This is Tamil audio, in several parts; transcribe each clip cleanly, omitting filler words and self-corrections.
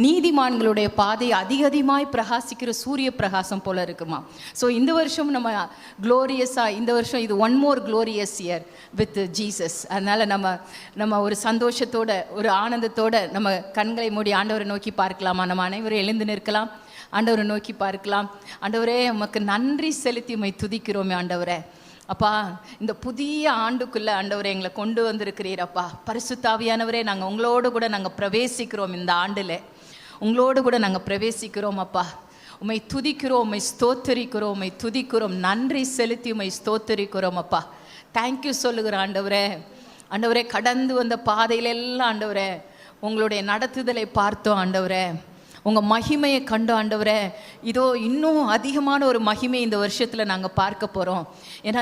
நீதிமான்களுடைய பாதை அதிகமாய் பிரகாசிக்கிற சூரிய பிரகாசம் போல இருக்குமா. ஸோ இந்த வருஷம் நம்ம க்ளோரியஸாக, இந்த வருஷம் இது one more glorious year with Jesus. அதனால் நம்ம ஒரு சந்தோஷத்தோட, ஒரு ஆனந்தத்தோட நம்ம கண்களை மூடி ஆண்டவரை நோக்கி பார்க்கலாமா? நம்ம அனைவரும் எழுந்து நிற்கலாம், ஆண்டவரை நோக்கி பார்க்கலாம். ஆண்டவரே, உமக்கு நன்றி செலுத்தி உம்மை துதிக்கிறோமே ஆண்டவரே. அப்பா, இந்த புதிய ஆண்டுக்குள்ளே ஆண்டவரே எங்களை கொண்டு வந்திருக்கிறீர். அப்பா பரிசுத்த ஆவியானவரே, நாங்கள் உங்களோடு கூட நாங்கள் பிரவேசிக்கிறோம். இந்த ஆண்டில் உங்களோடு கூட நாங்கள் பிரவேசிக்கிறோம். அப்பா, உம்மை துதிக்கிறோம், உம்மை ஸ்தோத்தரிக்கிறோம், உம்மை துதிக்கிறோம், நன்றி செலுத்தி உம்மை ஸ்தோத்தரிக்கிறோம். அப்பா தேங்க்யூ சொல்லுகிறோம் ஆண்டவரே. ஆண்டவரே, கடந்து வந்த பாதையிலெல்லாம் ஆண்டவரே உங்களுடைய நடத்துதலை பார்த்தோம் ஆண்டவரே, உங்கள் மகிமையை கண்டு ஆண்டவரே. இதோ இன்னும் அதிகமான ஒரு மகிமை இந்த வருஷத்தில் நாங்கள் பார்க்க போகிறோம். ஏன்னா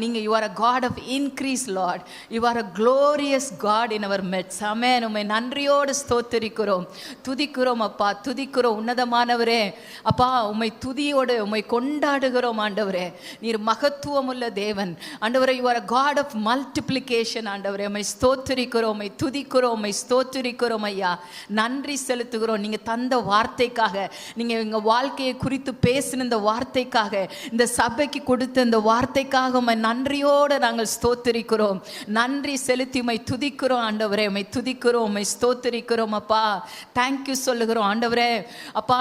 நீங்கள் you are a God of increase Lord, you are a glorious God in our midst. Amen. உம்மை நன்றியோடு ஸ்தோத்திரிக்கிறோம், துதிக்கிறோம் அப்பா, துதிக்கிறோம் உன்னதமானவரே. அப்பா, உம்மை துதியோடு உம்மை கொண்டாடுகிறோம் ஆண்டவரே. நீர் மகத்துவமுள்ள தேவன் ஆண்டவரே. You are a God of multiplication ஆண்டவரே. உம்மை ஸ்தோத்திரிக்கிறோம், உம்மை துதிக்கிறோம், உம்மை ஸ்தோத்திரிக்கிறோம் ஐயா. நன்றி செலுத்துகிறோம். நீங்கள் தந்த வார்த்தைக்காக, நீங்கள் எங்கள் வாழ்க்கையை குறித்து பேசின இந்த வார்த்தைக்காக, இந்த சபைக்கு கொடுத்த இந்த வார்த்தைக்காக உம்மை நன்றியோடு நாங்கள் ஸ்தோத்திரிக்கிறோம். நன்றி செலுத்தி உம்மை துதிக்கிறோம் ஆண்டவரே. உம்மை துதிக்கிறோம், உம்மை ஸ்தோத்திரிக்கிறோம் அப்பா. தேங்க்யூ சொல்லுகிறோம் ஆண்டவரே. அப்பா,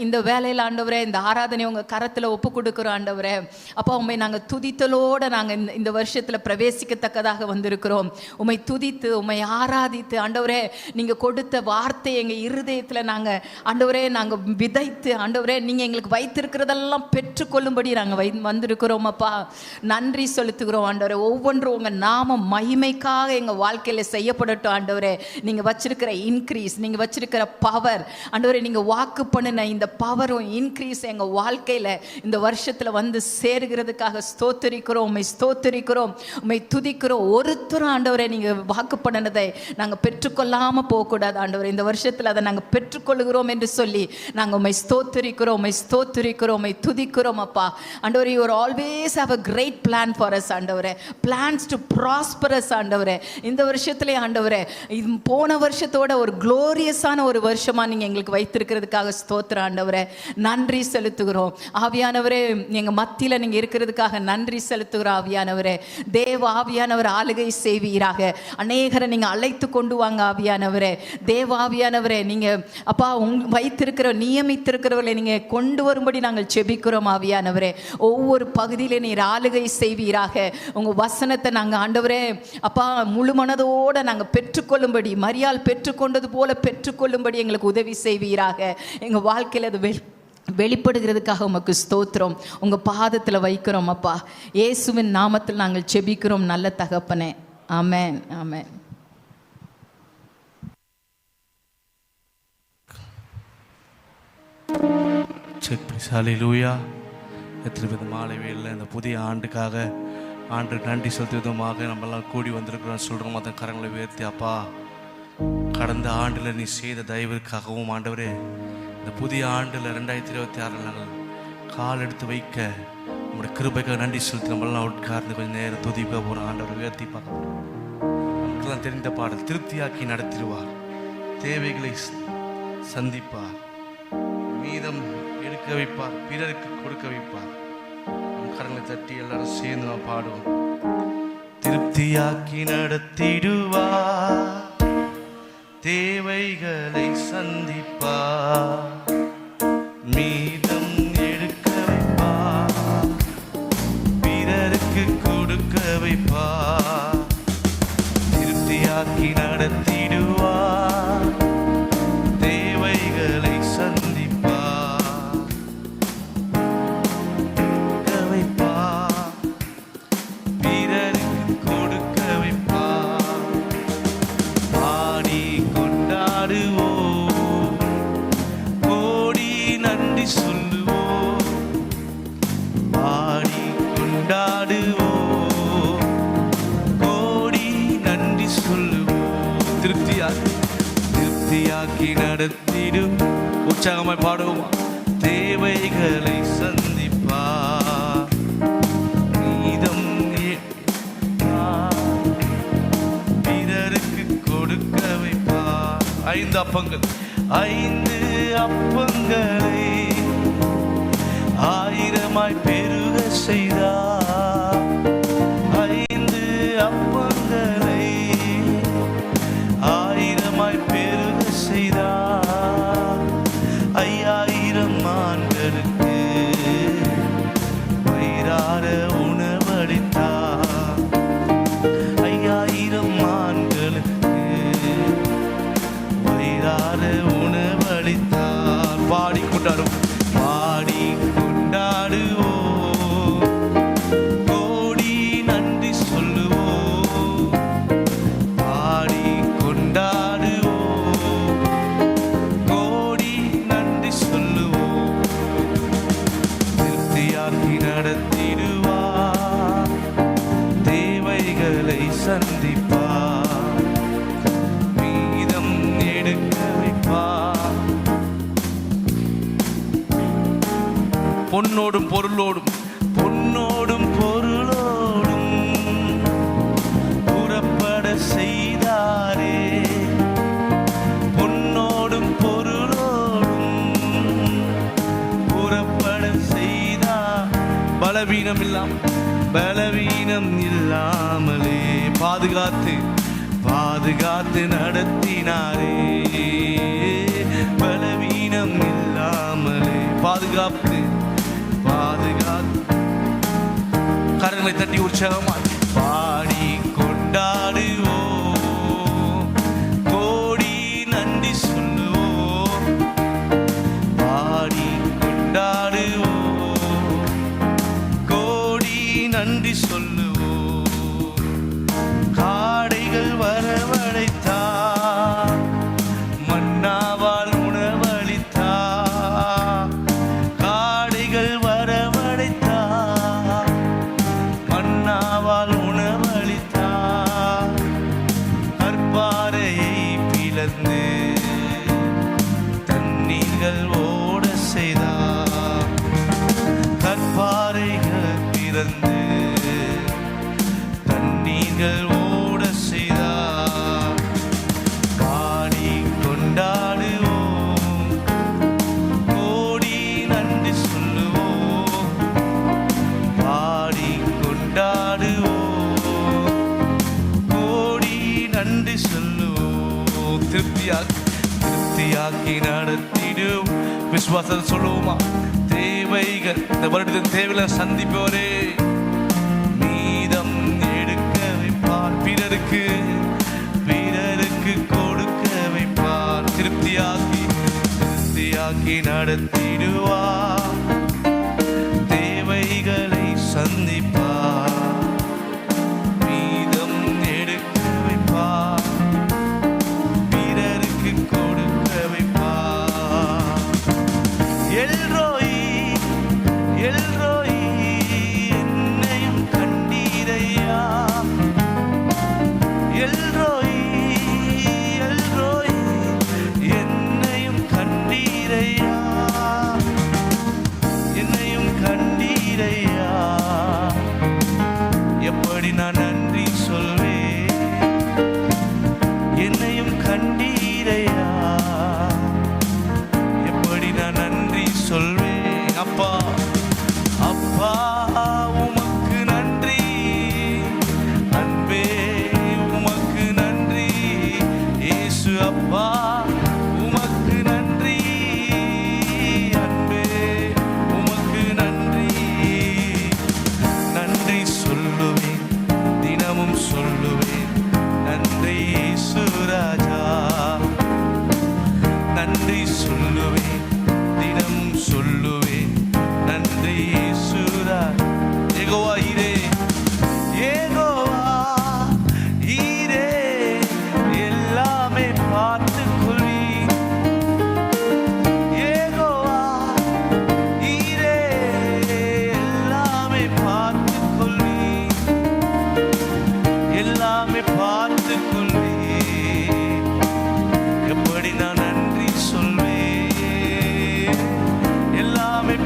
இந்த வேலையில் ஆண்டவரே, இந்த ஆராதனை உங்கள் கரத்தில் ஒப்பு கொடுக்குறோம் ஆண்டவரே. அப்பா, உம்மை நாங்கள் துதித்தலோடு நாங்கள் இந்த வருஷத்தில் பிரவேசிக்கத்தக்கதாக வந்திருக்கிறோம். உம்மை துதித்து உம்மை ஆராதித்து ஆண்டவரே, நீங்கள் கொடுத்த வார்த்தை எங்கள் இருதயத்தில் நாங்கள் ஆண்டவரே நாங்கள் விதைத்து ஆண்டவரே, நீங்கள் எங்களுக்கு வைத்திருக்கிறதெல்லாம் பெற்றுக்கொள்ளும்படி நாங்கள் வந்திருக்கிறோம் அப்பா. நன்றி செலுத்துகிறோம் ஆண்டவரே. ஒவ்வொன்றும் உங்கள் நாம மகிமைக்காக எங்கள் வாழ்க்கையில் செய்யப்படட்டும் ஆண்டவரே. நீங்கள் வச்சிருக்கிற இன்க்ரீஸ், நீங்கள் வச்சிருக்கிற பவர் ஆண்டவரே, நீங்கள் வாக்கு பண்ணின இந்த பவரும் இன்க்ரீஸ் எங்கள் வாழ்க்கையில் இந்த வருஷத்தில் வந்து சேருகிறதுக்காக ஸ்தோத்திரிக்கிறோம், உம்மை ஸ்தோத்திரிக்கிறோம், உம்மை துதிக்கிறோம். ஒருத்தரும் ஆண்டவரே நீங்கள் வாக்கு பண்ணினதை நாங்கள் பெற்றுக்கொள்ளாமல் போகக்கூடாது ஆண்டவரே. இந்த வருஷத்தில் அதை நாங்கள் பெற்றுக்கொள்ளுகிறோம் என்று சொல்லி நாங்கள் உம்மை ஸ்தோத்திரிக்கிறோம், உம்மை ஸ்தோத்திரிக்கிறோம், உம்மை துதிக்கிறோம் அப்பா. ஆண்டவரே, you always have a great plan for us ஆண்டவரே. plans to prosper us ஆண்டவரே. இந்த வருஷத்திலே ஆண்டவரே, போன வருஷத்தோட ஒரு குளோரியஸான ஒரு வருஷமா நீங்க எங்களுக்கு வைத்திருக்கிறதுக்காக ஸ்தோத்திரம் ஆண்டவரே. நன்றி செலுத்துகிறோம் ஆவியானவரே. எங்க மத்தியில நீங்க இருக்கிறதுக்காக நன்றி செலுத்துகிறோம் ஆவியானவரே. தேவ ஆவியானவர் ஆளுகை செய்வீராக. அநேகரை நீங்க அழைத்து கொண்டு வாங்க ஆவியானவரே. தேவ ஆவியானவரே, நீங்க அப்பா வைத்திருக்கிற நியமித்திருக்கிறவர்களை நீங்கள் கொண்டு வரும்படி நாங்கள் செபிக்கிறோம் ஆவியானவரே. ஒவ்வொரு பகுதியிலே நீர் ஆளுகை செய்வீராக. உங்கள் வசனத்தை நாங்கள் ஆண்டவரே அப்பா முழு மனதோடு நாங்கள் பெற்றுக்கொள்ளும்படி, மரியாள் பெற்றுக்கொண்டது போல பெற்றுக்கொள்ளும்படி எங்களுக்கு உதவி செய்வீராக. எங்கள் வாழ்க்கையில் அது வெளிப்படுகிறதுக்காக உமக்கு ஸ்தோத்திரம். உங்கள் பாதத்தில் வைக்கிறோம் அப்பா. இயேசுவின் நாமத்தில் நாங்கள் செபிக்கிறோம் நல்ல தகப்பனே. ஆமென், ஆமென். ஹல்லேலூயா. எத்தனை வித மாலை வேளையில் இந்த புதிய ஆண்டுக்காக ஆண்டு நன்றி செலுத்தும் விதமாக நம்மெல்லாம் கூடி வந்திருக்கிறோம் சொல்கிறோம். அதன் கரங்களை உயர்த்தி, அப்பா, கடந்த ஆண்டில் நீ செய்த தயவிற்காகவும் ஆண்டவரே, இந்த புதிய ஆண்டில் 2026 நாங்கள் கால் எடுத்து வைக்க நம்முடைய கிருபைக்காக நன்றி செலுத்தி நம்மளாம் உட்கார்ந்து கொஞ்சம் நேரம் துதிக்க போகிறோம். ஆண்டவரை உயர்த்தி பார்க்க போகிறோம். நமக்குலாம் தெரிந்த பாடல், திருப்தியாக்கி நடத்திடுவார், தேவைகளை சந்திப்பார், மீதம் எடுக்க வைப்பார், பிறருக்கு கொடுக்க வைப்பார். நம் கரங்களை தட்டி எல்லாரும் சேர்ந்து நாம் பாடுவோம். திருப்தியாக்கி நடத்திடுவார், தேவைகளை சந்திப்பார், மீதம் எடுக்க வைப்பார், பிறருக்கு கொடுக்க வைப்பார். திருப்தியாக்கி நடத்திடுவார், தேவைகளை திருப்தியாக்கி நடத்திடும். உற்சாகமாய் பாடுவோமா? தேவைகளை சந்திப்பார், மீதம் பிறருக்கு கொடுக்க வைப்பார். 5 அப்பங்கள் 5 அப்பங்களை 1000 பெருக செய்தார். 5 அப்பங்களை 1000 பெருக செய்தார். 5000 மான்களுக்கு வயிறார உணவளித்தார். 5000 மான்களுக்கு வயிறார உணவளித்தார். பாடி கொண்டாடும், பாடி கொண்டாடுவோம், கோடி நன்றி சொல்லுவோம். பாடி கொண்டாடுவோம், கோடி நன்றி சொல்லுவோம். திருப்தியாக்கி நடத்திடுவார், தேவைகளை சந்திப்பார், மீதம் எடுக்க வைப்பார். பொன்னோடும் பொருளோடும் பொன்னோடும் பொருளோடும் புறப்பட செய்தாரே. பொன்னோடும் பொருளோடும் புறப்பட செய்தார். பலவீனம் இல்லாமலே பாதுகாத்து பாதுகாத்து நடத்தினாரே. பலவீனம் இல்லாமலே பாதுகாத்து கரங்களை தட்டி உற்சாகமாய் பாடி கொண்டாடுவோம், கோடி நன்றி சொல்லுவோம். பாடி கொண்டாடுவோம், கோடி நன்றி சொல்லுவோம். காடைகள் வரவழைத்தார், மன்னாவால் உணவளித்தார். காடைகள் வரவழைத்தார், மன்னாவால் உணவளித்தார். கற்பாறையை பிளந்து தண்ணீர்கள் ஓட செய்தார். கற்பாறைகள் பிறந்து தண்ணீர்கள் ஓட செய்தார். பாடி கொண்டாடுவோம், கோடி நன்றி சொல்லுவோம். பாடி கொண்டாடுவோம், கோடி நன்றி சொல்லுவோம். திருப்தியாக்கி நடத்திடும். விசுவாசத்தை சொல்லுவோமா? தேவைகள், இந்த வருடத்தின் தேவைகளை சந்திப்பவரே, மீதம் எடுக்க வைப்பார். பிறருக்கு கொடுக்க வைப்பார். திருப்தியாக்கி நடத்திடுவார், தேவைகளை சந்திப்பார். மீதம் எடுக்க வைப்பார், பிறருக்கு கொடுக்க வைப்பார். எல்ரோயி என்னையும் கண்டீரையா. எல்ரோயி என்னையும் கண்டீரையா. என்னையும் கண்டீரையா. எப்படி நான் நன்றி சொல்வேன். என்னையும் கண்டீரையா, எப்படி நான் நன்றி சொல்வேன். அப்பா அப்பா உமக்கு நன்றி. அன்பே உமக்கு நன்றி. இயேசு அப்பா உமக்கு நன்றி. அன்பே உமக்கு நன்றி. நன்றி சொல்லுவேன், தினமும் சொல்லுவேன். நன்றி இயேசு ராஜா. நன்றி சொல்லுவேன், தினமும் சொல்லுவேன். நன்றி இயேசு ராஜா. யெகோவா ஈரே, யெகோவா ஈரே, எல்லாமே பார்த்துக் கொள்வீர். யெகோவா ஈரே, எல்லாமே பார்த்துக் கொள்வீர். எல்லாமே பார்த்துக் கொள்வீர். எப்படி நான் நன்றி சொல்வேன். எல்லாமே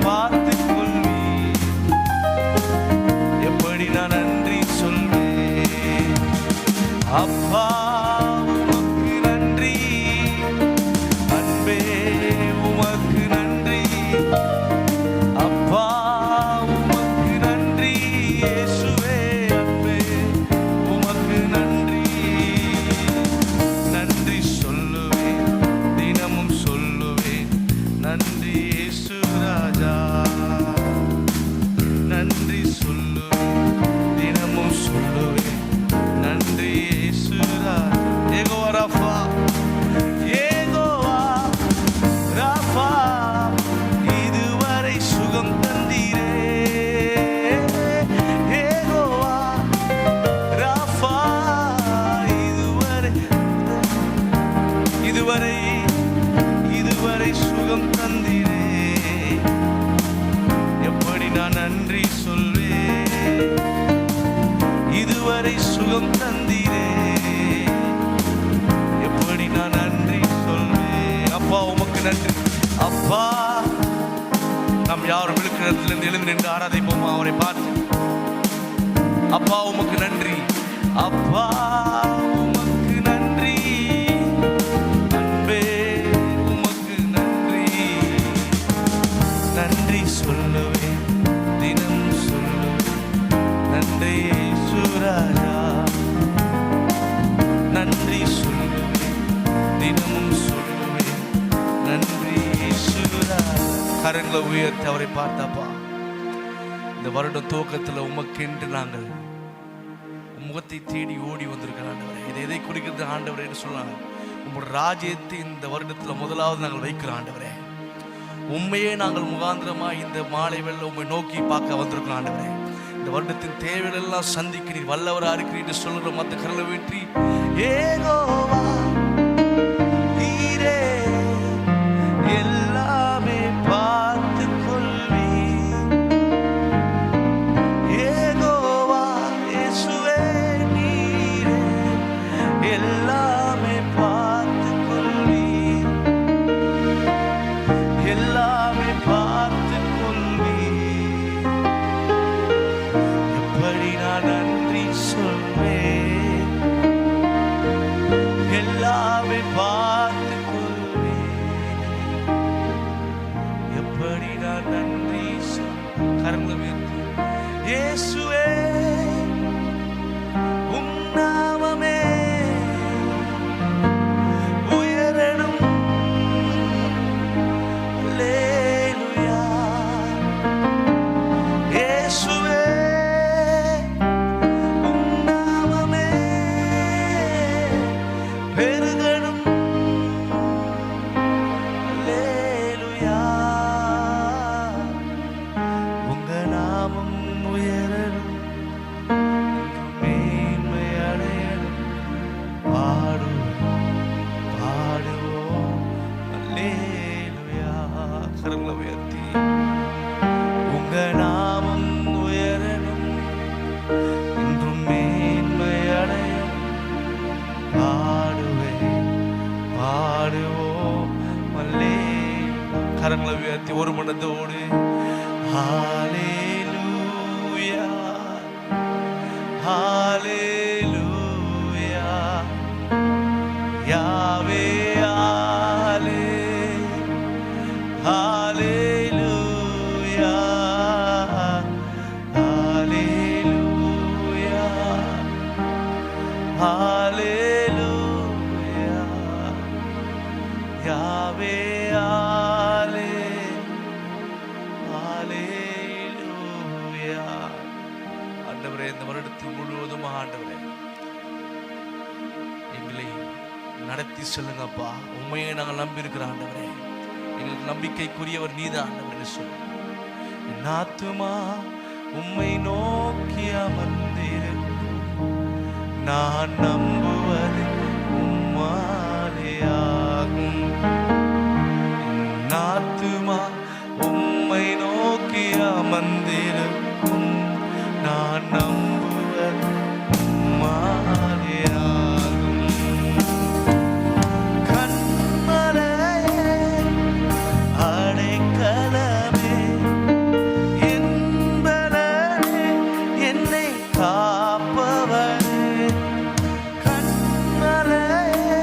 நன்றி அப்பா. நாம் யாரும் இருக்கிற இடத்துல எழுந்து நின்று ஆராதிப்போமா அவரை பார்த்து. அப்பா உமக்கு நன்றி, அப்பா உமக்கு நன்றி, அன்பே உமக்கு நன்றி. நன்றி சொல்லுவேன், தினம் சொல்லுவேன், நன்றி சுராஜா. நன்றி சொல்லுவேன், தினமும் சொல்லுவேன், நன்றி சுராஜா. கரங்களை உயர்த்தி அவரை பார்த்தாப்பா. இந்த வருடம் துவக்கத்தில் உமக்கென்று நாங்கள் முகத்தை தேடி ஓடி வந்திருக்கிற ஆண்டவரே. இதை எதை குறிக்கிறது ஆண்டவரே என்று சொன்னாங்க. உங்களோட ராஜ்யத்தை இந்த வருடத்தில் முதலாவது நாங்கள் வைக்கிற ஆண்டவரே. உண்மையே நாங்கள் முகாந்திரமாக இந்த மாலை வேளையில் உண்மை நோக்கி பார்க்க வந்திருக்கிறோம் ஆண்டவரே. இந்த வருடத்தின் தேவைகளெல்லாம் சந்திக்க நீர் வல்லவராக இருக்கிறீர் என்று சொல்கிற மற்ற கரலை வெற்றி ஏகோவா நீரே எல்லாமே பார்த்து கொள்வி. ஏகோவா இயேசுவே நீரே எல்லாமே பார்த்து கொள்வி, எல்லாமே பார்த்து கொள்வி. எப்படி நான் நன்றி சொல்வேன், எல்லாமே பார்த்து கொள்வேன். எப்படி நான் நன்றி சொல்வேன். கரங்களை உயர்த்தி இயேசுவே உம் நாமமே உயரணும். அல்லேலூயா. இயேசுவே உம் நாமமே பெருகணும். அல்லேலூயா. உங்க நாமம் உயரணும், மேன்மை அடையணும். பாடுவோம் பாடுவோம் அல்லேலூயா. கரங்களை உயர்த்தி உங்க நாமம் உயரணும், இன்றும் மேன்மை அடையணும். பாடுவேன் பாடுவோம் அல்லேலூயா. கரங்களை உயர்த்தி ஒரு மனதோடு ஹalleluya ஹalleluya யாவே ஹalலே ஹalleluya ஹalleluya ஹalleluya யாவே ஹalலே ஹalleluya. ஆண்டவரே இந்த வருடத்தில் முழுவதும் ஆண்டவரே எங்களை நடத்தி செல்லுங்கப்பா. உண்மையை நாங்கள் நம்பி இருக்கிற ஆண்டவரே, எங்களுக்கு நம்பிக்கைக்குரியவர் நீதான் ஆண்டவரே சொல்லு. என் ஆத்துமா உம்மை நோக்கி அமர்ந்திருக்கும், நான் நம்புவது உம்மாலேயாகும். என் ஆத்துமா உம்மை நோக்கி அமர்ந்திருக்கும், நான் நம்புவது உம்மாலேயாகும். கண்மலையே அடைக்கலமே என்பவரே, என்னை காப்பவரே. கண்மலையே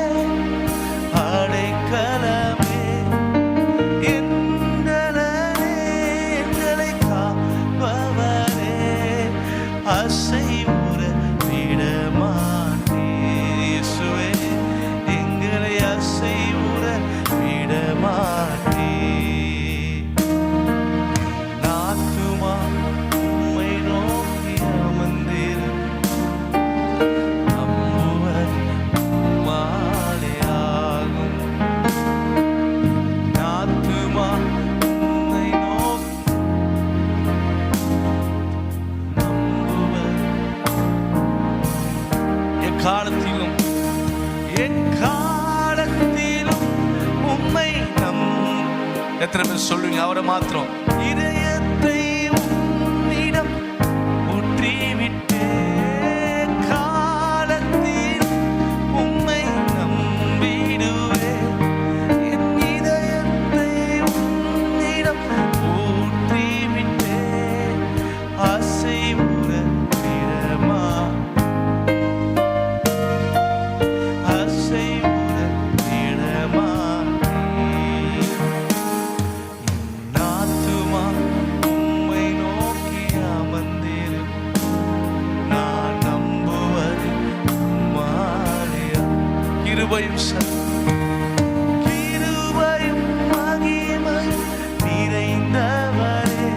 அடைக்கலமே என்பவரே, எங்களை காப்பவரே. அசைவுற விடமாட்டீர் இயேசுவே, எங்களை அசைவுற விடமாட்டீர். நாத்துமா உம்மை நோக்கி அமர்ந்திருக்கும், நம்புவது உம்மாலேயாகும். நாத்துமா உம்மை நோக்கி நம்புவது எக்காலத்திலும் எக்காலத்திலும் உம்மை எத்தனை பேர் சொல்லுவீங்க அவரை மாத்திரம்? இதயத்தை உம்மிடம் ஊற்றிவிட்டே, காலத்தில் உம்மை நம்பிடுவே. என் இதயத்தை கிருபையும் மகிமையும் நிறைந்தவரே,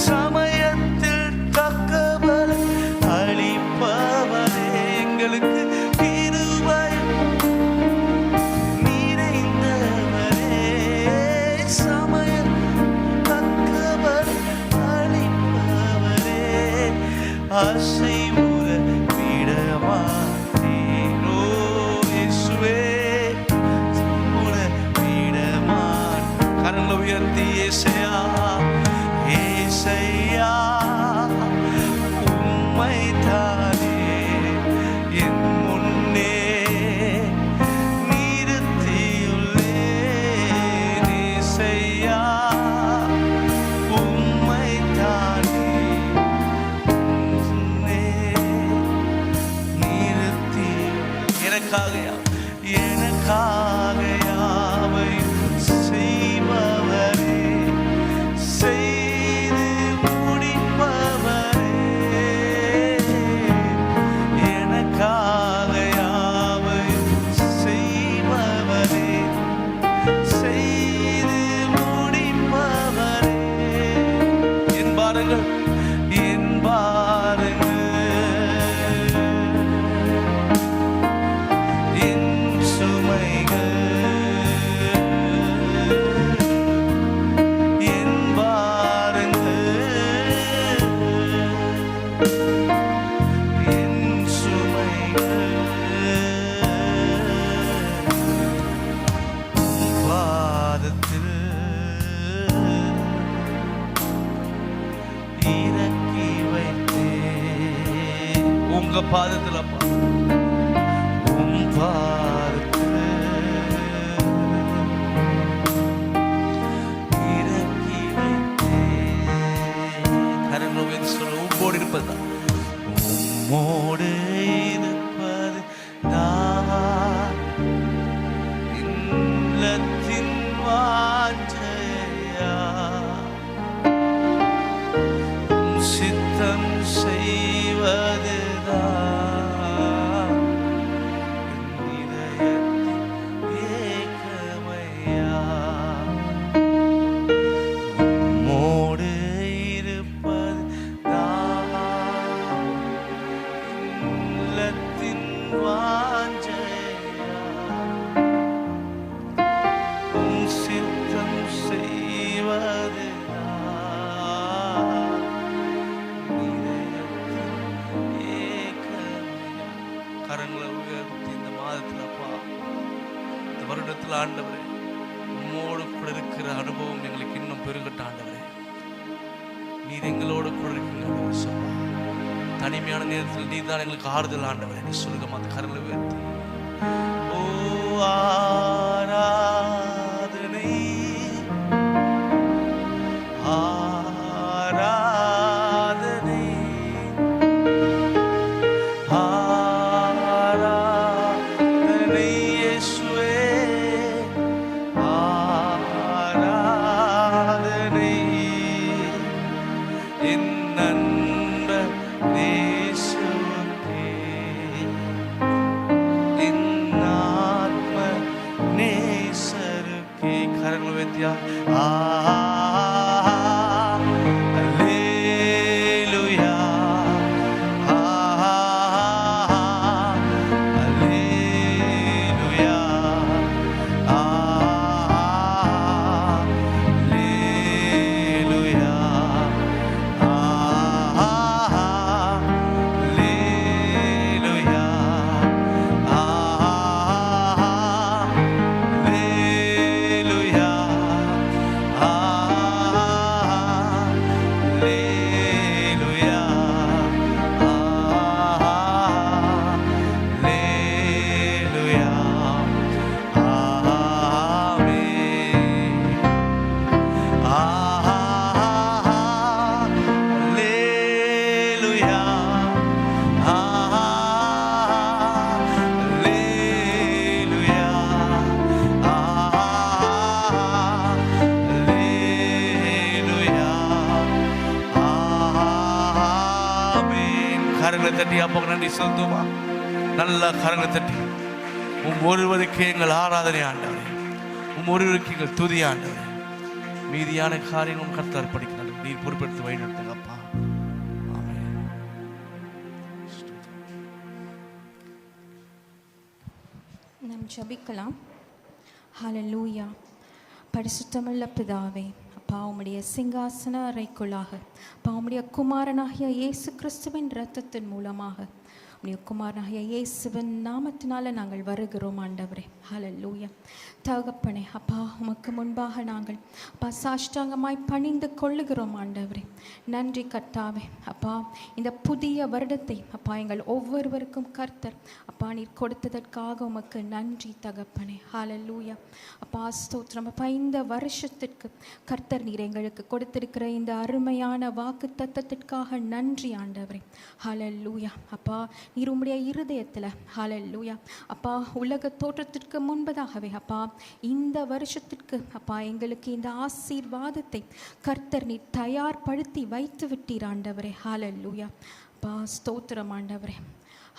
சமயத்தில் தக்க பலன் அளிப்பவரே, எங்களுக்கு கிருபையும் நிறைந்தவரே, சமயம் தக்க பலன் அளிப்பவரே, அசைவுற விடமாட்டேனோ இயேசுவே, உற விடமாட்டேன். கரங்களை உயர்த்தி ஏசையா, ஏசையா உம்மைத்தானே என் முன்னே நிறுத்தியுள்ளேன். ஏசையா உம்மைத்தானே நிறுத்தி எனக்காக யாவையும் செய்பவரே, செய்து முடிப்பவரே, எனக்காக யாவையும் செய்பவரே, செய்து முடிப்பவரே, என் பாருங்கள் என் பாருங்கள் என் சுமைகள், என் பாருங்கள் என் சுமைகள், பாதத்தில் இறக்கி வைத்தேன். உங்க பாதத்தில் அப்பா, உம் பாதத்தில் இறக்கி வைத்தேன். கரங்கள் சொல்ல உம்மோடு இருப்பதா, உம்மோடு இருப்பது தான் இல்லத்தின் வாஞ்சையா, உம் சித்தம் செய்வதுதான் என் இதயத்தின் ஏக்கமையா, உம்மோடு இருப்பது தான் இல்லத்தின் வாஞ்சையா, உம் சித்தம் செய்வதுதான் இதயத்தின் ஏக்கமையா. கரங்களை உயர்த்தி இந்த மாதத்தில் அப்பா, இந்த வருடத்தில் ஆண்டவரே, உம்மோடு கூட இருக்கிற அனுபவம் எங்களுக்கு இன்னும் பெருகட்ட ஆண்டவரே. நீர் எங்களோடு கூட இருக்கீங்க ஆண்டவரே. சொல்லா தனிமையான நேரத்தில் நீர் தான் எங்களுக்கு ஆறுதல் ஆண்டவரே. நீ சொல்லுங்க அந்த கரங்களை உயர்த்தி, ஓ ஆராதனை ஆராதனை ஆராதனை இயேசுவே, ஆராதனை என் நண்பர் இயேசுவுக்கே, என் ஆத்ம நேசருக்கே. கரங்களை உயர்த்தியா, அல்லேலூயா, அல்லேலூயா, அல்லேலூயா, அல்லேலூயா, அல்லேலூயா, அல்லேலூயா, அல்லேலூயா, ஆமென். அல்லேலூயா, அல்லேலூயா, அல்லேலூயா, ஆமென். கரங்களை தட்டி அப்போ நன்றி சொல்லுமா, நல்ல கரங்களை தட்டி ஒருவருக்கு எங்கள் ஆராதனை ஆண்டவரே, ஒருவருக்கு எங்கள் துதி ஆண்டவரே. மீதியான காரியங்களும் கர்த்தர் படிக்கிறார். நீர் பொறுப்பெடுத்து வழிநடத்துங்க அப்பா. ஆமென். நாம் ஜெபிக்கலாம். ஹல்லேலூயா. பரிசுத்தமுள்ள பிதாவே, அப்பா உம்முடைய சிங்காசன அறைக்குள்ளாக அப்பா உம்முடைய குமாரனாகிய இயேசு கிறிஸ்துவின் இரத்தத்தின் மூலமாக உம்முடைய குமாரனாகிய இயேசுவின் நாமத்தினால நாங்கள் வருகிறோம் ஆண்டவரே. ஹல்லேலூயா. தகப்பனே, அப்பா உமக்கு முன்பாக நாங்கள் அப்பா சாஷ்டாங்கமாய் பணிந்து கொள்ளுகிறோம் ஆண்டவரே. நன்றி கர்த்தாவே. அப்பா இந்த புதிய வருடத்தை அப்பா எங்கள் ஒவ்வொருவருக்கும் கர்த்தர் அப்பா நீர் கொடுத்ததற்காக உமக்கு நன்றி தகப்பனே. ஹல்லேலூயா. அப்பா ஸ்தோத்திரம். அப்பா இந்த வருஷத்திற்கு கர்த்தர் நீர் எங்களுக்கு கொடுத்திருக்கிற இந்த அருமையான வாக்கு தத்தத்திற்காக நன்றி ஆண்டவரே. ஹல்லேலூயா. அப்பா நீர் உம்முடைய இருதயத்தில் ஹல்லேலூயா அப்பா உலக தோற்றத்திற்கு முன்பதாகவே அப்பா இந்த வருஷத்திற்கு அப்பா எங்களுக்கு இந்த ஆசீர்வாதத்தை கர்த்தர் நீர் தயார்படுத்தி வைத்து விட்டீர் ஆண்டவரே. ஹல்லேலூயா. அப்பா ஸ்தோத்திரம் ஆண்டவரே.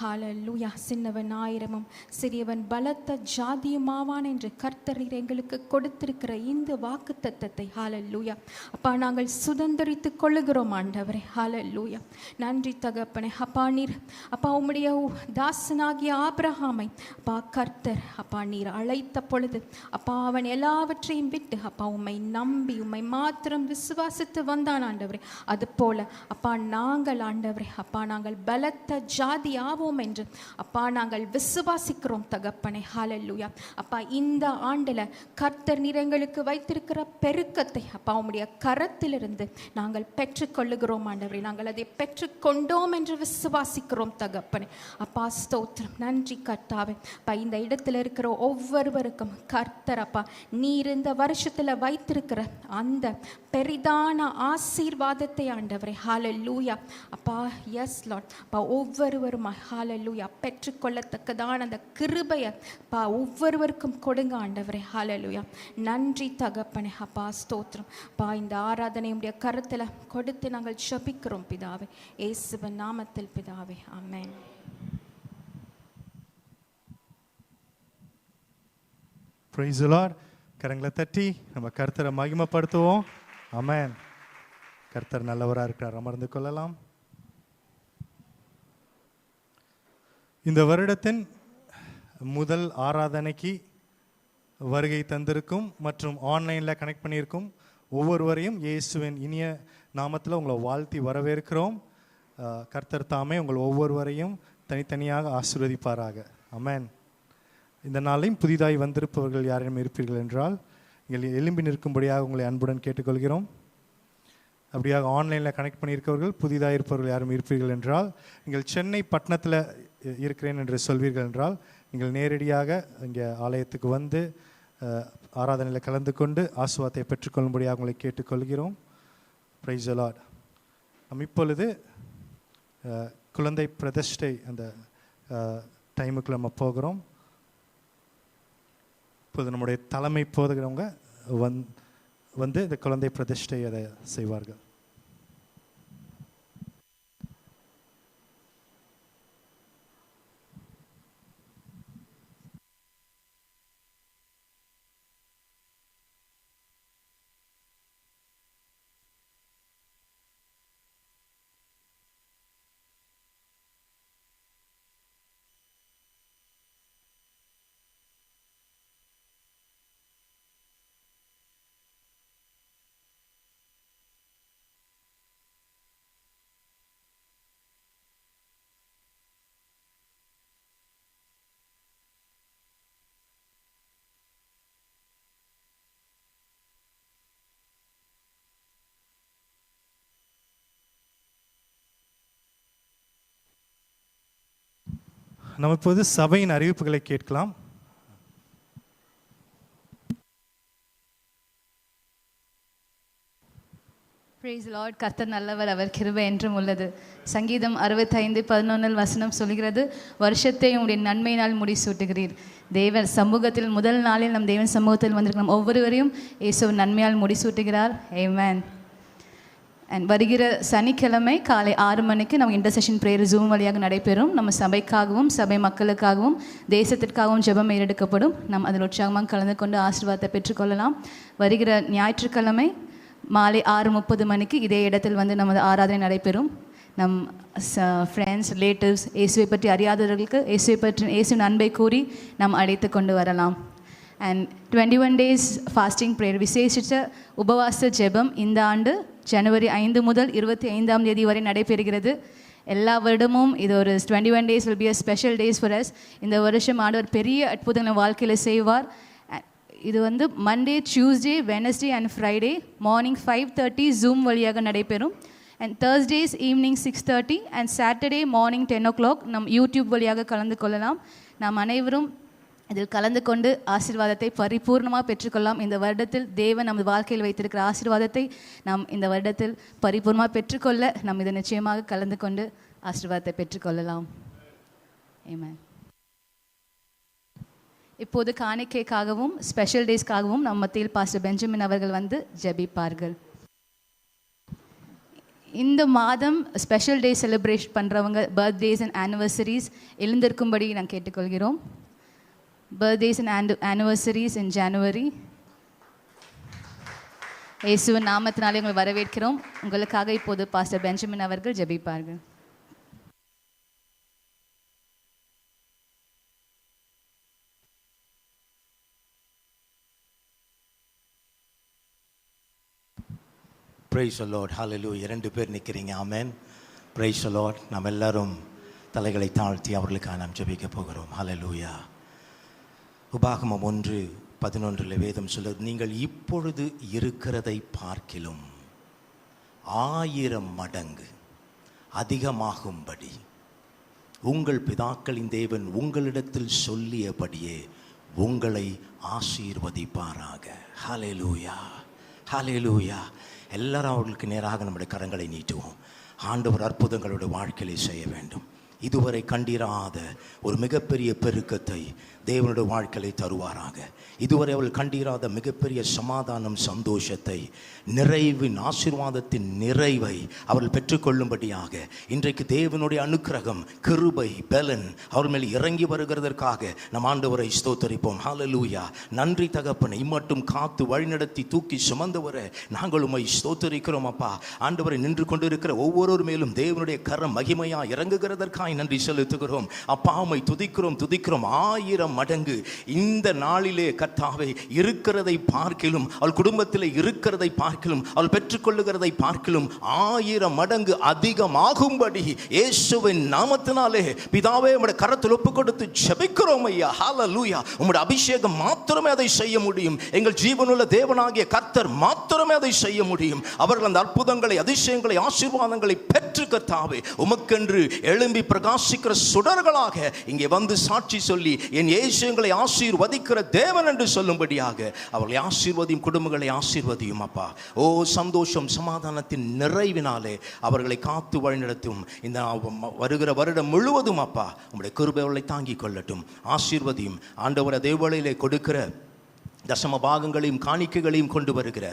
ஹல்லேலூயா. சின்னவன் ஆயிரமும் சிறியவன் பலத்த ஜாதியுமாவான் என்று கர்த்தர் நீர் எங்களுக்கு கொடுத்திருக்கிற இந்த வாக்கு தத்தத்தை ஹல்லேலூயா அப்பா நாங்கள் சுதந்திரித்து கொள்ளுகிறோம் ஆண்டவரே. ஹல்லேலூயா. நன்றி தகப்பனே. அப்பா நீர் அப்பா உம்முடைய தாசனாகிய ஆபிரகாமை அப்பா கர்த்தர் அப்பா நீர் அழைத்த பொழுது அப்பா அவன் எல்லாவற்றையும் விட்டு அப்பா உம்மை நம்பி உம்மை மாத்திரம் விசுவாசித்து வந்தான் ஆண்டவரே. அது போல அப்பா நாங்கள் ஆண்டவரே அப்பா நாங்கள் பலத்த ஜாதி ஆவோம் என்று அப்பா நாங்கள் விசுவாசிக்கிறோம் தகப்பனே. ஹல்லேலூயா. அப்பா இந்த ஆண்டுல கர்த்தர் நீர் எங்களுக்கு வைத்திருக்கிற பெருக்கத்தை அப்பா உம்முடைய கரத்திலிருந்து நாங்கள் பெற்றுக்கொள்ளுகிறோம் ஆண்டவரே. நாங்கள் அதை பெற்றுக்கொண்டோம் என்று விசுவாசிக்கிறோம் தகப்பனே. அப்பா ஸ்தோத்திரம். நன்றி கர்த்தாவே. அப்பா இந்த இடத்துல இருக்கிற ஒவ்வொருவருக்கும் கர்த்தர் அப்பா நீர் இந்த வருஷத்துல வைத்திருக்கிற அந்த பெரிதான ஆசீர்வாதத்தை ஆண்டவரே. ஹல்லேலூயா. அப்பா எஸ் லார்ட். அப்பா ஒவ்வொருவரும் ஹல்லேலூயா பெற்றுக்கொள்ளத்தக்கதான அந்த கிருபையை அப்பா ஒவ்வொருவருக்கும் கொடுங்க ஆண்டவரே. ஹல்லேலூயா. நன்றி தகப்பனே. அப்பா ஸ்தோத்திரம். அப்பா இந்த ஆராதனை உடைய கருத்துல கொடுத்து நாங்கள் ஜெபிக்கிறோம் பிதாவே. இயேசுவின் நாமத்தில் பிதாவே. ஆமென். Praise the Lord. கரங்களை தட்டி நம்ம கர்த்தரை மகிமைப்படுத்துவோம். ஆமென். கர்த்தர் நல்லவராக இருக்கிறார். அமர்ந்து கொள்ளலாம். இந்த வருடத்தின் முதல் ஆராதனைக்கு வருகை தந்திருக்கும் மற்றும் ஆன்லைனில் கனெக்ட் பண்ணியிருக்கும் ஒவ்வொருவரையும் இயேசுவின் இனிய நாமத்தில் உங்களை வாழ்த்தி வரவேற்கிறோம். கர்த்தர் தாமே உங்கள் ஒவ்வொருவரையும் தனித்தனியாக ஆசீர்வதிப்பாராக. ஆமென். இந்த நாளையும் புதிதாய் வந்திருப்பவர்கள் யாரும் இருப்பீர்கள் என்றால் நீங்கள் எழும்பி நிற்கும்படியாக உங்களை அன்புடன் கேட்டுக்கொள்கிறோம். அப்படியாக ஆன்லைனில் கனெக்ட் பண்ணியிருக்கவர்கள் புதிதாக இருப்பவர்கள் யாரும் இருப்பீர்கள் என்றால் நீங்கள் சென்னை பட்டணத்தில் இருக்கிறேன் என்று சொல்வீர்கள் என்றால் நீங்கள் நேரடியாக இங்கே ஆலயத்துக்கு வந்து ஆராதனையில் கலந்து கொண்டு ஆசீர்வாதத்தை பெற்றுக்கொள்ளும்படியாக உங்களை கேட்டுக்கொள்கிறோம். Price the Lord. நம்ம இப்பொழுது குழந்தை பிரதிஷ்டை அந்த டைமுக்கு நம்ம போகிறோம். இப்போது நம்முடைய தலைமை போதுகிறவங்க வந்து இந்த குழந்தை பிரதிஷ்டை அதை செய்வார்கள். நம்ம இப்போது சபையின் அறிவிப்புகளை கேட்கலாம். Praise Lord. கர்த்தர் நல்லவர், அவர் கிருபை என்றும் உள்ளது. சங்கீதம் 65:11 சொல்கிறது, வருஷத்தை உங்களுடைய நன்மையினால் முடிசூட்டுகிறீர். தேவன் சமூகத்தில் முதல் நாளில் நம் தேவன் சமூகத்தில் வந்திருக்கும் ஒவ்வொருவரையும் இயேசு நன்மையால் முடிசூட்டுகிறார். ஆமென். அண்ட் வருகிற சனிக்கிழமை காலை 6 மணிக்கு நம்ம இன்டர்செஷன் ப்ரேயர் ஜூம் வழியாக நடைபெறும். நம்ம சபைக்காகவும் சபை மக்களுக்காகவும் தேசத்திற்காகவும் ஜெபம் ஏறெடுக்கப்படும். நம்ம அதில் உற்சாகமாக கலந்து கொண்டு ஆசீர்வாதத்தை பெற்றுக்கொள்ளலாம். வருகிற ஞாயிற்றுக்கிழமை மாலை 6:30 மணிக்கு இதே இடத்தில் வந்து நமது ஆராதனை நடைபெறும். நம் ஃப்ரெண்ட்ஸ், ரிலேட்டிவ்ஸ், இயேசுவை பற்றி அறியாதவர்களுக்கு இயேசுவை பற்றி இயேசுவின் அன்பை கூறி நாம் அழைத்து கொண்டு வரலாம். அண்ட் 21 days ஃபாஸ்டிங் ப்ரேயர், விசேஷித்த உபவாச ஜெபம் இந்த ஆண்டு ஜனவரி 5 முதல் 25ஆம் தேதி வரை நடைபெறுகிறது. எல்லா வருடமும் இது ஒரு 21 days will be a special days for us. இந்த வருஷம் ஆண்டவர் பெரிய அற்புதங்களை வாழ்க்கையில் செய்வார். இது வந்து Monday, Tuesday, Wednesday and Friday morning 5:30 zoom வழியாக நடைபெறும். And Thursdays evening 6:30 and Saturday morning 10 o'clock நம் யூடியூப் வழியாக கலந்து கொள்ளலாம். நாம் அனைவரும் இதில் கலந்து கொண்டு ஆசீர்வாதத்தை பரிபூர்ணமாக பெற்றுக்கொள்ளலாம். இந்த வருடத்தில் தேவன் நமது வாழ்க்கையில் வைத்திருக்கிற ஆசீர்வாதத்தை நாம் இந்த வருடத்தில் பரிபூர்ணமாக பெற்றுக்கொள்ள நாம் இதை நிச்சயமாக கலந்து கொண்டு ஆசீர்வாதத்தை பெற்றுக்கொள்ளலாம். ஆமென். இப்போது காணிக்கைக்காகவும் ஸ்பெஷல் டேஸ்க்காகவும் நம் மத்தியில் பாஸ்டர் பெஞ்சமின் அவர்கள் வந்து ஜெபிப்பார்கள். இந்த மாதம் ஸ்பெஷல் டே செலிப்ரேட் பண்ணுறவங்க பர்த்டேஸ் அண்ட் ஆனிவர்சரிஸ் எழுந்திருக்கும்படி நான் கேட்டுக்கொள்கிறோம். Birthdays and anniversaries in January. இயேசுவின் நாமத்தினாலே உங்களை வரவேற்கிறோம். உங்களுக்காக இப்போது பாஸ்டர் பெஞ்சமின் அவர்கள் ஜெபிப்பார்கள். Praise the Lord. Hallelujah. 2 பேர் நிற்கிறீங்க. ஆமென். Praise the Lord. நாம் எல்லாரும் தலைகளை தாழ்த்தி அவர்களுக்காக நாம் ஜெபிக்க போகிறோம். Hallelujah. உபாகமம் 1:11 வேதம் சொல்லுது, நீங்கள் இப்பொழுது இருக்கிறதை பார்க்கிலும் 1000 மடங்கு அதிகமாகும்படி உங்கள் பிதாக்களின் தேவன் உங்களிடத்தில் சொல்லியபடியே உங்களை ஆசீர்வதிப்பாராக. ஹல்லேலூயா, ஹல்லேலூயா. எல்லாரும் அவர்களுக்கு நேராக நம்முடைய கரங்களை நீட்டுவோம். ஆண்டவர் அற்புதங்களுடைய வாழ்க்கையை செய்ய வேண்டும். இதுவரை கண்டிராத ஒரு மிகப்பெரிய பெருக்கத்தை தேவனுடைய வாழ்க்கையை தருவாராக. இதுவரை அவள் கண்டிராத மிகப்பெரிய சமாதானம், சந்தோஷத்தை, நிறைவின் ஆசீர்வாதத்தின் நிறைவை அவர்கள் பெற்றுக்கொள்ளும்படியாக இன்றைக்கு தேவனுடைய அனுக்கிரகம், கிருபை, பலன் அவர்கள் மேல் இறங்கி வருகிறதற்காக நம் ஆண்டவரை ஸ்தோத்தரிப்போம். ஹல்லேலூயா. நன்றி தகப்பனை, இம்மட்டும் காத்து வழிநடத்தி தூக்கி சுமந்தவரை நாங்கள் உம்மை ஸ்தோத்தரிக்கிறோம். அப்பா ஆண்டவரை நின்று கொண்டிருக்கிற ஒவ்வொரு மேலும் தேவனுடைய கரம் மகிமையா இறங்குகிறதற்காக நன்றி செலுத்துகிறோம். அப்பா உம்மை துதிக்கிறோம் 1000 மடங்கு இந்த நாளிலே கர்த்தாவே இருக்கிறதை பார்க்கிலும், அவள் குடும்பத்தில் இருக்கிறதை பார்க்கிலும், அவள் பெற்றுக்கொள்ளுகிறதை பார்க்கிலும் 1000 மடங்கு அதிகமாகும்படி இயேசுவின் நாமத்தினாலே பிதாவே உம்முடைய கரத்தில் ஒப்பு கொடுத்து ஜெபிக்கிறோம் ஐயா. ஹல்லேலூயா. உம்முடைய அபிஷேகம் மாத்திரமே அதை செய்ய முடியும். எங்கள் ஜீவனுள்ள தேவனாகிய கர்த்தர் மாத்திரமே அதை செய்ய முடியும். அவர்கள் அந்த அற்புதங்களை, அதிசயங்களை, ஆசீர்வாதங்களை பெற்று கர்த்தாவே உமக்கென்று எழும்பி பிரகாசிக்கிற சுடர்களாக இங்கே வந்து சாட்சி சொல்லி என் இயேசுங்களை ஆசீர்வதிக்கிற தேவன் என்று சொல்லும்படியாக அவர்களை ஆசீர்வதியும், குடும்பங்களை ஆசீர்வதியும் அப்பா. ஓ சந்தோஷம், சமாதானத்தின் நிறைவினாலே அவர்களை காத்து வழிநடத்தும். இந்த வருகிற வருடம் முழுவதும் அப்பா உங்களுடைய கிருபை அவர்களை தாங்கிக் கொள்ளட்டும். ஆசீர்வதியும் ஆண்டவர் அதே வேளையிலே கொடுக்கிற தசம பாகங்களையும் காணிக்கைகளையும் கொண்டு வருகிற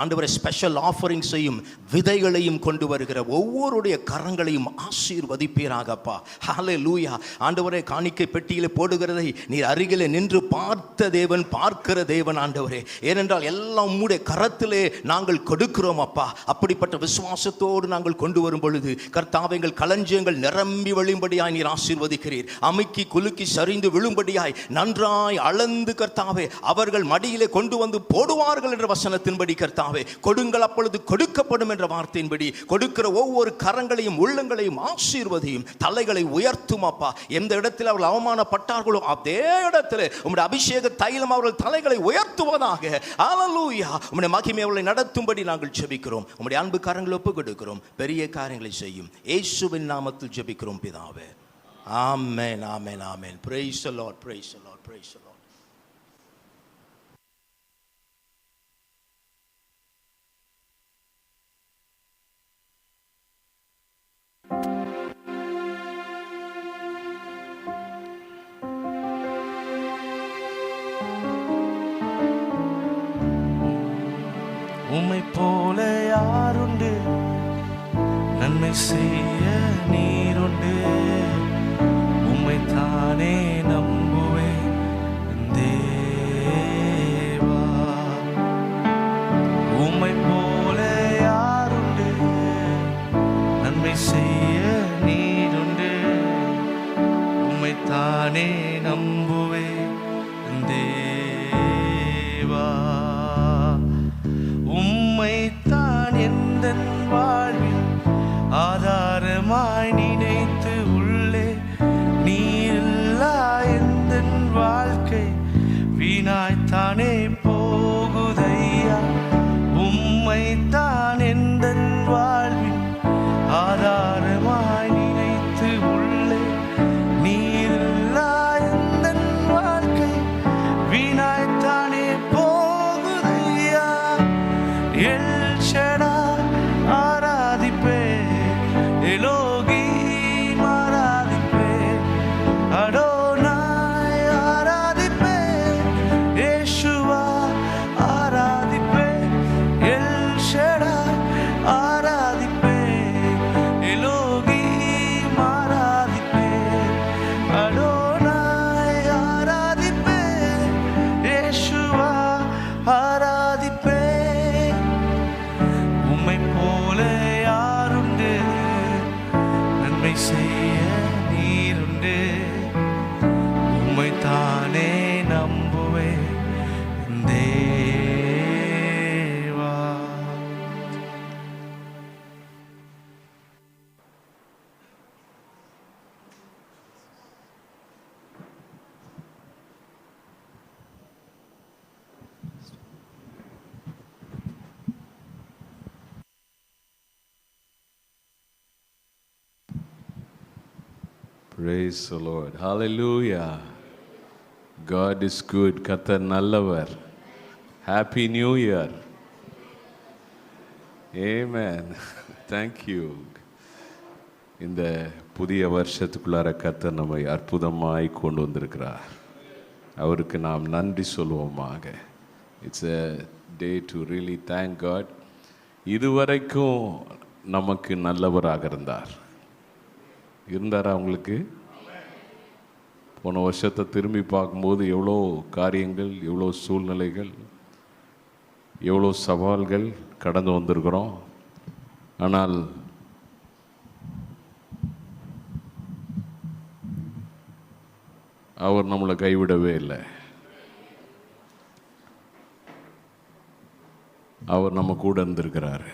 ஆண்டவரை ஸ்பெஷல் ஆஃபரிங்ஸையும் விதைகளையும் கொண்டு வருகிற ஒவ்வொருடைய கரங்களையும் ஆசீர்வதிப்பீராகப்பா. ஹல்லேலூயா. ஆண்டவரே, காணிக்கை பெட்டியிலே போடுகிறதை நீர் அருகிலே நின்று பார்த்த தேவன், பார்க்கிற தேவன் ஆண்டவரே. ஏனென்றால் எல்லாம் உம்முடைய கரத்திலே நாங்கள் கொடுக்கிறோம் அப்பா. அப்படிப்பட்ட விசுவாசத்தோடு நாங்கள் கொண்டு வரும் பொழுது கர்த்தாவே எங்கள் களஞ்சியங்கள் நிரம்பி வழியும்படியாய் நீர் ஆசீர்வதிக்கிறீர். அமுக்கி குலுக்கி சரிந்து விழும்படியாய் நன்றாய் அளந்து கர்த்தாவே அவர்கள் மடியிலே கொண்டு வந்து போடுவார்கள் என்ற வசனத்தின்படி கர்த்தாவே கொடுங்கள் அப்பொழுது கொடுக்கப்படும் என்ற வார்த்தையின்படி கொடுக்கிற ஒவ்வொரு கரங்களையும் உள்ளங்களையும் ஆசீர்வதியும். தலைகளை உயர்த்தும் அப்பா. எந்த இடத்தில் அவர்கள் அவமானப்பட்டார்களோ அதே இடத்துல உம்முடைய அபிஷேக தைலம் அவர்கள் தலைகளை உயர்த்துவதாக. ஹல்லேலூயா. உம்முடைய மகிமை அவர்களை நடத்தும்படி நாங்கள் ஜெபிக்கிறோம். உம்முடைய அன்பு கரங்களை ஒப்புக் கொடுக்கிறோம். பெரிய காரியங்களை செய்யும் இயேசுவின் நாமத்தில் ஜெபிக்கிறோம் பிதாவே. ஆமென், ஆமென், ஆமென். Praise the Lord, praise the Lord, praise the Lord. உம்மை போல யாருண்டு நன்மை செய்ய நீருண்டு, உம்மைத்தானே நம்புவேன் தேவா. உம்மை போல யாருண்டு, நன்மை செய்ய நீருண்டு, உம்மைத்தானே நம்புவேன் தேவா. உம்மைத்தான் எந்தன் வாழ்வில் ஆதாரமாய் நினைத்து உள்ளே, நீரில்லா எந்தன் வாழ்க்கை வீணாய்த்தானே போகுதையா. உம்மைத்தான் எந்தன் வாழ்வில் ஆதாரமாய் நினைத்து உள்ளே, நீரில்லா எந்தன் வாழ்க்கை வீணாய்த்தானே போகுதையா. எல் ஷடாய் ஆராதிப்பேன், எலோகீம் ஆராதிப்பேன், அடோனாய் ஆராதிப்பேன், யேசுவா ஆராதிப்பேன். எல் ஷடாய் ஆராதிப்பேன், எலோகீம் ஆராதிப்பேன், அடோனாய் ஆராதிப்பேன், யேசுவா ஆராதிப்பேன். உம்மை போல யாருண்டு, நன்மை செய்ய நீருண்டு, உம்மைத்தானே நம்புவேன் தேவா. Praise the Lord. Hallelujah. God is good. கர்த்தர் நல்லவர். Happy New Year. Amen. Thank you. இந்த புதிய வருஷத்துக்குள்ளார கர்த்தர் நம்மை அற்புதமாய் கொண்டு வந்திருக்கிறார். அவருக்கு நாம் நன்றி சொல்வோமாக. It's a day to really thank God. இதுவரைக்கும் நமக்கு நல்லவராக இருந்தாரா உங்களுக்கு? போன வருஷத்தை திரும்பி பார்க்கும்போது எவ்வளோ காரியங்கள், எவ்வளோ சூழ்நிலைகள், எவ்வளோ சவால்கள் கடந்து வந்திருக்கிறோம். ஆனால் அவர் நம்மளை கைவிடவே இல்லை. அவர் நம்ம கூட இருந்திருக்கிறார்.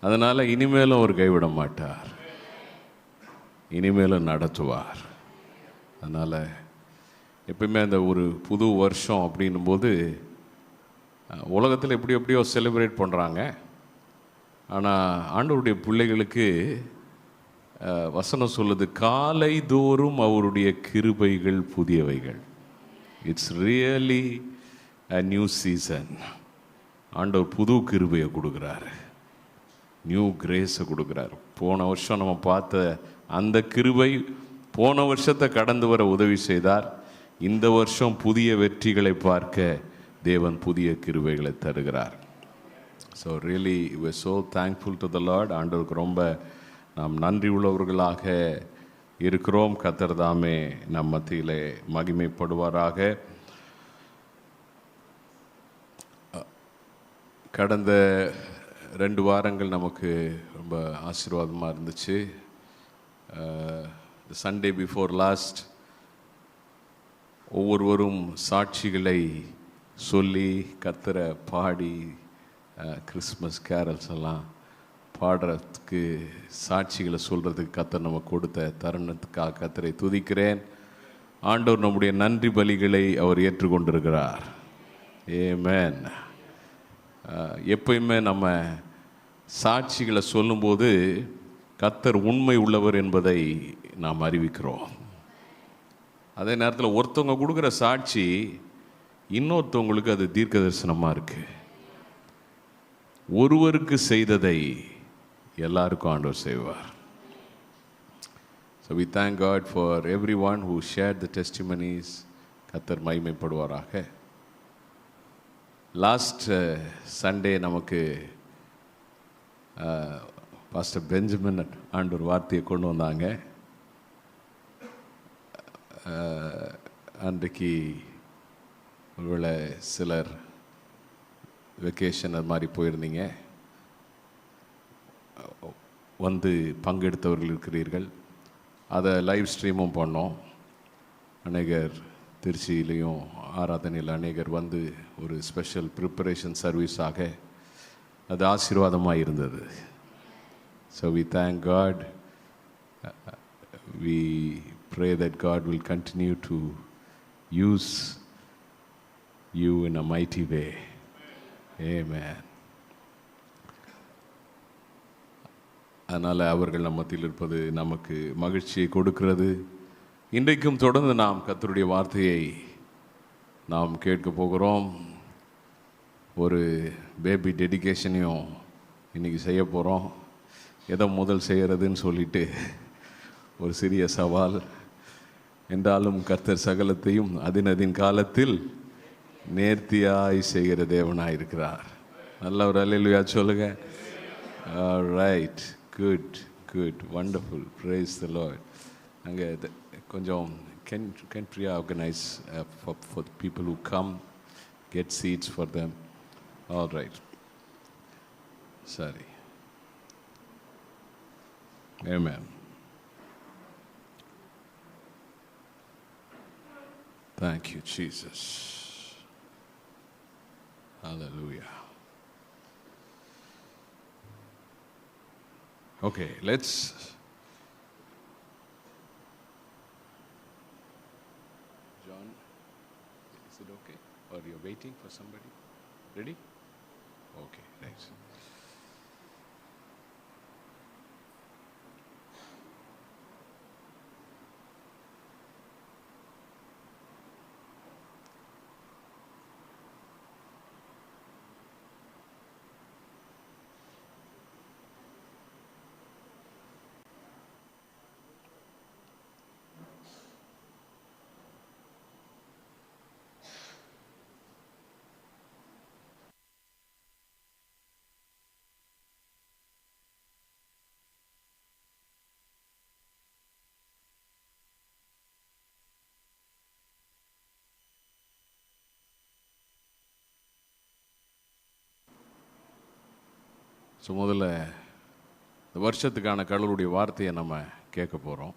அதனால் இனிமேலும் அவர் கைவிட மாட்டார், இனிமேலும் நடத்துவார். அதனால் எப்பயுமே அந்த ஒரு புது வருஷம் அப்படின்னும் போது உலகத்தில் எப்படியோ செலிப்ரேட் பண்ணுறாங்க. ஆனால் ஆண்டவருடைய பிள்ளைகளுக்கு வசனம் சொல்லுது, காலை தோறும் அவருடைய கிருபைகள் புதியவைகள். It's really a new season. ஆண்டவர் புது கிருபையை கொடுக்குறாரு, நியூ கிரேஸை கொடுக்குறாரு. போன வருஷம் நம்ம பார்த்த அந்த கிருபை போன வருஷத்தை கடந்து வர உதவி செய்தார். இந்த வருஷம் புதிய வெற்றிகளை பார்க்க தேவன் புதிய கிருபைகளை தருகிறார். So really we are so thankful to the Lord. ஆண்டவருக்கு ரொம்ப நாம் நன்றி உள்ளவர்களாக இருக்கிறோம். கர்த்தர் தாமே நம் மத்தியிலே மகிமைப்படுவாராக. கடந்த 2 வாரங்கள் நமக்கு ரொம்ப ஆசீர்வாதமாக இருந்துச்சு. The Sunday before last ஒவ்வொருவரும் சாட்சிகளை சொல்லி கர்த்தரை பாடி கிறிஸ்மஸ் கேரல்ஸ் எல்லாம் பாடுறதுக்கு, சாட்சிகளை சொல்கிறதுக்கு கர்த்தர் நம்ம கொடுத்த தருணத்துக்காக கர்த்தரை துதிக்கிறேன். ஆண்டவர் நம்முடைய நன்றி பலிகளை அவர் ஏற்றுக்கொண்டிருக்கிறார். ஆமென். எப்பயுமே நம்ம சாட்சிகளை சொல்லும்போது கர்த்தர் உண்மை உள்ளவர் என்பதை நாம் அறிவிக்கிறோம். அதே நேரத்தில் ஒருத்தவங்க கொடுக்குற சாட்சி இன்னொருத்தவங்களுக்கு அது தீர்க்க தரிசனமாக இருக்குது. ஒருவருக்கு செய்ததை எல்லாருக்கும் ஆண்டவர் செய்வார். So we thank God for everyone who shared the testimonies. கர்த்தர் மகிமைப்படுவாராக. லாஸ்ட் சண்டே நமக்கு பாஸ்டர் பெஞ்சமின் ஆண்டு ஒரு வார்த்தையை கொண்டு வந்தாங்க. அன்றைக்கு ஒருவேளை சிலர் வெக்கேஷன் அது மாதிரி போயிருந்தீங்க, வந்து பங்கெடுத்தவர்கள் இருக்கிறீர்கள். அதை லைவ் ஸ்ட்ரீமும் பண்ணோம். அநேகர் திருச்சியிலையும் ஆராதனையில் அநேகர் வந்து ஒரு ஸ்பெஷல் ப்ரிப்பரேஷன் சர்வீஸாக அது ஆசீர்வாதமாக இருந்தது. So we thank God. We pray that God will continue to use you in a mighty way. Amen. அதனால் அவர்கள் நம்ம மத்தியில் இருப்பது நமக்கு மகிழ்ச்சியை கொடுக்கிறது. இன்றைக்கும் தொடர்ந்து நாம் கர்த்தருடைய வார்த்தையை நாம் கேட்க போகிறோம். ஒரு பேபி டெடிகேஷனையும் இன்றைக்கி செய்ய போகிறோம். எதை முதல் செய்கிறதுன்னு சொல்லிட்டு ஒரு சிறிய சவால். என்றாலும் கர்த்தர் சகலத்தையும் அதின் காலத்தில் நேர்த்தியாய் செய்கிற தேவனாக இருக்கிறார். நல்ல ஒரு அல்லேலூயா சொல்லுங்க. Right, good good, wonderful, praise the Lord. அங்கே கொஞ்சம் can Priya organize for the people who come, get seats for them. All right. Sorry. Amen. Thank you, Jesus. Hallelujah. Okay, let's John, is it okay? Or you're waiting for somebody? Ready? Okay, thanks. So முதல்ல இந்த வருஷத்துக்கான கடவுளுடைய வார்த்தையை நம்ம கேட்க போகிறோம்.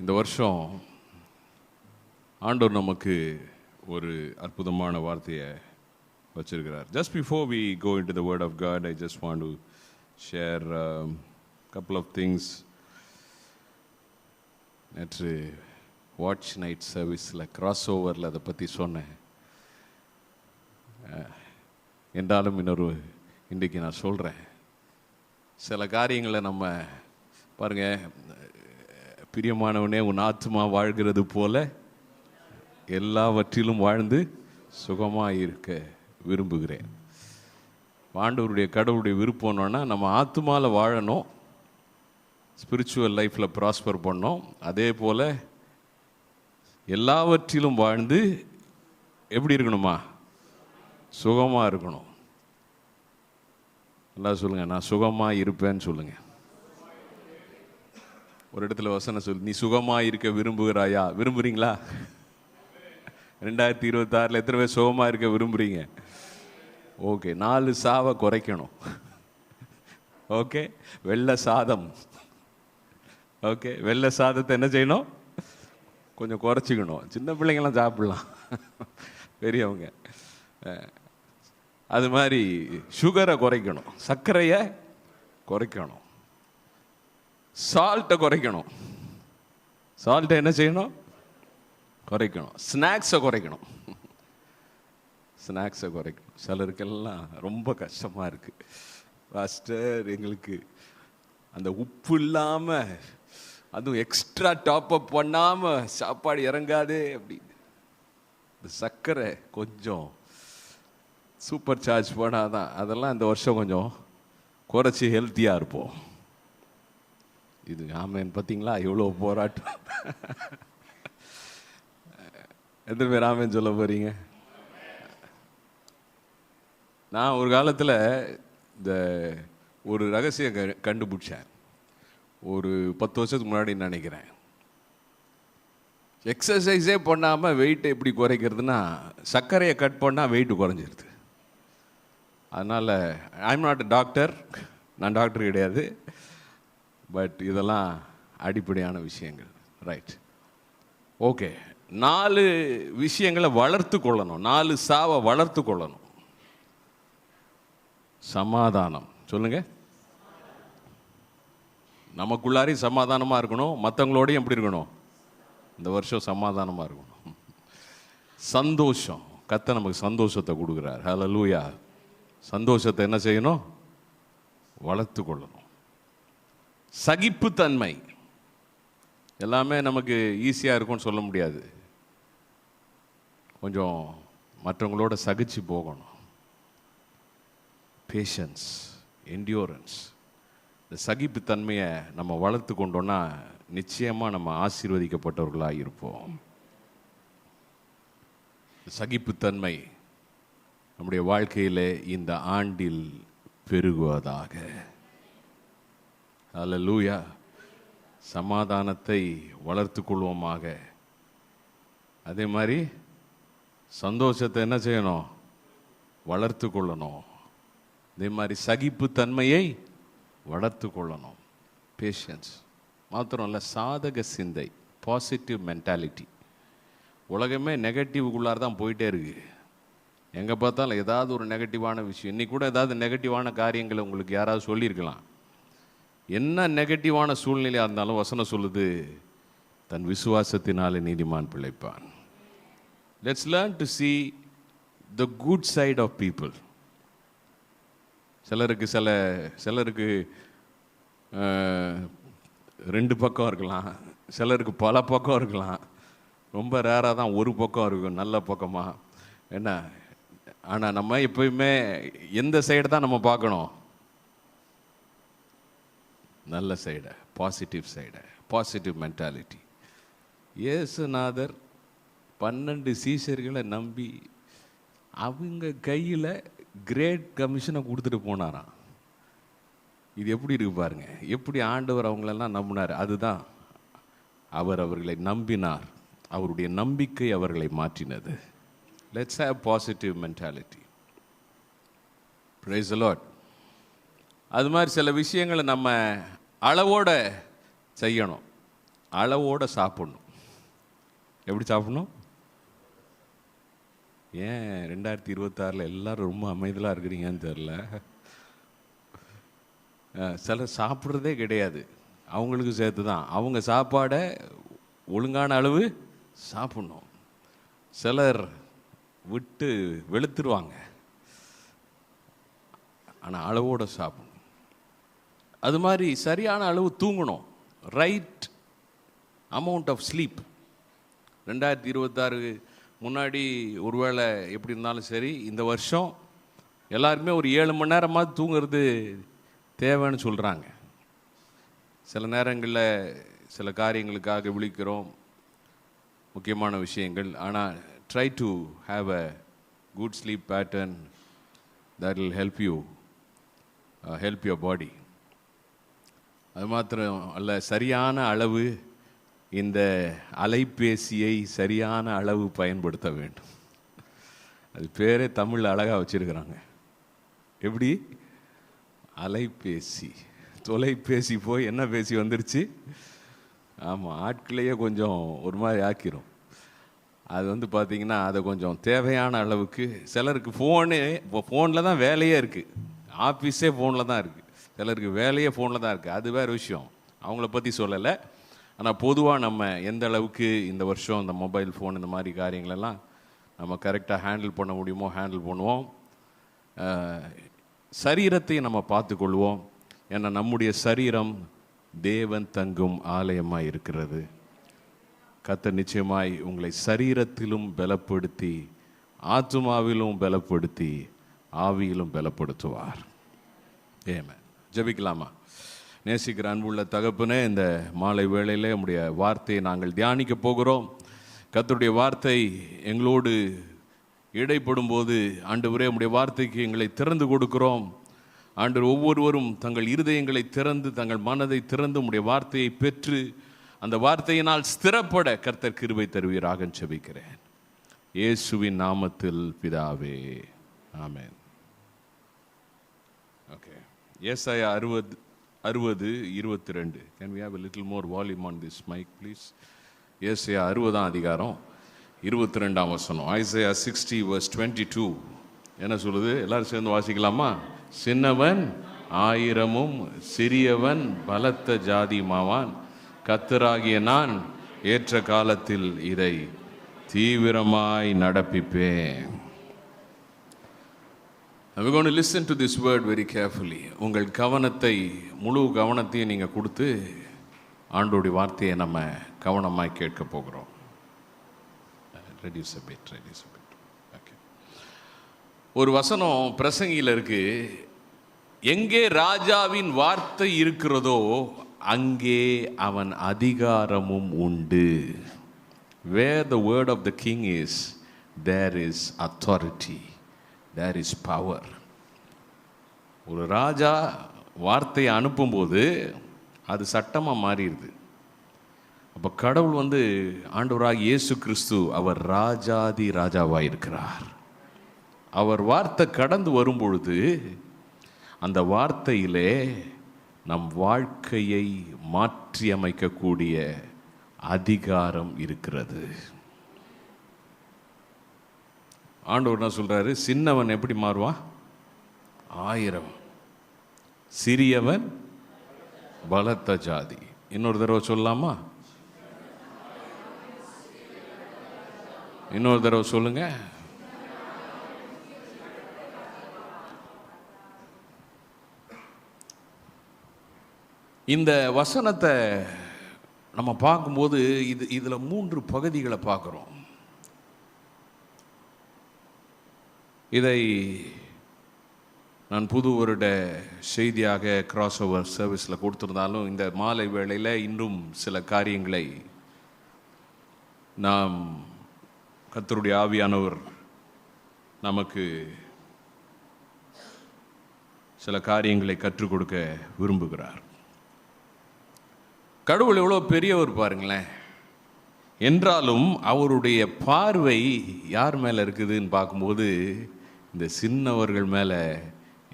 இந்த வருஷம் ஆண்டவர் நமக்கு ஒரு அற்புதமான வார்த்தையை வச்சிருக்கிறார். Just before we go into the word of God, I just want to share couple of things. நேற்று வாட்ச் நைட் சர்வீஸில் கிராஸ் ஓவரில் அதை பற்றி சொன்னேன். என்றாலும் இன்றைக்கு நான் சொல்கிறேன். சில காரியங்களை நம்ம பாருங்கள், பிரியமானவனே உன் ஆத்மா வாழ்கிறது போல எல்லாவற்றிலும் வாழ்ந்து சுகமாக இருக்க விரும்புகிறேன். ஆண்டவருடைய கடவுளுடைய விருப்பம்னா நம்ம ஆத்மாவில் வாழணும், ஸ்பிரிச்சுவல் லைஃப்பில் ப்ராஸ்பர் பண்ணோம். அதே போல் எல்லாவற்றிலும் வாழ்ந்து எப்படி இருக்கணுமா? சுகமாக இருக்கணும். நல்லா சொல்லுங்கள், நான் சுகமாக இருப்பேன்னு சொல்லுங்கள். ஒரு இடத்துல வசனம் சொல்லு, நீ சுகமாக இருக்க விரும்புகிறாயா? விரும்புகிறீங்களா? 2026 எத்தனை பேர் சுகமாக இருக்க விரும்புகிறீங்க? ஓகே, 4 சாவை குறைக்கணும். ஓகே, வெள்ளை சாதம். ஓகே, வெள்ளை சாதத்தை என்ன செய்யணும்? கொஞ்சம் குறைச்சிக்கணும். சின்ன பிள்ளைங்கள்லாம் சாப்பிடலாம், பெரியவங்க. அது மாதிரி சுகரை குறைக்கணும், சர்க்கரையை குறைக்கணும், சால்ட்டை குறைக்கணும். சால்ட்டை என்ன செய்யணும்? குறைக்கணும். ஸ்நாக்ஸை குறைக்கணும். ஸ்நாக்ஸை குறைக்கணும். சிலருக்கெல்லாம் ரொம்ப கஷ்டமாக இருக்குது. பாஸ்டர், எங்களுக்கு அந்த உப்பு இல்லாமல் அதுவும் எக்ஸ்ட்ரா டாப்அப் பண்ணாமல் சாப்பாடு இறங்காதே அப்படின்னு. இந்த சர்க்கரை கொஞ்சம் சூப்பர் சார்ஜ் போனால் தான் அதெல்லாம் இந்த வருஷம் கொஞ்சம் குறைச்சி ஹெல்த்தியாக இருப்போம். இது ஆமேன். பார்த்தீங்களா எவ்வளோ போராட்டம். எத்தனை பேர் ஆமேன் சொல்ல போகிறீங்க? நான் ஒரு காலத்தில் இந்த ஒரு ரகசியம் கண்டுபிடிச்சேன். ஒரு 10 வருஷத்துக்கு முன்னாடி நினைக்கிறேன். எக்ஸசைஸே பண்ணாமல் வெயிட்டை எப்படி குறைக்கிறதுனா, சர்க்கரையை கட் பண்ணால் வெயிட் குறைஞ்சிருது. அதனால் ஐம் நாட் டாக்டர், நான் டாக்டர் கிடையாது, பட் இதெல்லாம் அடிப்படையான விஷயங்கள். Right, okay. 4 விஷயங்களை வளர்த்து கொள்ளணும், 4 சாவை வளர்த்து கொள்ளணும். சமாதானம் சொல்லுங்க. நமக்குள்ளாரையும் சமாதானமாக இருக்கணும், மற்றவங்களோடையும் எப்படி இருக்கணும்? இந்த வருஷம் சமாதானமாக இருக்கணும். சந்தோஷம், கர்த்தர் நமக்கு சந்தோஷத்தை கொடுக்குறார். ஹல்லேலூயா. சந்தோஷத்தை என்ன செய்யணும்? வளர்த்து கொள்ளணும். சகிப்புத்தன்மை, எல்லாமே நமக்கு ஈஸியாக இருக்கும்னு சொல்ல முடியாது. கொஞ்சம் மற்றவங்களோட சகிச்சு போகணும். பேஷன்ஸ், என்டியூரன்ஸ், இந்த சகிப்புத்தன்மையை நம்ம வளர்த்து கொண்டோன்னா நிச்சயமாக நம்ம ஆசீர்வதிக்கப்பட்டவர்களாக இருப்போம். சகிப்புத்தன்மை நம்முடைய வாழ்க்கையில் இந்த ஆண்டில் பெருகுவதாக. ஹல்லேலூயா. சமாதானத்தை வளர்த்து கொள்வோமாக. அதே மாதிரி சந்தோஷத்தை என்ன செய்யணும்? வளர்த்து கொள்ளணும். அதே மாதிரி சகிப்புத்தன்மையை வளர்த்து கொள்ளணும். பேஷன்ஸ் மாத்திரம் இல்லை, சாதக சிந்தை, பாசிட்டிவ் மென்டாலிட்டி. உலகமே நெகட்டிவுக்குள்ளார தான் போயிட்டே இருக்கு. எங்கே பார்த்தாலும் ஏதாவது ஒரு நெகட்டிவான விஷயம். இன்னைக்கு கூட ஏதாவது நெகட்டிவான காரியங்களை உங்களுக்கு யாராவது சொல்லியிருக்கலாம். என்ன நெகட்டிவான சூழ்நிலையாக இருந்தாலும் வசனம் சொல்லுது, தன் விசுவாசத்தினாலே நீதிமான் பிழைப்பான். Let's learn to see the good side of people. சிலருக்கு 2 பக்கம் இருக்கலாம், சிலருக்கு பல பக்கம் இருக்கலாம். ரொம்ப ரேராக தான் ஒரு பக்கம் இருக்கும் நல்ல பக்கமாக. என்ன, ஆனால் நம்ம எப்பயுமே எந்த சைடை தான் நம்ம பார்க்கணும்? நல்ல சைடை, பாசிட்டிவ் சைடை, பாசிட்டிவ் மென்டாலிட்டி. இயேசுநாதர் 12 சீஷர்களை நம்பி அவங்க கையில் கிரேட் கமிஷனை கொடுத்துட்டு போனாராம். இது எப்படி இருக்கு பாருங்க, எப்படி ஆண்டவர் அவங்களெல்லாம் நம்பினார். அதுதான், அவர் அவர்களை நம்பினார், அவருடைய நம்பிக்கை அவர்களை மாற்றினது. Let's have positive mentality. Praise the Lord. அது மாதிரி சில விஷயங்களை நம்ம அளவோட செய்யணும், அளவோட சாப்பிடணும். எப்படி சாப்பிடணும்? ஏன் 2026 எல்லாரும் ரொம்ப அமைதலாக இருக்கிறீங்கன்னு தெரில. சிலர் சாப்பிட்றதே கிடையாது, அவங்களுக்கு சேர்த்து தான். அவங்க சாப்பாடை ஒழுங்கான அளவு சாப்பிடணும். சிலர் விட்டு வெளுத்துருவாங்க, ஆனால் அளவோடு சாப்பிடணும். அது மாதிரி சரியான அளவு தூங்கணும், ரைட் அமௌண்ட் ஆஃப் ஸ்லீப். 2026 முன்னாடி ஒருவேளை எப்படி இருந்தாலும் சரி, இந்த வருஷம் எல்லாருமே ஒரு 7 மணி நேரமாவது தூங்குறது தேவைன்னு சொல்கிறாங்க. சில நேரங்களில் சில காரியங்களுக்காக விழிக்கிறோம், முக்கியமான விஷயங்கள். ஆனால் try to have a good sleep pattern that will help your body. அது மாத்திரம் அல்ல, சரியான அளவு இந்த அலைபேசியை சரியான அளவு பயன்படுத்த வேண்டும். அது பேரே தமிழில் அழகாக வச்சுருக்கிறாங்க. எப்படி? அலைபேசி, தொலைபேசி போய் என்ன பேசி வந்துருச்சு. ஆமாம், ஆட்களையே கொஞ்சம் ஒரு மாதிரி ஆக்கிரும். அது பார்த்திங்கன்னா அதை கொஞ்சம் தேவையான அளவுக்கு. சிலருக்கு இப்போ ஃபோனில் தான் வேலையே இருக்குது, ஆஃபீஸே ஃபோனில் தான் இருக்குது. சிலருக்கு வேலையே ஃபோனில் தான் இருக்குது, அது வேறு விஷயம், அவங்கள பற்றி சொல்லலை. ஆனால் பொதுவாக நம்ம எந்த அளவுக்கு இந்த வருஷம் இந்த மொபைல் ஃபோன் இந்த மாதிரி காரியங்களெல்லாம் நம்ம கரெக்டாக ஹேண்டில் பண்ண முடியுமோ ஹேண்டில் பண்ணுவோம். சரீரத்தை நம்ம பார்த்துக்கொள்வோம். ஏன்னா நம்முடைய சரீரம் தேவன் தங்கும் ஆலயமாக இருக்கிறது. கர்த்தர் நிச்சயமாய் உங்களை சரீரத்திலும் பலப்படுத்தி, ஆத்துமாவிலும் பலப்படுத்தி, ஆவியிலும் பலப்படுத்துவார். ஆமென். ஜெபிக்கலாமா? நேசிக்கிற அன்புள்ள தகப்பனே, இந்த மாலை வேளையிலே உம்முடைய வார்த்தையை நாங்கள் தியானிக்க போகிறோம். கர்த்தருடைய வார்த்தை எங்களோடு இடைப்படும் போது ஆண்டவரே உம்முடைய வார்த்தைக்கு எங்களை திறந்து கொடுக்கிறோம். ஆண்டவர் ஒவ்வொருவரும் தங்கள் இருதயங்களை திறந்து, தங்கள் மனதை திறந்து உம்முடைய வார்த்தையை பெற்று அந்த வார்த்தையினால் ஸ்திரப்பட கர்த்தர் கிருபை தருவீராக ஜெபிக்கிறேன். இயேசுவின் நாமத்தில் பிதாவே, ஆமென். ஓகே, ஏசாயா 60:22. Can we have a little more volume on this mic, please? ஏசாயா 60 அதிகாரம் 22 வசனம். Isaiah 60:22 என்ன சொல்லுது? எல்லாரும் சேர்ந்து வாசிக்கலாமா? சின்னவன் 1000 சிறியவன் பலத்த ஜாதியுமாவான். கர்த்தராகிய நான் ஏற்ற காலத்தில் இதை தீவிரமாய் நடப்பிப்பேன். We're going to listen to this word very carefully. உங்கள் கவனத்தை, முழு கவனத்தையும் நீங்கள் கொடுத்து ஆண்டோடைய வார்த்தையை நம்ம கவனமாய் கேட்க போகிறோம். Reduce a bit. Okay. ஒரு வசனம் பிரசங்கியில் இருக்கு, எங்கே ராஜாவின் வார்த்தை இருக்கிறதோ அங்கே அவன் அதிகாரமும் உண்டு. Where the word of the king is, there is authority, there is power. ஒரு ராஜா வார்த்தையை அனுப்பும்போது அது சட்டமாக மாறிடுது. அப்போ கடவுள் ஆண்டவராக இயேசு கிறிஸ்து அவர் ராஜாதி ராஜாவாக இருக்கிறார். அவர் வார்த்தை கடந்து வரும்பொழுது அந்த வார்த்தையிலே நம் வாழ்க்கையை மாற்றி அமைக்கக்கூடிய அதிகாரம் இருக்கிறது. ஆண்டவர் என்ன சொல்றாரு? சின்னவன் எப்படி மாறுவான்? 1000, சிறியவன் பலத்த ஜாதி. இன்னொரு தடவை சொல்லலாமா? இன்னொரு தடவை சொல்லுங்க. இந்த வசனத்தை நம்ம பார்க்கும்போது இதில் 3 பகுதிகளை பார்க்குறோம். இதை நான் புது வருட செய்தியாக கிராஸ் ஓவர் சர்வீஸில் கொடுத்துருந்தாலும் இந்த மாலை வேளையில் இன்னும் சில காரியங்களை நாம் கர்த்தருடைய ஆவியானவர் நமக்கு சில காரியங்களை கற்றுக் கொடுக்க விரும்புகிறார். கடவுள் எவ்வளோ பெரியவர் பாருங்களேன். என்றாலும் அவருடைய பார்வை யார் மேலே இருக்குதுன்னு பார்க்கும்போது இந்த சின்னவர்கள் மேலே,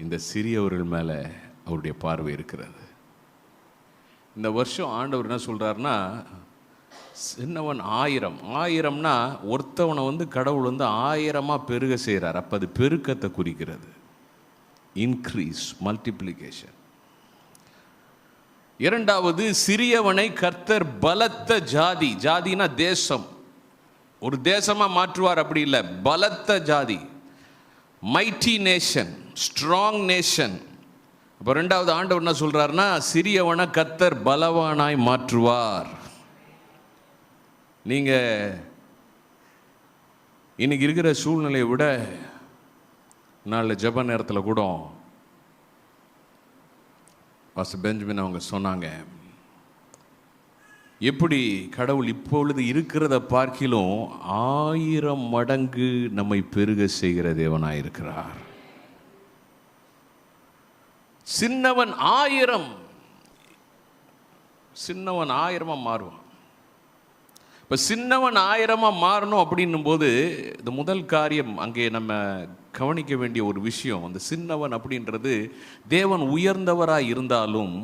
இந்த சிறியவர்கள் மேலே அவருடைய பார்வை இருக்கிறது. இந்த வருஷம் ஆண்டவர் என்ன சொல்கிறாருன்னா, சின்னவன் 1000னா ஒருத்தவனை கடவுள் 1000 பெருக செய்கிறார். அப்போ அது பெருக்கத்தை குறிக்கிறது, இன்க்ரீஸ், மல்டிப்ளிகேஷன். இரண்டாவது, சிறியவனை கர்த்தர் பலத்த ஜாதி, ஜாதினா தேசம், ஒரு தேசமாக மாற்றுவார். அப்படி இல்லை, பலத்த ஜாதி, மைட்டி நேஷன், ஸ்ட்ராங் நேஷன். அப்போ ரெண்டாவது ஆண்டவர் என்ன சொல்றாருன்னா, சிறியவனை கர்த்தர் பலவானாய் மாற்றுவார். நீங்க இன்னைக்கு இருக்கிற சூழ்நிலையை விட நாளை ஜெப நேரத்தில் கூட பாஸ்டர் பெஞ்சமின் அவங்க சொன்னாங்க, எப்படி கடவுள் இப்பொழுது இருக்கிறத பார்க்கிலும் 1000 மடங்கு நம்மை பெருக செய்கிற தேவனாயிருக்கிறார். சின்னவன் 1000 மாறுவான். இப்போ சின்னவன் 1000 மாறணும் அப்படின்னும் போது இந்த முதல் காரியம் அங்கே நம்ம கவனிக்க வேண்டிய ஒரு விஷயம், அந்த சின்னவன் அப்படின்றது தேவன் உயர்ந்தவராய் இருந்தாலும்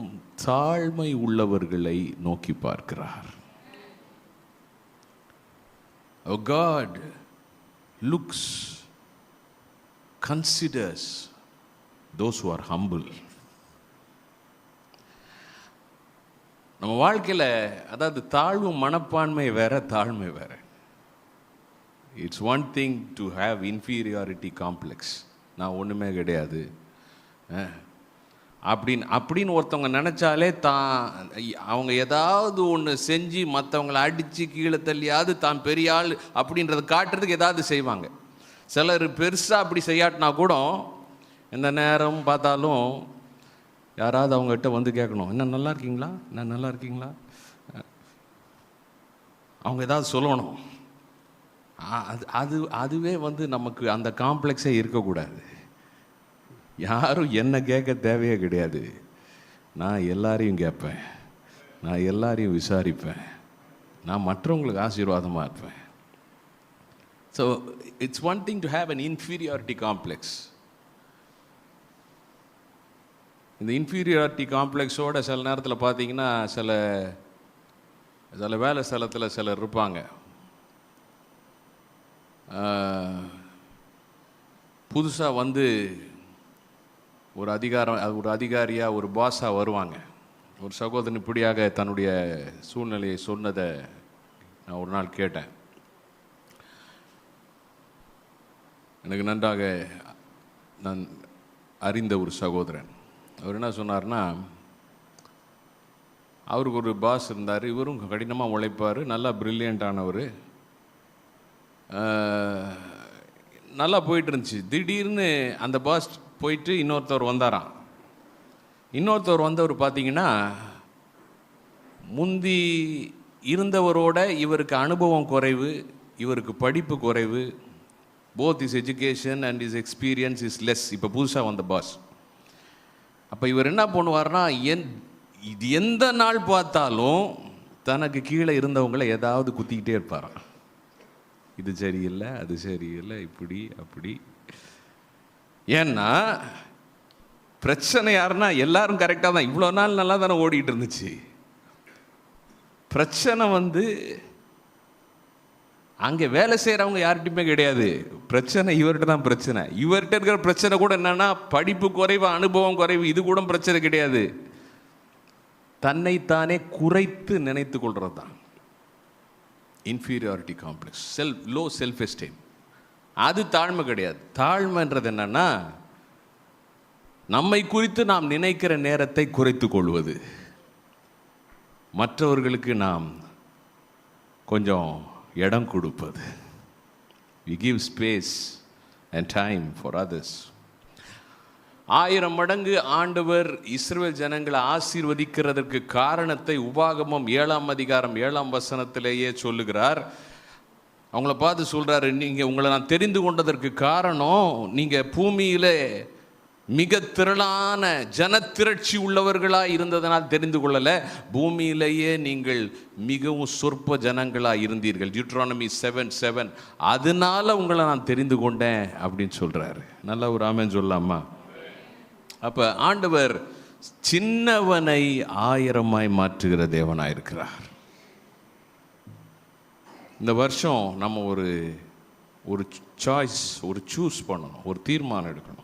தாழ்மை உள்ளவர்களை நோக்கி பார்க்கிறார். Oh God looks, considers those who are humble. நம்ம வாழ்க்கையில் அதாவது தாழ்வு மனப்பான்மை வேற, தாழ்மை வேற. It's one thing to have inferiority complex, நான் ஒன்றுமே கிடையாது அப்படின்னு ஒருத்தவங்க நினச்சாலே அவங்க ஏதாவது ஒன்று செஞ்சு மற்றவங்களை அடித்து கீழே தள்ளியாவது தான் பெரிய ஆள் அப்படின்றத காட்டுறதுக்கு ஏதாவது செய்வாங்க. சிலர் பெருசாக அப்படி செய்யாட்டினா கூட எந்த நேரம் பார்த்தாலும் யாராவது அவங்ககிட்ட கேட்கணும், என்ன நல்லா இருக்கீங்களா, என்ன நல்லா இருக்கீங்களா, அவங்க ஏதாவது சொல்லணும். அதுவே நமக்கு அந்த காம்ப்ளெக்ஸே இருக்கக்கூடாது. யாரும் என்ன கேட்க தேவையே கிடையாது. நான் எல்லாரையும் கேட்பேன், நான் எல்லாரையும் விசாரிப்பேன், நான் மற்றவங்களுக்கு ஆசீர்வாதமாக இருப்பேன். So it's one thing to have an inferiority complex. இந்த இன்ஃபீரியாரிட்டி காம்ப்ளெக்ஸோட சில நேரத்தில் பார்த்தீங்கன்னா சில வேலை ஸ்தலத்தில் சிலர் இருப்பாங்க. புதுசாக வந்து ஒரு அதிகாரியாக ஒரு பாஸாக வருவாங்க. ஒரு சகோதரன் இப்படியாக தன்னுடைய சூழ்நிலையை சொன்னதை நான் ஒரு நாள் கேட்டேன். எனக்கு நன்றாக நான் அறிந்த ஒரு சகோதரன். அவர் என்ன சொன்னார்னா, அவருக்கு ஒரு பாஸ் இருந்தார். இவரும் கடினமாக உழைப்பார், நல்லா ப்ரில்லியண்ட்டானவர், நல்லா போயிட்டு இருந்துச்சு. திடீர்னு அந்த பாஸ் போயிட்டு இன்னொருத்தவர் வந்தாராம். இன்னொருத்தவர் வந்தவர் பார்த்தீங்கன்னா, முந்தி இருந்தவரோட இவருக்கு அனுபவம் குறைவு, இவருக்கு படிப்பு குறைவு. Both is education and is experience is less. இப்போ புதுசாக வந்த பாஸ். அப்போ இவர் என்ன பண்ணுவார்னா, இது எந்த நாள் பார்த்தாலும் தனக்கு கீழே இருந்தவங்களை ஏதாவது குத்திக்கிட்டே இருப்பாராம். இது சரியில்லை, அது சரியில்லை, இப்படி அப்படி. ஏன்னா பிரச்சனை யாருன்னா, எல்லாரும் கரெக்டாக தான், இவ்வளோ நாள் நல்லா தானே ஓடிட்டு இருந்துச்சு. பிரச்சனை வந்து அங்கே வேலை செய்கிறவங்க யார்கிட்டையுமே கிடையாது. பிரச்சனை இவர்கிட்ட தான் பிரச்சனை. இவர்கிட்ட இருக்கிற பிரச்சனை கூட என்னன்னா, படிப்பு குறைவு, அனுபவம் குறைவு, இது கூட பிரச்சனை கிடையாது. தன்னைத்தானே குறைத்து நினைத்து கொள்வது தான் inferiority complex, low self esteem. அது தாழ்மை கிடையாது. தாழ்மைன்றது என்னன்னா, நம்மை குறித்து நாம் நினைக்கிற நேரத்தை குறைத்து கொள்வது, மற்றவர்களுக்கு நாம் கொஞ்சம் இடம் கொடுப்பது. We give space and time for others. 1000 மடங்கு ஆண்டவர் இஸ்ரவேல் ஜனங்களை ஆசீர்வதிக்கிறதற்கு காரணத்தை உபாகமம் 7ஆம் அதிகாரம் 7ஆம் வசனத்திலேயே சொல்லுகிறார். அவங்கள பார்த்து சொல்றாரு, நீங்கள் உங்களை நான் தெரிந்து கொண்டதற்கு காரணம், நீங்கள் பூமியிலே மிக திரளான ஜனத்திரட்சி உள்ளவர்களாக இருந்ததனால் தெரிந்து கொள்ளலை, பூமியிலேயே நீங்கள் மிகவும் சொற்ப ஜனங்களாக இருந்தீர்கள். டியூட்ரானமி 7:7. அதனால உங்களை நான் தெரிந்து கொண்டேன் அப்படின்னு சொல்றாரு. நல்ல ஒரு ஆமென் சொல்லலாமா? அப்ப ஆண்டவர் சின்னவனை 1000 மாற்றுகிற தேவனாக இருக்கிறார். இந்த வருஷம் நம்ம ஒரு சாய்ஸ், ஒரு சூஸ் பண்ணணும், ஒரு தீர்மானம் எடுக்கணும்.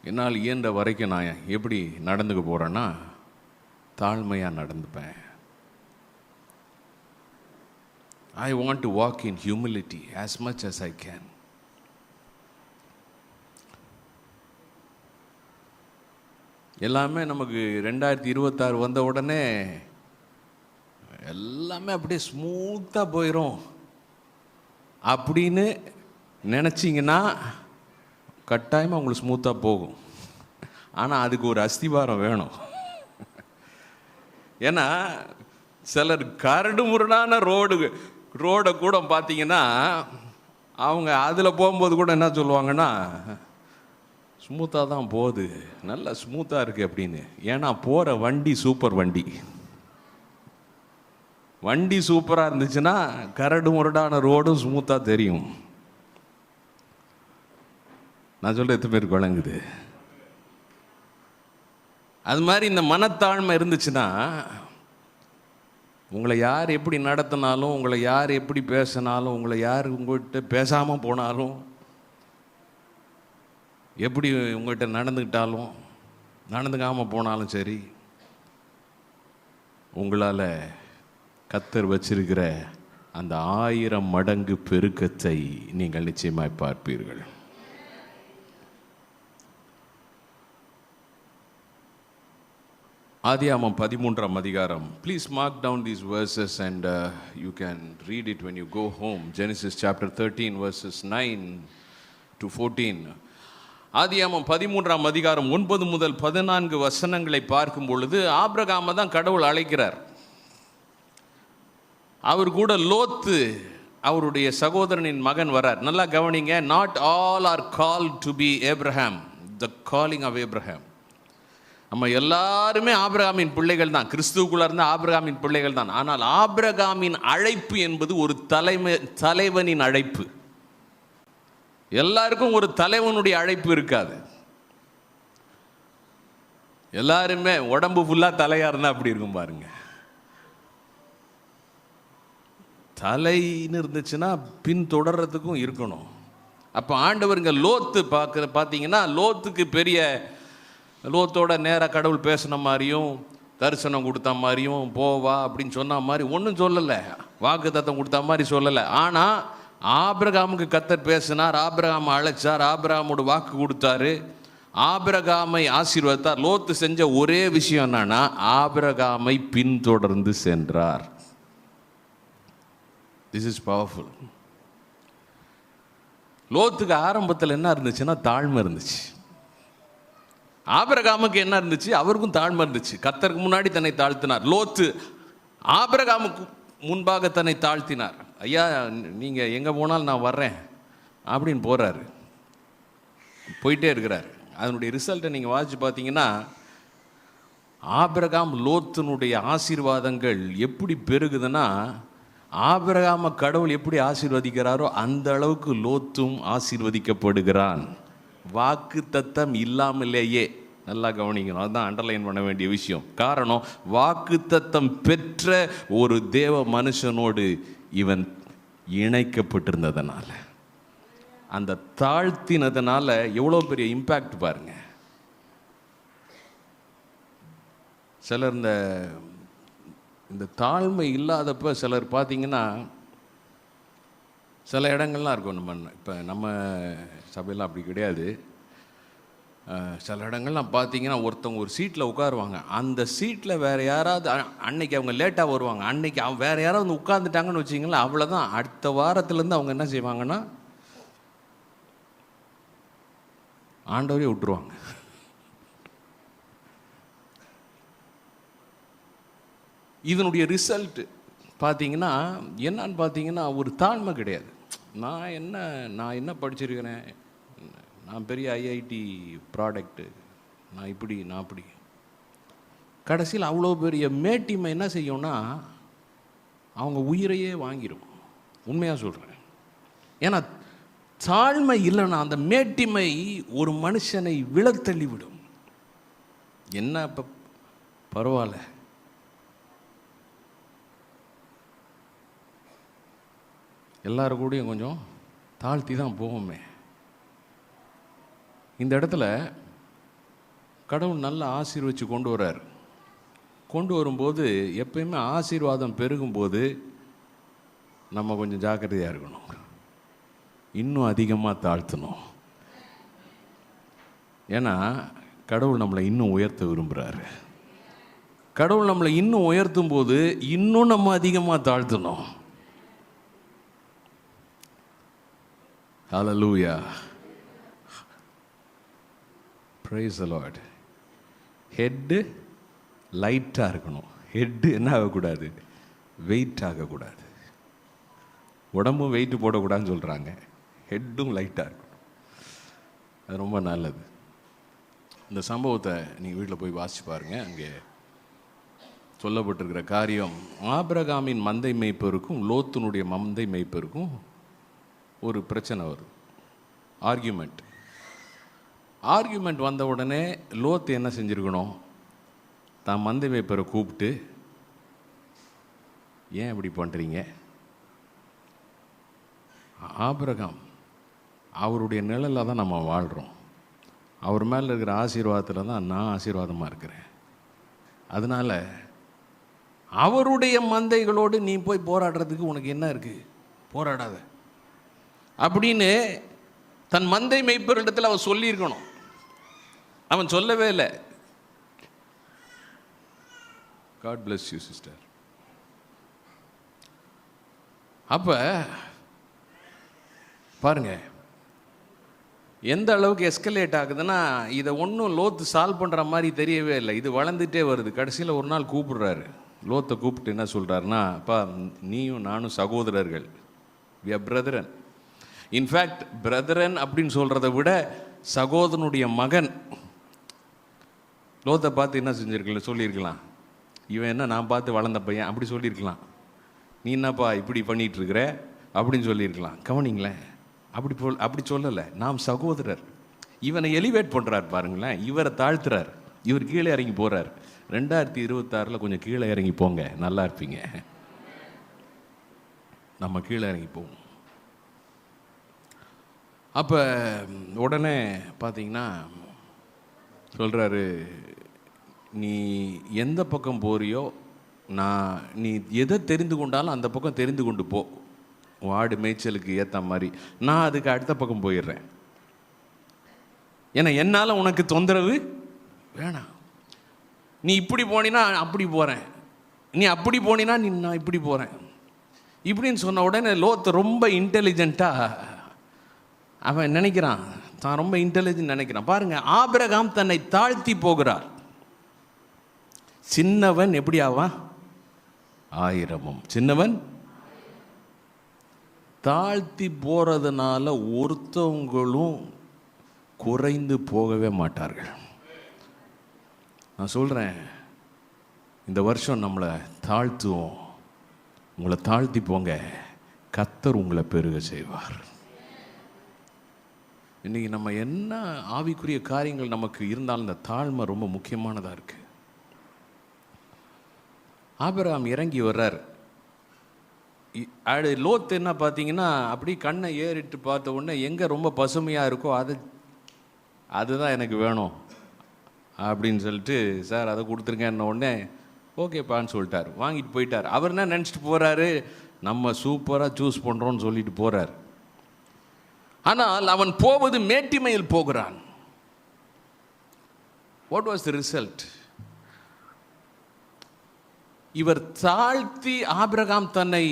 என்னால் இயன்ற வரைக்கும் நான் எப்படி நடந்துக்க போகிறேன்னா, தாழ்மையாக நடந்துப்பேன். I want to walk in humility as much as I can. எல்லாமே நமக்கு 2026 வந்த உடனே எல்லாமே அப்படியே ஸ்மூத்தாக போயிடும் அப்படின்னு நினச்சிங்கன்னா கட்டாயமாக உங்களுக்கு ஸ்மூத்தாக போகும். ஆனால் அதுக்கு ஒரு அஸ்திவாரம் வேணும். ஏன்னா சிலர் கரடு முரடான ரோடை கூட பார்த்தீங்கன்னா, அவங்க அதில் போகும்போது கூட என்ன சொல்லுவாங்கன்னா, ஸ்மூத்தாக தான் போகுது, நல்லா ஸ்மூத்தாக இருக்குது அப்படின்னு. ஏன்னா போகிற வண்டி சூப்பர் வண்டி சூப்பராக இருந்துச்சுன்னா கரடு முரடான ரோடும் ஸ்மூத்தாக தெரியும். நான் சொல்ல எத்தனை பேருக்கு வழங்குது? அது மாதிரி இந்த மனத்தாழ்மை இருந்துச்சுன்னா, உங்களை யார் எப்படி நடத்தினாலும், உங்களை யார் எப்படி பேசினாலும், உங்களை யார் உங்கள்கிட்ட பேசாமல் போனாலும், எப்படி உங்கள்கிட்ட நடந்துக்கிட்டாலும், நடந்துக்காமல் போனாலும் சரி, உங்களால் கர்த்தர் வச்சிருக்கிற அந்த 1000 மடங்கு பெருக்கத்தை நீங்கள் நிச்சயமாய் பார்ப்பீர்கள். ஆதியாகமம் 13ஆம் அதிகாரம். Please mark down these verses and you can read it when you go home. Genesis chapter 13 verses 9 to 14. ஆதியாகமம் 13ஆம் அதிகாரம் 9 முதல் 14 வசனங்களை பார்க்கும் பொழுது, ஆபிரகாமை தான் கடவுள் அழைக்கிறார். அவர் கூட லோத்து அவருடைய சகோதரனின் மகன் வரார். நல்லா கவனிங்க, not all are called to be Abraham, the calling of Abraham. நம்ம எல்லாருமே ஆபிரகாமின் பிள்ளைகள் தான், கிறிஸ்துவுக்குள்ள இருந்த ஆபிரகாமின் பிள்ளைகள் தான். ஆனால் ஆபிரகாமின் அழைப்பு என்பது ஒரு தலைவனின் அழைப்பு. எல்லாருக்கும் ஒரு தலைவனுடைய அழைப்பு இருக்காது. எல்லாருமே உடம்பு ஃபுல்லாக தலையாக இருந்தால் அப்படி இருக்கும் பாருங்க. தலைன்னு இருந்துச்சுன்னா பின் தொடர்றதுக்கும் இருக்கணும். அப்போ ஆண்டவருங்க லோத்து பார்த்தீங்கன்னா, லோத்துக்கு பெரிய லோத்தோட நேராக கடவுள் பேசின மாதிரியும் தரிசனம் கொடுத்த மாதிரியும் போவா அப்படின்னு சொன்ன மாதிரி ஒன்றும் சொல்லலை, வாக்குத்தத்தம் கொடுத்த மாதிரி சொல்லலை. ஆனால் ஆபிரகாமுக்கு கர்த்தர் பேசினார், ஆபிரகாமை அழைச்சார், ஆபிரகாமோட வாக்கு கொடுத்தாரு, ஆபிரகாமை ஆசீர்வதித்தார். லோத்து செஞ்ச ஒரே விஷயம் என்னன்னா, ஆபிரகாமை பின்தொடர்ந்து சென்றார். This is powerful. லோத்துக்கு ஆரம்பத்தில் என்ன இருந்துச்சுன்னா தாழ்மை இருந்துச்சு. ஆபிரகாமுக்கு என்ன இருந்துச்சு? அவருக்கும் தாழ்மை இருந்துச்சு. கர்த்தருக்கு முன்னாடி தன்னை தாழ்த்தினார். லோத்து ஆபிரகாமுக்கு முன்பாக தன்னை தாழ்த்தினார். ஐயா, நீங்கள் எங்கே போனாலும் நான் வர்றேன் அப்படின்னு போகிறாரு, போயிட்டே இருக்கிறார். அதனுடைய ரிசல்ட்டை நீங்கள் வாசித்து பார்த்தீங்கன்னா, ஆபிரகாம் லோத்தினுடைய ஆசீர்வாதங்கள் எப்படி பெருகுதுன்னா, ஆபிரகாம கடவுள் எப்படி ஆசீர்வதிக்கிறாரோ அந்த அளவுக்கு லோத்தும் ஆசீர்வதிக்கப்படுகிறான். வாக்கு தத்தம் இல்லாமலேயே. நல்லா கவனிக்கணும், அதுதான் அண்டர்லைன் பண்ண வேண்டிய விஷயம். காரணம், வாக்கு தத்தம் பெற்ற ஒரு தேவ மனுஷனோடு இவன் இணைக்கப்பட்டிருந்ததுனால, அந்த தாழ்த்தினதுனால எவ்வளோ பெரிய இம்பேக்ட் பாருங்க. சிலர் இந்த தாழ்மை இல்லாதப்ப சிலர் பார்த்தீங்கன்னா, சில இடங்கள்லாம் இருக்கும். இப்போ நம்ம சபையெல்லாம் அப்படி கிடையாது. சில இடங்கள்லாம் பார்த்தீங்கன்னா, ஒருத்தவங்க ஒரு சீட்டில் உட்காருவாங்க, அந்த சீட்டில் வேறு யாராவது அன்னைக்கு அவங்க லேட்டாக வருவாங்க, அன்னைக்கு வேறு யாராவது வந்து உட்காந்துட்டாங்கன்னு வச்சிங்களேன், அவ்வளோதான். அடுத்த வாரத்துலேருந்து அவங்க என்ன செய்வாங்கன்னா, ஆண்டவரே விட்டுருவாங்க. இதனுடைய ரிசல்ட் பார்த்தீங்கன்னா என்னன்னு பார்த்தீங்கன்னா, ஒரு தாழ்மை கிடையாது. நான் என்ன படிச்சிருக்கிறேன், நான் பெரிய ஐஐடி ப்ராடக்ட்டு, நான் அப்படி. கடைசியில் அவ்வளோ பெரிய மேட்டிமை என்ன செய்யும்னா, அவங்க உயிரையே வாங்கிடும். உண்மையாக சொல்கிறேன். ஏன்னா தாழ்மை இல்லைன்னா அந்த மேட்டிமை ஒரு மனுஷனை விழத்தள்ளி விடும். என்ன இப்போ பரவாயில்ல, எல்லாரும் கூடயும் கொஞ்சம் தாழ்த்தி தான் போவோமே. இந்த இடத்துல கடவுள் நல்லா ஆசீர்வச்சு கொண்டு வர்றார். கொண்டு வரும்போது எப்பயுமே ஆசீர்வாதம் பெருகும்போது நம்ம கொஞ்சம் ஜாக்கிரதையாக இருக்கணும், இன்னும் அதிகமாக தாழ்த்தணும். ஏன்னா கடவுள் நம்மளை இன்னும் உயர்த்த விரும்புகிறாரு. கடவுள் நம்மளை இன்னும் உயர்த்தும் போது இன்னும் நம்ம அதிகமாக தாழ்த்தணும். Hallelujah. Praise the Lord. Head லைட்டாக இருக்கணும். ஹெட்டு என்ன ஆகக்கூடாது? வெயிட் ஆகக்கூடாது. உடம்பும் வெயிட்டு போடக்கூடாதுன்னு சொல்கிறாங்க, ஹெட்டும் லைட்டாக இருக்கணும். அது ரொம்ப நல்லது. இந்த சம்பவத்தை நீங்கள் வீட்டில் போய் வாசிச்சு பாருங்கள். அங்கே சொல்லப்பட்டிருக்கிற காரியம், ஆபிரகாமின் மந்தை மேய்ப்பருக்கும் லோத்தினுடைய மந்தை மேய்ப்பருக்கும் ஒரு பிரச்சனை வரும், ஆர்கியூமெண்ட் வந்த உடனே லோத்து என்ன செஞ்சுருக்கணும்? தான் மந்தை மேய்ப்பரை கூப்பிட்டு, ஏன் இப்படி பண்ணுறீங்க? ஆபிரகாம் அவருடைய நிழலில் தான் நம்ம வாழ்கிறோம், அவர் மேலே இருக்கிற ஆசீர்வாதத்தில் தான் நான் ஆசீர்வாதமாக இருக்கிறேன். அதனால் அவருடைய மந்தைகளோடு நீ போய் போராடுறதுக்கு உனக்கு என்ன இருக்குது? போராடாத அப்படின்னு தன் மந்தை மேய்ப்பரிடத்தில் அவன் சொல்லியிருக்கணும். அவன் சொல்லவே இல்லை. God bless you sister. அப்போ பாருங்க எந்த அளவுக்கு எஸ்கலேட் ஆகுதுன்னா, இதை ஒன்றும் லோத்து சால்வ் பண்ணுற மாதிரி தெரியவே இல்லை. இது வளர்ந்துட்டே வருது. கடைசியில் ஒரு நாள் கூப்பிடுறாரு, லோத்தை கூப்பிட்டு என்ன சொல்கிறாருன்னா, அப்பா நீயும் நானும் சகோதரர்கள், we are brethren. In fact brethren அப்படின்னு சொல்கிறத விட சகோதரனுடைய மகன். லோத்தை பார்த்து என்ன செஞ்சுருக்கலாம், சொல்லியிருக்கலாம், இவன் என்ன நான் பார்த்து வளர்ந்த பையன் அப்படி சொல்லியிருக்கலாம். நீ என்னப்பா இப்படி பண்ணிகிட்டு இருக்கிற அப்படின்னு சொல்லியிருக்கலாம். கவனிங்களேன், அப்படி சொல்லலை. நாம் சகோதரர். இவனை எலிவேட் பண்ணுறார் பாருங்களேன், இவரை தாழ்த்துறார், இவர் கீழே இறங்கி போகிறார். 2026 கொஞ்சம் கீழே இறங்கி போங்க, நல்லா இருப்பீங்க. நம்ம கீழே இறங்கி போவோம். அப்போ உடனே பார்த்தீங்கன்னா சொல்கிறாரு, நீ எந்த பக்கம் போறியோ, நீ எதை தெரிந்து கொண்டாலும் அந்த பக்கம் தெரிந்து கொண்டு போ, வாடு மேய்ச்சலுக்கு ஏற்ற மாதிரி. நான் அதுக்கு அடுத்த பக்கம் போயிடுறேன். ஏன்னா என்னால் உனக்கு தொந்தரவு வேணாம். நீ இப்படி போனீன்னா அப்படி போகிறேன், நீ அப்படி போனீன்னா நான் இப்படி போகிறேன் இப்படின்னு சொன்ன உடனே லோத் ரொம்ப இன்டெலிஜென்ட்டாக அவன் நினைக்கிறான், தான் ரொம்ப இன்டெலிஜென்ட் நினைக்கிறான். பாருங்க, ஆபிரகாம் தன்னை தாழ்த்தி போகிறார். சின்னவன் எப்படி ஆவான்? 1000. சின்னவன் தாழ்த்தி போறதுனால ஒருத்தவங்களும் குறைந்து போகவே மாட்டார்கள். நான் சொல்றேன், இந்த வருஷம் நம்மளை தாழ்த்துவோம். உங்களை தாழ்த்தி போங்க, கர்த்தர் உங்களை பெருக செய்வார். இன்னைக்கு நம்ம என்ன ஆவிக்குரிய காரியங்கள் நமக்கு இருந்தாலும் இந்த தாழ்மை ரொம்ப முக்கியமானதாக இருக்கு. ஆபிரகாம் இறங்கி வர்றார். லோத் என்ன பார்த்தீங்கன்னா, அப்படி கண்ணை ஏறிட்டு பார்த்த உடனே எங்கே ரொம்ப பசுமையாக இருக்கோ அதுதான் எனக்கு வேணும் அப்படின்னு சொல்லிட்டு, சார் அதை கொடுத்துருங்கன்ன உடனே ஓகேப்பான்னு சொல்லிட்டார், வாங்கிட்டு போயிட்டார். அவர் என்ன நினச்சிட்டு போகிறாரு, நம்ம சூப்பராக சூஸ் பண்ணுறோன்னு சொல்லிட்டு போகிறார். ஆனால் அவன் போவது மேட்டிமையில் போகிறான். What was the result? இவர் தாழ்த்தி, ஆபிரகாம் தன்னை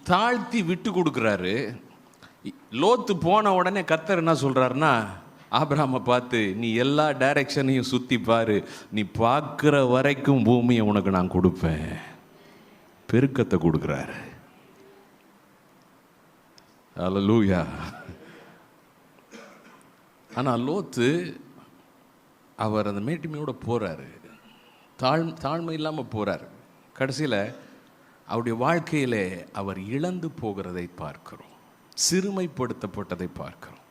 தாழ்த்தி விட்டு கொடுக்குறாரு. லோத்து போன உடனே கர்த்தர் என்ன சொல்றாருன்னா, ஆபிரகாமை பார்த்து, நீ எல்லா டைரக்ஷனையும் சுற்றி பாரு, நீ பார்க்குற வரைக்கும் பூமியை உனக்கு நான் கொடுப்பேன். பெருக்கத்தை கொடுக்குறாரு. அல்லேலூயா. ஆனால் லோத்து அவர் அந்த மேட்டிமையோடு போகிறாரு, தாழ்மை இல்லாமல் போகிறார். கடைசியில் அவருடைய வாழ்க்கையில் அவர் இழந்து போகிறதை பார்க்கிறோம், சிறுமைப்படுத்தப்பட்டதை பார்க்கிறோம்.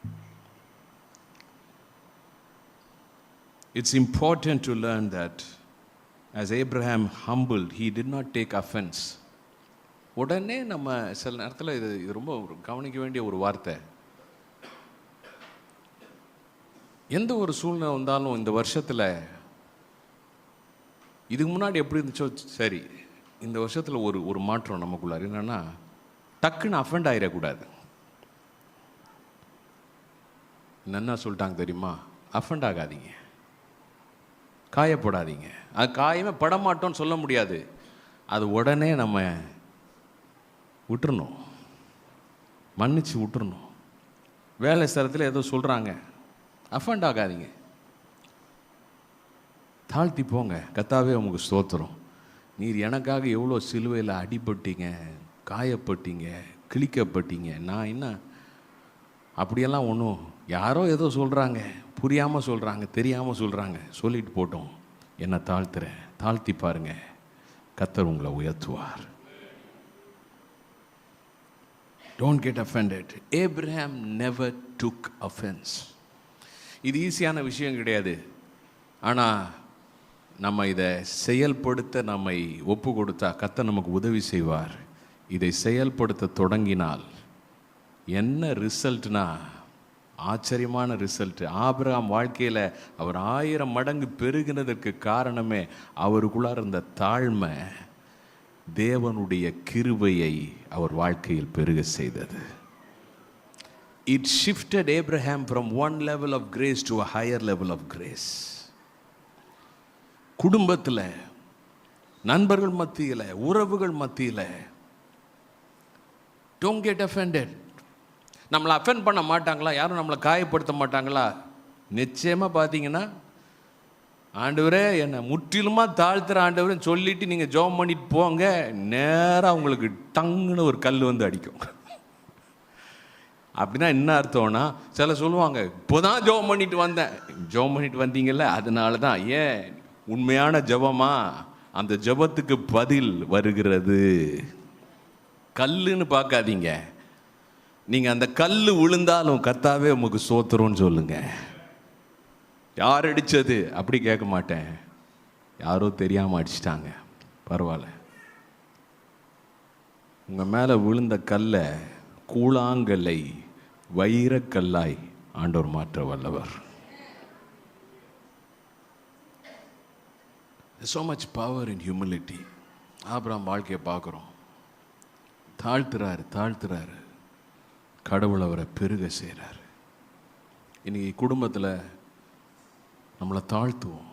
It's important to learn that as Abraham humbled, he did not take offense. உடனே நம்ம சில நேரத்தில் இது ரொம்ப கவனிக்க வேண்டிய ஒரு வார்த்தை. எந்த ஒரு சூழ்நிலை வந்தாலும் இந்த வருஷத்தில், இதுக்கு முன்னாடி எப்படி இருந்துச்சோ சரி, இந்த வருஷத்தில் ஒரு மாற்றம் நமக்குள்ளார். என்னன்னா, டக்குன்னு அஃபெண்ட் ஆகிடக்கூடாது. என்ன சொல்லிட்டாங்க தெரியுமா? அஃபெண்ட் ஆகாதீங்க, காயப்படாதீங்க. அது காயமே படமாட்டோன்னு சொல்ல முடியாது. அது உடனே நம்ம விட்டுறணும், மன்னிச்சு விட்டுறணும். வேலை ஸ்தலத்தில் ஏதோ சொல்கிறாங்க, அஃபெண்ட் ஆகாதீங்க, தாழ்த்தி போங்க. கர்த்தாவே உமக்கு ஸ்தோத்திரம், நீர் எனக்காக எவ்வளோ சிலுவையில் அடிபட்டீங்க, காயப்பட்டீங்க, கிழிக்கப்பட்டீங்க. நான் என்ன அப்படியெல்லாம் ஒன்றும், யாரோ ஏதோ சொல்கிறாங்க, புரியாமல் சொல்கிறாங்க, தெரியாமல் சொல்கிறாங்க, சொல்லிட்டு போட்டோம். என்னை தாழ்த்துறேன், தாழ்த்தி பாருங்க, கர்த்தர் உங்களை உயர்த்துவார். Don't get offended. Abraham never took offense. இது ஈஸியான விஷயம் கிடையாது. ஆனால் நம்ம இதை செயல்படுத்த நம்மை ஒப்பு கொடுத்தா கர்த்தர் நமக்கு உதவி செய்வார். இதை செயல்படுத்த தொடங்கினால் என்ன ரிசல்ட்னா, ஆச்சரியமான ரிசல்ட். ஆபிரகாம் வாழ்க்கையில் அவர் 1000 மடங்கு பெருகினதற்கு காரணமே அவருக்குள்ளார இருந்த தாழ்மை தேவனுடைய கிருபையை அவர் வாழ்க்கையில் பெருக செய்தது. It shifted Abraham from one level of grace to a higher level of grace. குடும்பத்தில், நண்பர்கள் மத்தியில், உறவுகள் மத்தியில், don't get offended. நம்மளை அஃபெண்ட் பண்ண மாட்டாங்களா? யாரும் நம்மளை காயப்படுத்த மாட்டாங்களா? நிச்சயமாக பார்த்தீங்கன்னா, ஆண்டவரே என்னை முற்றிலுமாக தாழ்த்துற ஆண்டவரேன்னு சொல்லிட்டு நீங்கள் ஜெபம் பண்ணிட்டு போங்க, நேராக உங்களுக்கு டங்குன்னு ஒரு கல் வந்து அடிக்கும். அப்படின்னா என்ன அர்த்தம்னா, சில சொல்லுவாங்க இப்போதான் ஜெபம் பண்ணிட்டு வந்தேன். ஜெபம் பண்ணிட்டு வந்தீங்கல்ல, அதனால தான். ஏன் உண்மையான ஜெபமா? அந்த ஜெபத்துக்கு பதில் வருகிறது. கல்லுன்னு பார்க்காதீங்க. நீங்கள் அந்த கல் விழுந்தாலும் கர்த்தாவே உமக்கு ஸ்தோத்திரம்னு சொல்லுங்க. யார் அடித்தது அப்படி கேட்க மாட்டேன். யாரோ தெரியாமல் அடிச்சிட்டாங்க, பரவாயில்ல. உங்கள் மேலே விழுந்த கல்லை கூழாங்கல்லை வைரக்கல்லாய் ஆண்டவர் மாற்ற வல்லவர். so much power in humility. Abraham வாழ்க்கையை பார்க்குறோம். தாழ்த்துறாரு, கடவுள் அவரை பெருக செய்கிறார். இன்னைக்கு குடும்பத்தில் நம்மளை தாழ்த்துவோம்.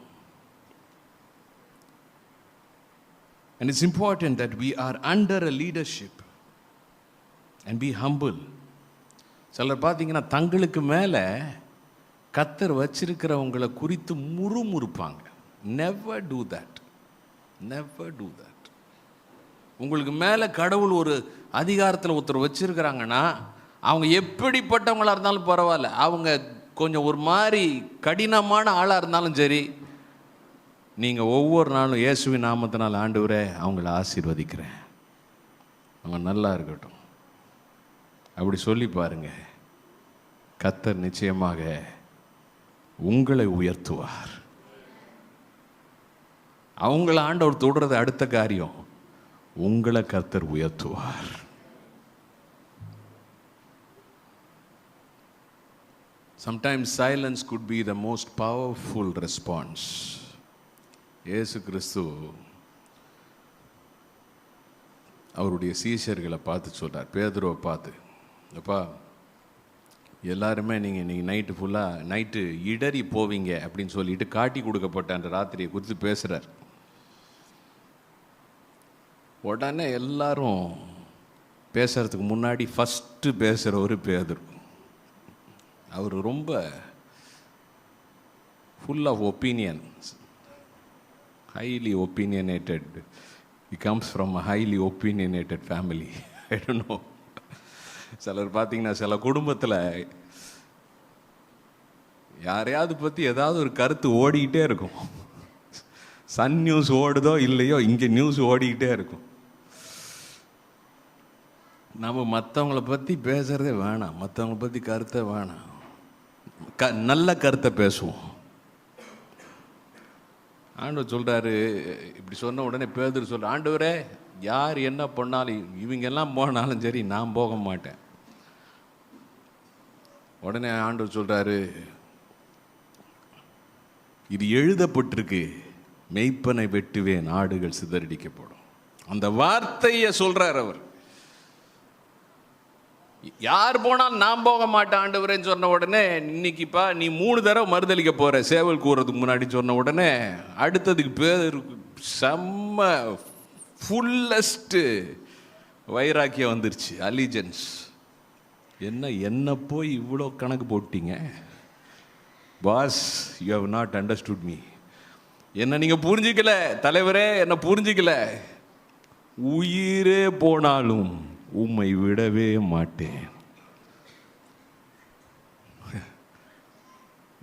And it's important that we are under a leadership and be humble. சிலர் பார்த்தீங்கன்னா தங்களுக்கு மேலே கர்த்தர் வச்சிருக்கிறவங்களை குறித்து முறுமுறுப்பாங்க. Never do that. Never do that. உங்களுக்கு மேலே கடவுள் ஒரு அதிகாரத்தில் ஒருத்தர் வச்சிருக்கிறாங்கன்னா அவங்க எப்படிப்பட்டவங்களாக இருந்தாலும் பரவாயில்ல, அவங்க கொஞ்சம் ஒரு மாதிரி கடினமான ஆளாக இருந்தாலும் சரி, நீங்கள் ஒவ்வொரு நாளும் இயேசுவின் நாமத்தினால் ஆண்டவரே அவங்கள ஆசீர்வதிக்கிறேன், அவங்க நல்லா இருக்கட்டும் அப்படி சொல்லி பாருங்க. கர்த்தர் நிச்சயமாக உங்களை உயர்த்துவார். அவங்கள ஆண்டவர் தொடுறது அடுத்த காரியம், உங்களை கர்த்தர் உயர்த்துவார். Sometimes silence could be the most powerful response. இயேசு கிறிஸ்து அவருடைய சீஷர்களை பார்த்து சொல்கிறார், பேதுருவை பார்த்து, அப்பா எல்லாருமே நீங்கள் நைட்டு ஃபுல்லாக நைட்டு இடறி போவீங்க அப்படின்னு சொல்லிட்டு காட்டி கொடுக்கப்பட்ட அந்த ராத்திரியை குறித்து பேசுகிறார். உடனே எல்லாரும் பேசுகிறதுக்கு முன்னாடி ஃபஸ்ட்டு பேசுகிற ஒரு பேதுரு. அவர் ரொம்ப full of opinions, highly opinionated. He comes from a highly opinionated family. I don't know. சிலர் பார்த்தீங்கன்னா சில குடும்பத்தில் யாரையாவது பற்றி ஏதாவது ஒரு கருத்து ஓடிக்கிட்டே இருக்கும். சன் நியூஸ் ஓடுதோ இல்லையோ இங்கே நியூஸ் ஓடிக்கிட்டே இருக்கும். நம்ம மற்றவங்கள பற்றி பேசுகிறதே வேணாம், மற்றவங்கள பற்றி கருத்தை வேணாம், நல்ல கருத்தை பேசுவோம். ஆண்டவர் சொல்கிறாரு, இப்படி சொன்ன உடனே பேதுரு சொல்ற, ஆண்டவரே யார் என்ன பண்ணாலும் இவங்க எல்லாம் போனாலும் சரி நான் போக மாட்டேன். உடனே ஆண்டவர் சொல்கிறாரு, இது எழுதப்பட்டிருக்கு, மெய்ப்பனை வெட்டுவேன் ஆடுகள் சிதறடிக்கப்படும். அந்த வார்த்தையை சொல்கிறார் அவர். யார் போனாலும் நான் போக மாட்டேன் ஆண்டவரேன்னு சொன்ன உடனே, இன்னைக்குப்பா நீ 3 தடவை மறுதளிக்க போகிற சேவல் கூறதுக்கு முன்னாடி சொன்ன உடனே அடுத்ததுக்கு பேர் செம்ம ஃபுல்லஸ்ட்டு வைராக்கியம் வந்துருச்சு, அலிஜென்ஸ். என்ன போய் இவ்வளோ கணக்கு போட்டீங்க boss, you have not understood me. என்ன நீங்கள் புரிஞ்சிக்கல தலைவரே, என்ன புரிஞ்சிக்கல. உயிரே போனாலும் உம்மை விடவே மாட்டேன்.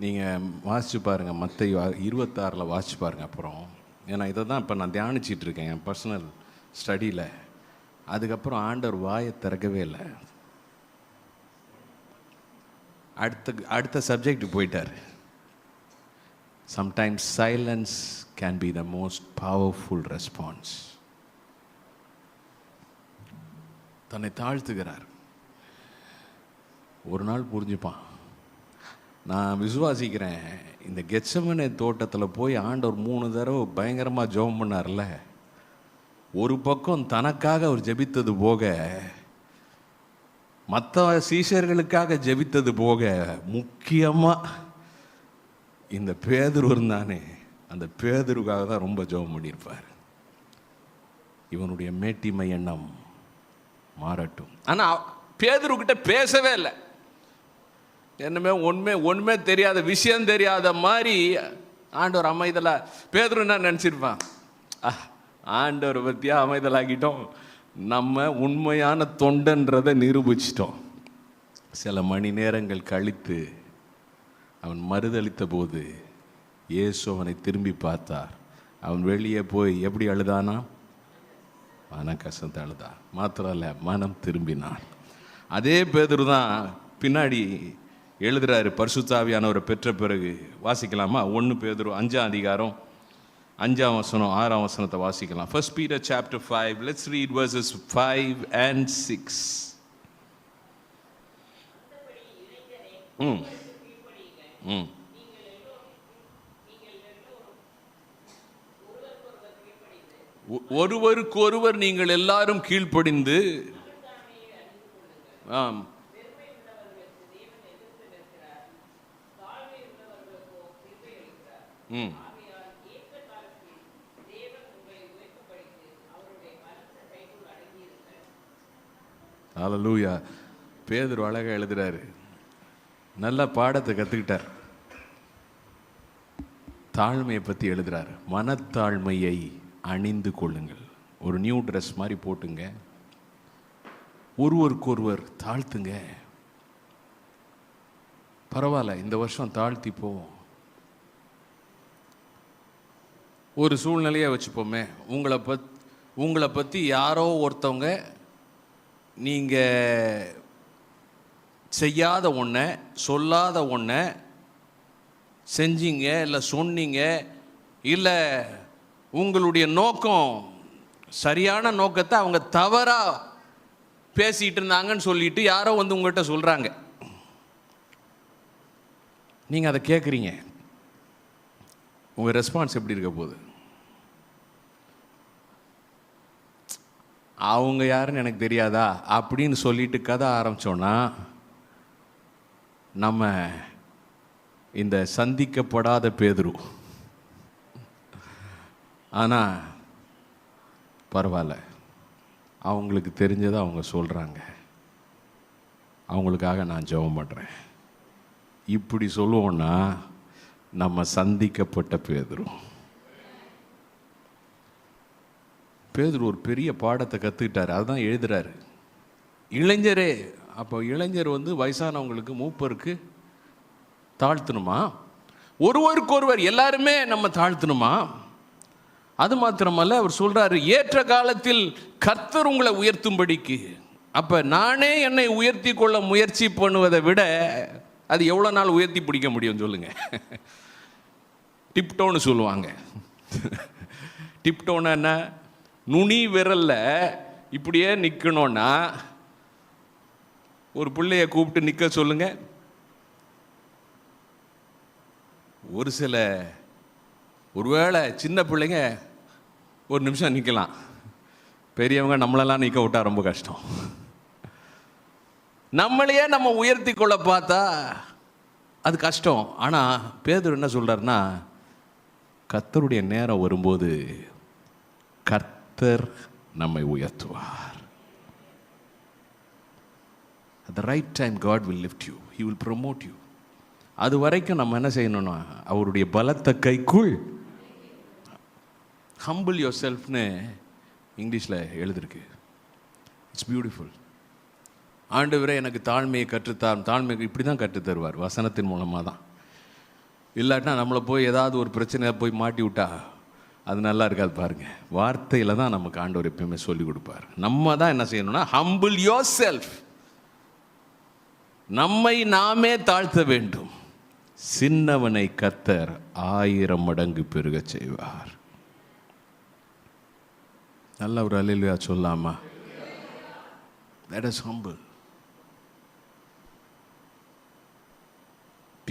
நீங்கள் வாசிச்சு பாருங்கள், மத்தேயு 26 வாசிச்சு பாருங்கள். அப்புறம் ஏன்னா இதை தான் இப்போ நான் தியானிச்சிட்டு இருக்கேன் என் பர்சனல் ஸ்டடியில். அதுக்கப்புறம் ஆண்டவர் வாயை திறக்கவே இல்லை, அடுத்த சப்ஜெக்ட் போயிட்டார். Sometimes silence can be the most powerful response. தன்னை தாழ்த்துகிறார். ஒரு நாள் புரிஞ்சுப்பான். நான் விசுவாசிக்கிறேன், இந்த கெத்செமனே தோட்டத்தில் போய் ஆண்டவர் 3 தடவை பயங்கரமாக ஜெபம் பண்ணார்ல, ஒரு பக்கம் தனக்காக அவர் ஜெபித்தது போக, மற்ற சீஷர்களுக்காக ஜெபித்தது போக, முக்கியமாக இந்த பேதுரு இருந்தானே, அந்த பேதுருக்காக தான் ரொம்ப ஜெபம் பண்ணியிருப்பார். இவனுடைய மேட்டிமை எண்ணம் மாறட்டும். ஆனால் பேதுருக்கிட்ட பேசவே இல்லை. என்னமே ஒன்றுமே தெரியாத விஷயம் தெரியாத மாதிரி ஆண்டவர் அமைதலா. பேதுரு என்ன நினச்சிருப்பான், ஆண்டவரை பற்றியா அமைதலாக்கிட்டோம், நம்ம உண்மையான தொண்டன்றதை நிரூபிச்சிட்டோம். சில மணி நேரங்கள் கழித்து அவன் மறுதளித்த போது இயேசு அவனை திரும்பி பார்த்தார். அவன் வெளியே போய் எப்படி அழுதானா? மனம் கசந்து அழுதான். மாத்திரம் இல்லை, மனம் திரும்பினான். அதே பேதுரு தான் பின்னாடி எழுதுறாரு, பரிசுத்த ஆவியானவரை பெற்ற பிறகு. வாசிக்கலாமா? 1 பேதுரு 5ஆம் அதிகாரம் 5ஆம் வசனம் 6ஆம் வசனத்தை வாசிக்கலாம். 1 Peter chapter 5. Let's read verses 5 and 6. ஒருவருக்கொருவர் நீங்கள் எல்லாரும் கீழ்ப்படிந்து, ஆம், ஹல்லேலூயா. பேதுரு அழகா எழுதுறாரு, நல்ல பாடத்தை கற்றுக்கிட்டார். தாழ்மையை பற்றி எழுதுறாரு. மனத்தாழ்மையை அணிந்து கொள்ளுங்கள். ஒரு நியூ ட்ரெஸ் மாதிரி போட்டுங்க. ஒருவருக்கொருவர் தாழ்த்துங்க. பரவாயில்ல, இந்த வருஷம் தாழ்த்தி போவோம். ஒரு சூழ்நிலையை வச்சுப்போமே, உங்களை பற்றி யாரோ ஒருத்தவங்க நீங்கள் செய்யாத ஒன்றை, சொல்லாத ஒன்றை செஞ்சீங்க, இல்லை சொன்னீங்க, இல்லை உங்களுடைய நோக்கம் சரியான நோக்கத்தை அவங்க தவறாக பேசிகிட்டு இருந்தாங்கன்னு சொல்லிட்டு யாரோ வந்து உங்கள்கிட்ட சொல்கிறாங்க. நீங்கள் அதை கேட்குறீங்க. உங்கள் ரெஸ்பான்ஸ் எப்படி இருக்க போகுது? அவங்க யாருன்னு எனக்கு தெரியாதா அப்படின்னு சொல்லிட்டு கதை ஆரம்பித்தோன்னா, நம்ம இந்த சந்திக்கப்படாத பேதுரு. ஆனால் பரவாயில்ல, அவங்களுக்கு தெரிஞ்சதை அவங்க சொல்கிறாங்க, அவங்களுக்காக நான் ஜெபம் பண்ணுறேன். இப்படி சொல்லுவோன்னா நம்ம சந்திக்கப்பட்ட பேதுரு. பேதுரு ஒரு பெரிய பாடத்தை கற்றுக்கிட்டார். அதுதான் எழுதுறாரு. இளைஞரே, அப்போ இளைஞர் வந்து வயசானவங்களுக்கு, மூப்பருக்கு தாழ்த்தணுமா? ஒருவருக்கொருவர் எல்லாருமே நம்ம தாழ்த்தணுமா? அது மாத்திரமல்ல, அவர் சொல்றாரு, ஏற்ற காலத்தில் கர்த்தர் உங்களை உயர்த்தும்படிக்கு. அப்போ நானே என்னை உயர்த்தி கொள்ள முயற்சி பண்ணுவதை விட அது எவ்வளோ நாள் உயர்த்தி பிடிக்க முடியும் சொல்லுங்க? டிப்டோன்னு சொல்லுவாங்க. டிப்டோன்னா என்ன? நுனி விரல்ல இப்படியே நிற்கணும்னா ஒரு பிள்ளைய கூப்பிட்டு நிற்க சொல்லுங்க. ஒருவேளை சின்ன பிள்ளைங்க ஒரு நிமிஷம் நிற்கலாம், பெரியவங்க நம்மளெல்லாம் நிற்க விட்டா ரொம்ப கஷ்டம். நம்மளையே நம்ம உயர்த்தி கொள்ள பார்த்தா அது கஷ்டம். ஆனால் பேதுரு என்ன சொல்றாருன்னா, கர்த்தருடைய நேரம் வரும்போது கர்த்தர் நம்மை உயர்த்துவார். At the right time God will lift you. He will promote you. அது வரைக்கும் நம்ம என்ன செய்யணும்னா, அவருடைய பலத்த கைக்குள் humble yourselfனு இங்கிலீஷில் எழுதிருக்கு. It's beautiful. ஆண்டவரே எனக்கு தாழ்மையை கற்றுத்தார். தாழ்மை இப்படி தான் கற்றுத்தருவார், வசனத்தின் மூலமாக தான். இல்லாட்டினா நம்மளை போய் ஏதாவது ஒரு பிரச்சனையை போய் மாட்டி விட்டா அது நல்லா இருக்காது. பாருங்க, வார்த்தையில் தான் நமக்கு ஆண்டவர் எப்பயுமே சொல்லி கொடுப்பார். நம்ம தான் என்ன செய்யணும்னா, humble yourself. நம்மை நாமே தாழ்த்த வேண்டும். சின்னவனை கர்த்தர் 1000 மடங்கு பெருக செய்வார். நல்ல ஒரு அல்லேலூயா சொல்லாமா? Let us humble.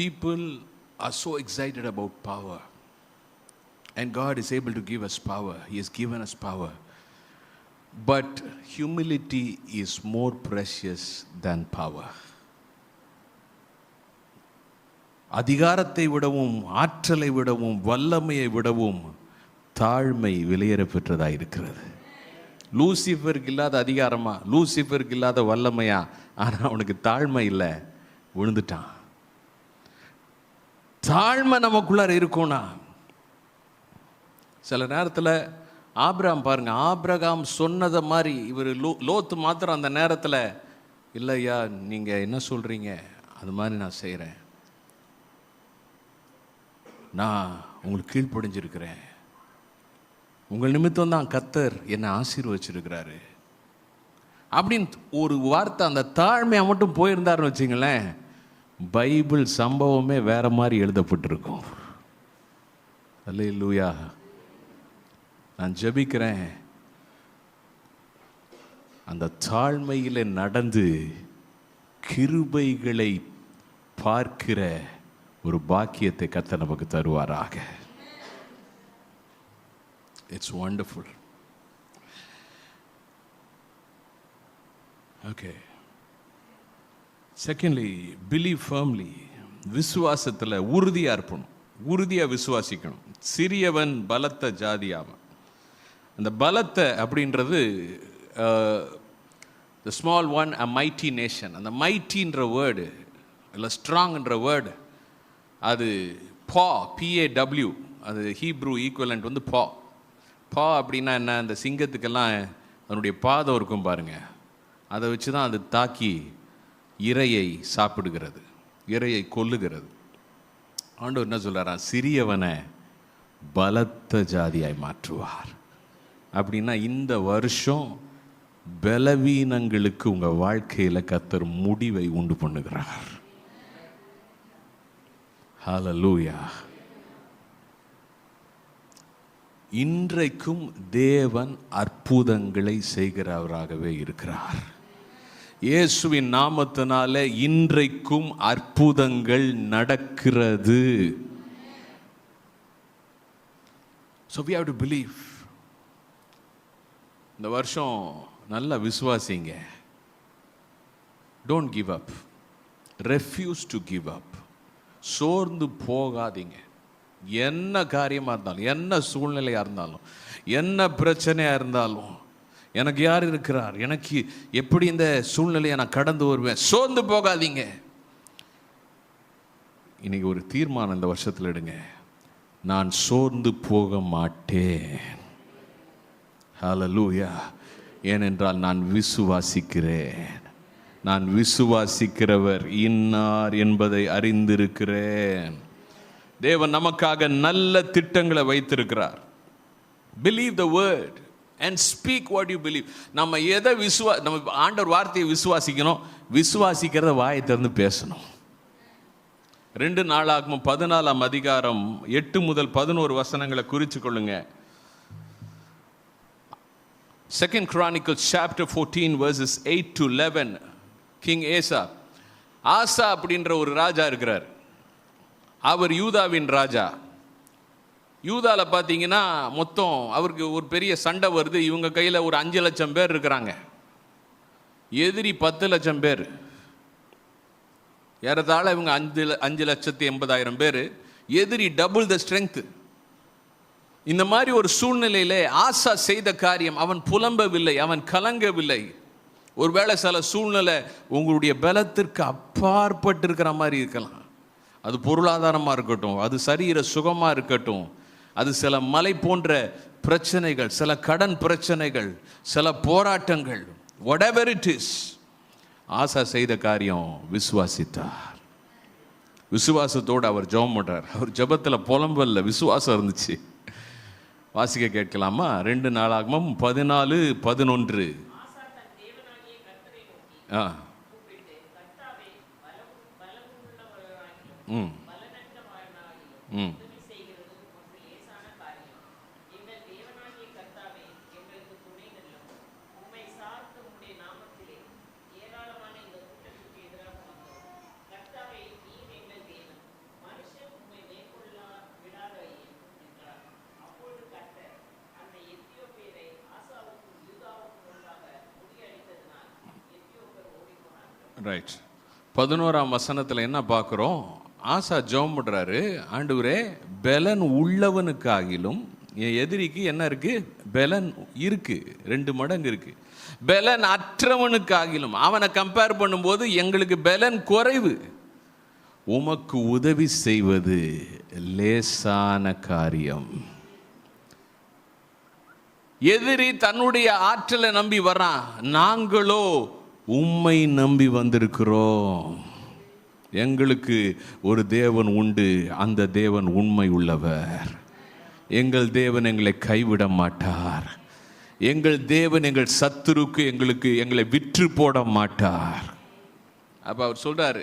People are so excited about power, and God is able to give us power. He has given us power, but humility is more precious than power. அதிகாரத்தை விடவும், ஆற்றலை விடவும், வல்லமையை விடவும் தாழ்மை விலையேற பெற்றதாக இருக்கிறது. லூசிஃபருக்கு இல்லாத அதிகாரமா, லூசிஃபருக்கு இல்லாத வல்லமையா? ஆனால் அவனுக்கு தாழ்மை இல்லை, விழுந்துட்டான். தாழ்மை நமக்குள்ளார இருக்கும்னா, சில நேரத்தில் ஆபிரகாம் பாருங்க, ஆபிரகாம் சொன்னதை மாதிரி இவர் லோத்து மாத்திரம் அந்த நேரத்தில் இல்லையா நீங்கள் என்ன சொல்கிறீங்க, அது மாதிரி நான் செய்கிறேன், நான் உங்களுக்கு கீழ்ப்படிஞ்சிருக்கிறேன், உங்கள் நிமித்தம் தான் கர்த்தர் என்னை ஆசீர்வச்சிருக்கிறாரு அப்படின்னு ஒரு வார்த்தை அந்த தாழ்மையாக மட்டும் போயிருந்தாருன்னு வச்சுங்களேன், பைபிள் சம்பவமே வேற மாதிரி எழுதப்பட்டிருக்கும். அல்லேலூயா. நான் ஜெபிக்கிறேன், அந்த தாழ்மையில் நடந்து கிருபைகளை பார்க்கிற ஒரு பாக்கியத்தை கர்த்தர் நமக்கு தருவாராக. It's wonderful. Okay. Secondly, believe firmly. விசுவாசத்தில் உறுதியாக இருப்பணும், உறுதியாக விசுவாசிக்கணும். சிறியவன் பலத்த ஜாதியாவன். அந்த பலத்தை அப்படின்றது the small one a mighty nation. அந்த மைட்டின்ற வேர்டு இல்லை ஸ்ட்ராங்ன்ற வேர்டு அது PAW, அது ஹீப்ரூ ஈக்குவலண்ட் வந்து பா அப்படின்னா என்ன, அந்த சிங்கத்துக்கெல்லாம் அதனுடைய பாதம் இருக்கும் பாருங்க, அதை வச்சு தான் அது தாக்கி இரையை சாப்பிடுகிறது, இரையை கொல்லுகிறது. ஆண்டவர் என்ன சொல்கிறாரா, சிறியவனை பலத்த ஜாதியாய் மாற்றுவார். அப்படின்னா இந்த வருஷம் பலவீனங்களுக்கு உங்கள் வாழ்க்கையில் கர்த்தர் முடிவை உண்டு பண்ணுகிறார். ஹல்லேலூயா. இன்றைக்கும் தேவன் அற்புதங்களை செய்கிறவராகவே இருக்கிறார். இயேசுவின் நாமத்தினால இன்றைக்கும் அற்புதங்கள் நடக்கிறது. So we have to believe. இந்த வருஷம் நல்லா விசுவாசிங்க. Don't give up. Refuse to give up. சோர்ந்து போகாதீங்க. என்ன காரியமாக இருந்தாலும், என்ன சூழ்நிலையாக இருந்தாலும், என்ன பிரச்சனையாக இருந்தாலும், எனக்கு யார் இருக்கிறார், எனக்கு எப்படி இந்த சூழ்நிலையை நான் கடந்து வருவேன், சோர்ந்து போகாதீங்க. இன்னைக்கு ஒரு தீர்மானம் இந்த வருஷத்தில் எடுங்க, நான் சோர்ந்து போக மாட்டேன். ஹல்லேலூயா. ஏனென்றால் நான் விசுவாசிக்கிறேன். நான் விசுவாசிக்கிறவர் இன்னார் என்பதை அறிந்திருக்கிறேன். தேவன் நமக்காக நல்ல திட்டங்களை வைத்திருக்கிறார். Believe the word and speak what you believe. நம்ம எதை நம்ம ஆண்டவர் வார்த்தையை விசுவாசிக்கணும், விசுவாசிக்கிறத வாயை திறந்து பேசணும். 2 நாளாகமம் 14ஆம் அதிகாரம் 8 முதல் 11 வசனங்களை குறித்து கொள்ளுங்க. 2 Chronicles chapter 14 verses 8 to 11. King ஆசா அப்படின்ற ஒரு ராஜா இருக்கிறார். அவர் யூதாவின் ராஜா. யூதால பார்த்தீங்கன்னா மொத்தம் அவருக்கு ஒரு பெரிய சண்டை வருது. இவங்க கையில் ஒரு 5 லட்சம் பேர் இருக்கிறாங்க, எதிரி 10 லட்சம் பேர். ஏறத்தாழ இவங்க 5,80,000 பேர், எதிரி டபுள் த ஸ்ட்ரென்த். இந்த மாதிரி ஒரு சூழ்நிலையிலே ஆசா செய்த காரியம், அவன் புலம்பவில்லை, அவன் கலங்கவில்லை. ஒருவேளை சில சூழ்நிலை உங்களுடைய பலத்திற்கு அப்பாற்பட்டு இருக்கிற மாதிரி இருக்கலாம். அது பொருளாதாரமாக இருக்கட்டும், அது சரீர சுகமாக இருக்கட்டும், அது சில மலை போன்ற பிரச்சனைகள், சில கடன் பிரச்சனைகள், சில போராட்டங்கள், whatever it is. ஆசா செய்த காரியம் விசுவாசித்தார். விசுவாசத்தோடு அவர் ஜெபம் பண்றார். அவர் ஜெபத்தில் புலம்பல்ல, விசுவாசம் இருந்துச்சு. வாசிக்க கேட்கலாமா? 2 நாளாகமம் 14:11. ரைட். 11ஆம் வசனத்தில் என்ன பார்க்குறோம்? ஆசா ஜெபம் பண்றாரு, ஆண்டவரே பலன் உள்ளவனுக்காகிலும், என் எதிரிக்கு என்ன இருக்கு? பலன் இருக்கு, 2 மடங்கு இருக்கு. பலன் அற்றவனுக்காகிலும், அவனை கம்பேர் பண்ணும்போது எங்களுக்கு பலன் குறைவு, உமக்கு உதவி செய்வது லேசான காரியம். எதிரி தன்னுடைய ஆற்றலை நம்பி வர்றான், நாங்களோ உம்மை நம்பி வந்திருக்கிறோம். எங்களுக்கு ஒரு தேவன் உண்டு, அந்த தேவன் உண்மை உள்ளவர். எங்கள் தேவன் எங்களை கைவிட மாட்டார். எங்கள் தேவன் எங்கள் சத்துருக்கு எங்களை விற்று போட மாட்டார். அப்போ அவர் சொல்றாரு,